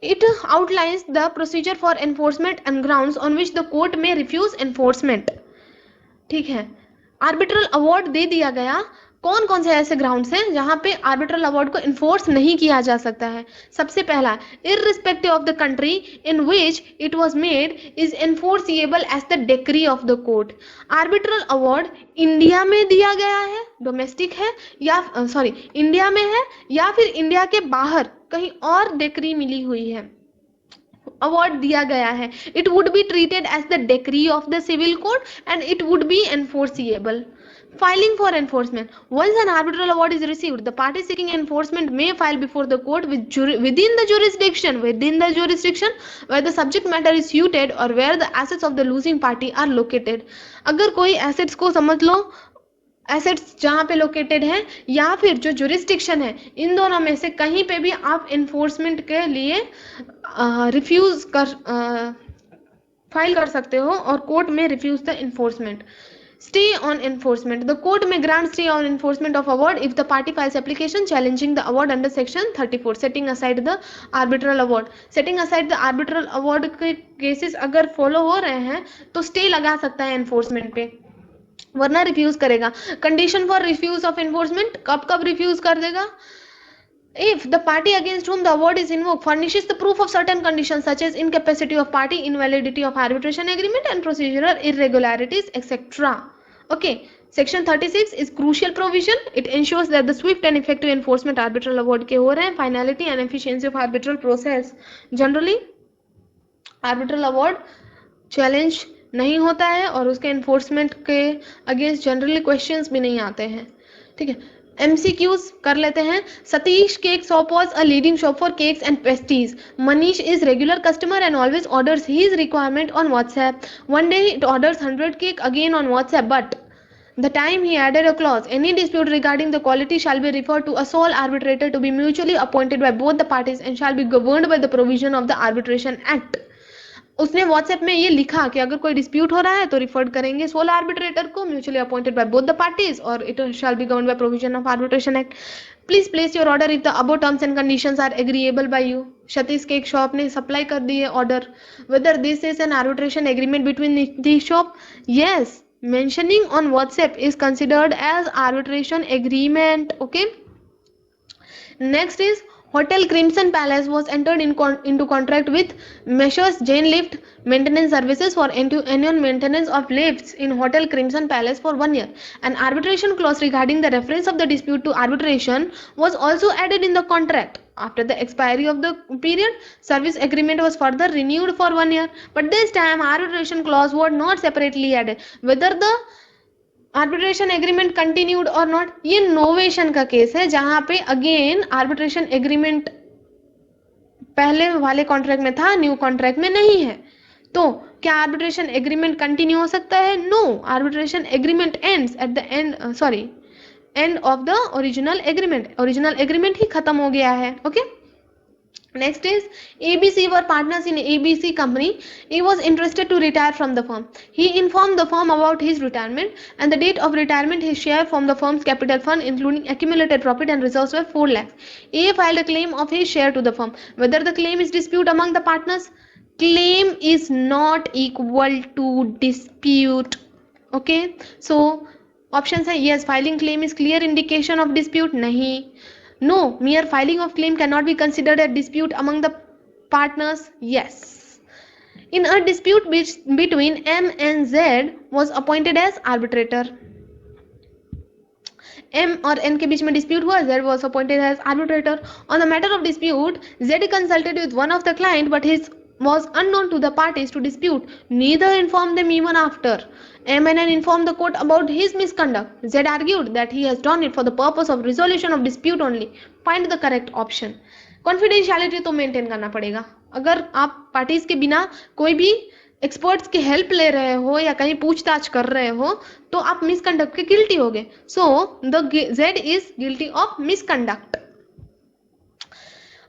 it outlines the procedure for enforcement and grounds on which the court may refuse enforcement। ठीक है, आर्बिट्रल अवार्ड दे दिया गया, कौन कौन से ऐसे ग्राउंड्स हैं जहां पे आर्बिट्रल अवार्ड को इन्फोर्स नहीं किया जा सकता है? सबसे पहला, irrespective of the country in which it was made is enforceable as the decree of the court. Arbitral award India में दिया गया है, डोमेस्टिक है, या सॉरी इंडिया में है, या फिर इंडिया के बाहर कहीं और डिक्री मिली हुई है, अवार्ड दिया गया है, it would be treated as the decree of the civil code and it would be enforceable. Filing for enforcement. Once an arbitral award is received, the party seeking enforcement may file before the court within the jurisdiction where the subject matter is suited or where the assets of the losing party are located. अगर कोई assets को समझ लो, assets जहाँ पे located है या फिर जो जुरिस्डिक्शन है, इन दोनों में से कहीं पे भी आप इन्फोर्समेंट के लिए रिफ्यूज कर फाइल कर सकते हो और कोर्ट में refuse the enforcement. Stay on enforcement. The court may grant stay on enforcement of award if the party files application challenging the award under section 34. Setting aside the arbitral award. Setting aside the arbitral award के cases अगर follow हो रहे हैं तो stay लगा सकता है enforcement पे, वरना रिफ्यूज करेगा। Condition for refuse of enforcement, कब कब रिफ्यूज कर देगा? If the party against whom the award is invoked furnishes the proof of certain conditions such as incapacity of party, invalidity of arbitration agreement and procedural irregularities, etc. Okay, section 36 is crucial provision. It ensures that the swift and effective enforcement arbitral award के हो रहे हैं, finality and efficiency of arbitral process. Generally arbitral award challenge नहीं होता है और उसके enforcement के against generally questions भी नहीं आते हैं। ठीक है, MCQs कर लेते हैं। Satish Cake Shop was a leading shop for cakes and pastries. Manish is regular customer and always orders his requirement on WhatsApp. One day it orders 100 cake again on WhatsApp, but the time he added a clause, any dispute regarding the quality shall be referred to a sole arbitrator to be mutually appointed by both the parties and shall be governed by the provision of the Arbitration Act. उसने WhatsApp में ये लिखा कि अगर कोई dispute हो रहा है तो रिफर करेंगे सोल आर्बिट्रेटर को, mutually appointed by both the parties, और it shall be governed by provision of arbitration act. Please place your order if the above terms and conditions are agreeable by you. Satish cake shop ने supply कर दी है order. Whether this is an arbitration agreement between the shop? Yes, mentioning on WhatsApp is considered as arbitration agreement. Okay, next is Hotel Crimson Palace was entered into contract with Messrs Jane Lift Maintenance Services for annual maintenance of lifts in Hotel Crimson Palace for 1 year. An arbitration clause regarding the reference of the dispute to arbitration was also added in the contract. After the expiry of the period, service agreement was further renewed for 1 year, but this time arbitration clause was not separately added. Whether the arbitration agreement continued और not, ये novation का case है जहां पे again arbitration agreement पहले वाले contract में था, न्यू कॉन्ट्रैक्ट में नहीं है। तो क्या आर्बिट्रेशन एग्रीमेंट कंटिन्यू हो सकता है? No, arbitration agreement ends at the end of the original agreement. Original agreement ही खत्म हो गया है। ओके, next is ABC were partners in ABC company. He was interested to retire from the firm. He informed the firm about his retirement and the date of retirement. His share from the firm's capital fund including accumulated profit and reserves were 4 lakhs. A filed a claim of his share to the firm. Whether the claim is dispute among the partners? Claim is not equal to dispute. Okay, so options है yes, filing claim is clear indication of dispute. नहीं. No, mere filing of claim cannot be considered a dispute among the partners. Yes. In a dispute between M and Z was appointed as arbitrator. M और N के बीच में dispute हुआ, Z was appointed as arbitrator. On the matter of dispute, Z consulted with one of the client, but his was unknown to the parties to dispute. Neither informed them even after. M and N informed the court about his misconduct. Z argued that he has done it for the purpose of resolution of dispute only. Find the correct option. Confidentiality तो maintain करना पड़ेगा। अगर आप parties के बिना कोई भी experts की हेल्प ले रहे हो या कहीं पूछताछ कर रहे हो तो आप मिसकंडक्ट के गिल्टी होगे। So the Z is guilty of misconduct.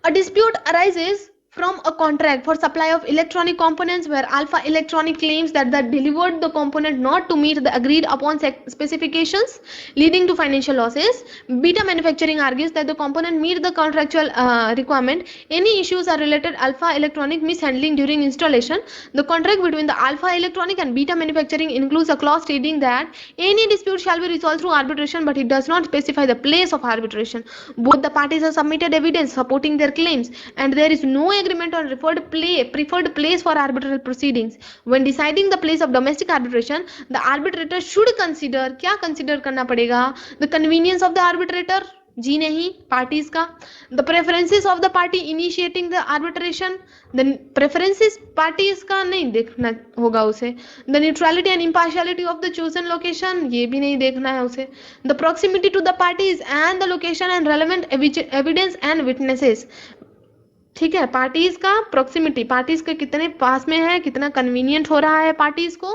A dispute arises from a contract for supply of electronic components where Alpha Electronic claims that they delivered the component not to meet the agreed upon specifications, leading to financial losses. Beta Manufacturing argues that the component meet the contractual requirement. Any issues are related Alpha Electronic mishandling during installation. The contract between the Alpha Electronic and Beta Manufacturing includes a clause stating that any dispute shall be resolved through arbitration, but it does not specify the place of arbitration. Both the parties have submitted evidence supporting their claims, and there is no agreement on preferred place for arbitral proceedings. When deciding the place of domestic arbitration, the arbitrator should consider, क्या consider करना पड़ेगा, the convenience of the arbitrator, जी नहीं, parties का, the preferences of the party initiating the arbitration, the preferences parties का नहीं देखना होगा उसे, the neutrality and impartiality of the chosen location, ये भी नहीं देखना है उसे, the proximity to the parties and the location and relevant evidence and witnesses. ठीक है, पार्टीज का प्रॉक्सिमिटी, पार्टीज के कितने पास में है, कितना कन्वीनियंट हो रहा है पार्टीज को,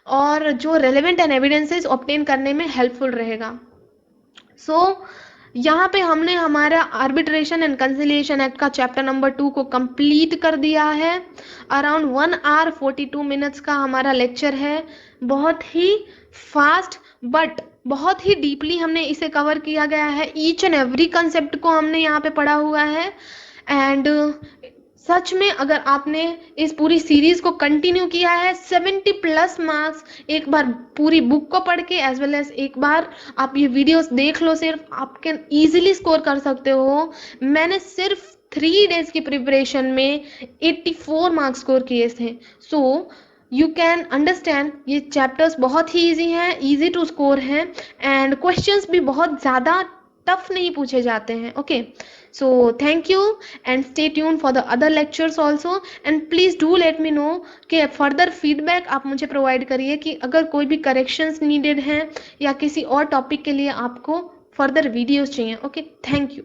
और जो रेलेवेंट एंड एविडेंसेस ऑब्टेन करने में हेल्पफुल रहेगा. सो यहाँ पे हमने हमारा आर्बिट्रेशन एंड कंसिलिएशन एक्ट का चैप्टर नंबर 2 को कंप्लीट कर दिया है. अराउंड 1 hour 42 minutes का हमारा लेक्चर है. बहुत ही फास्ट बट बहुत ही डीपली हमने इसे कवर किया गया है. ईच एंड एवरी कंसेप्ट को हमने यहाँ पे पढ़ा हुआ है. एंड सच में अगर आपने इस पूरी सीरीज को कंटिन्यू किया है, 70+ मार्क्स एक बार पूरी बुक को पढ़ के एज वेल एज एक बार आप ये वीडियोस देख लो, सिर्फ आप कैन इजीली स्कोर कर सकते हो. मैंने सिर्फ 3 days की प्रिपरेशन में 84 मार्क्स स्कोर किए थे. सो यू कैन अंडरस्टैंड ये चैप्टर्स बहुत ही ईजी हैं, ईजी टू स्कोर हैं, एंड क्वेश्चंस भी बहुत ज़्यादा टफ नहीं पूछे जाते हैं. Okay, so thank you and stay tuned for the other lectures also, and please do let me know कि further feedback आप मुझे provide करिए कि अगर कोई भी corrections needed हैं या किसी और topic के लिए आपको further videos चाहिए. Okay, thank you.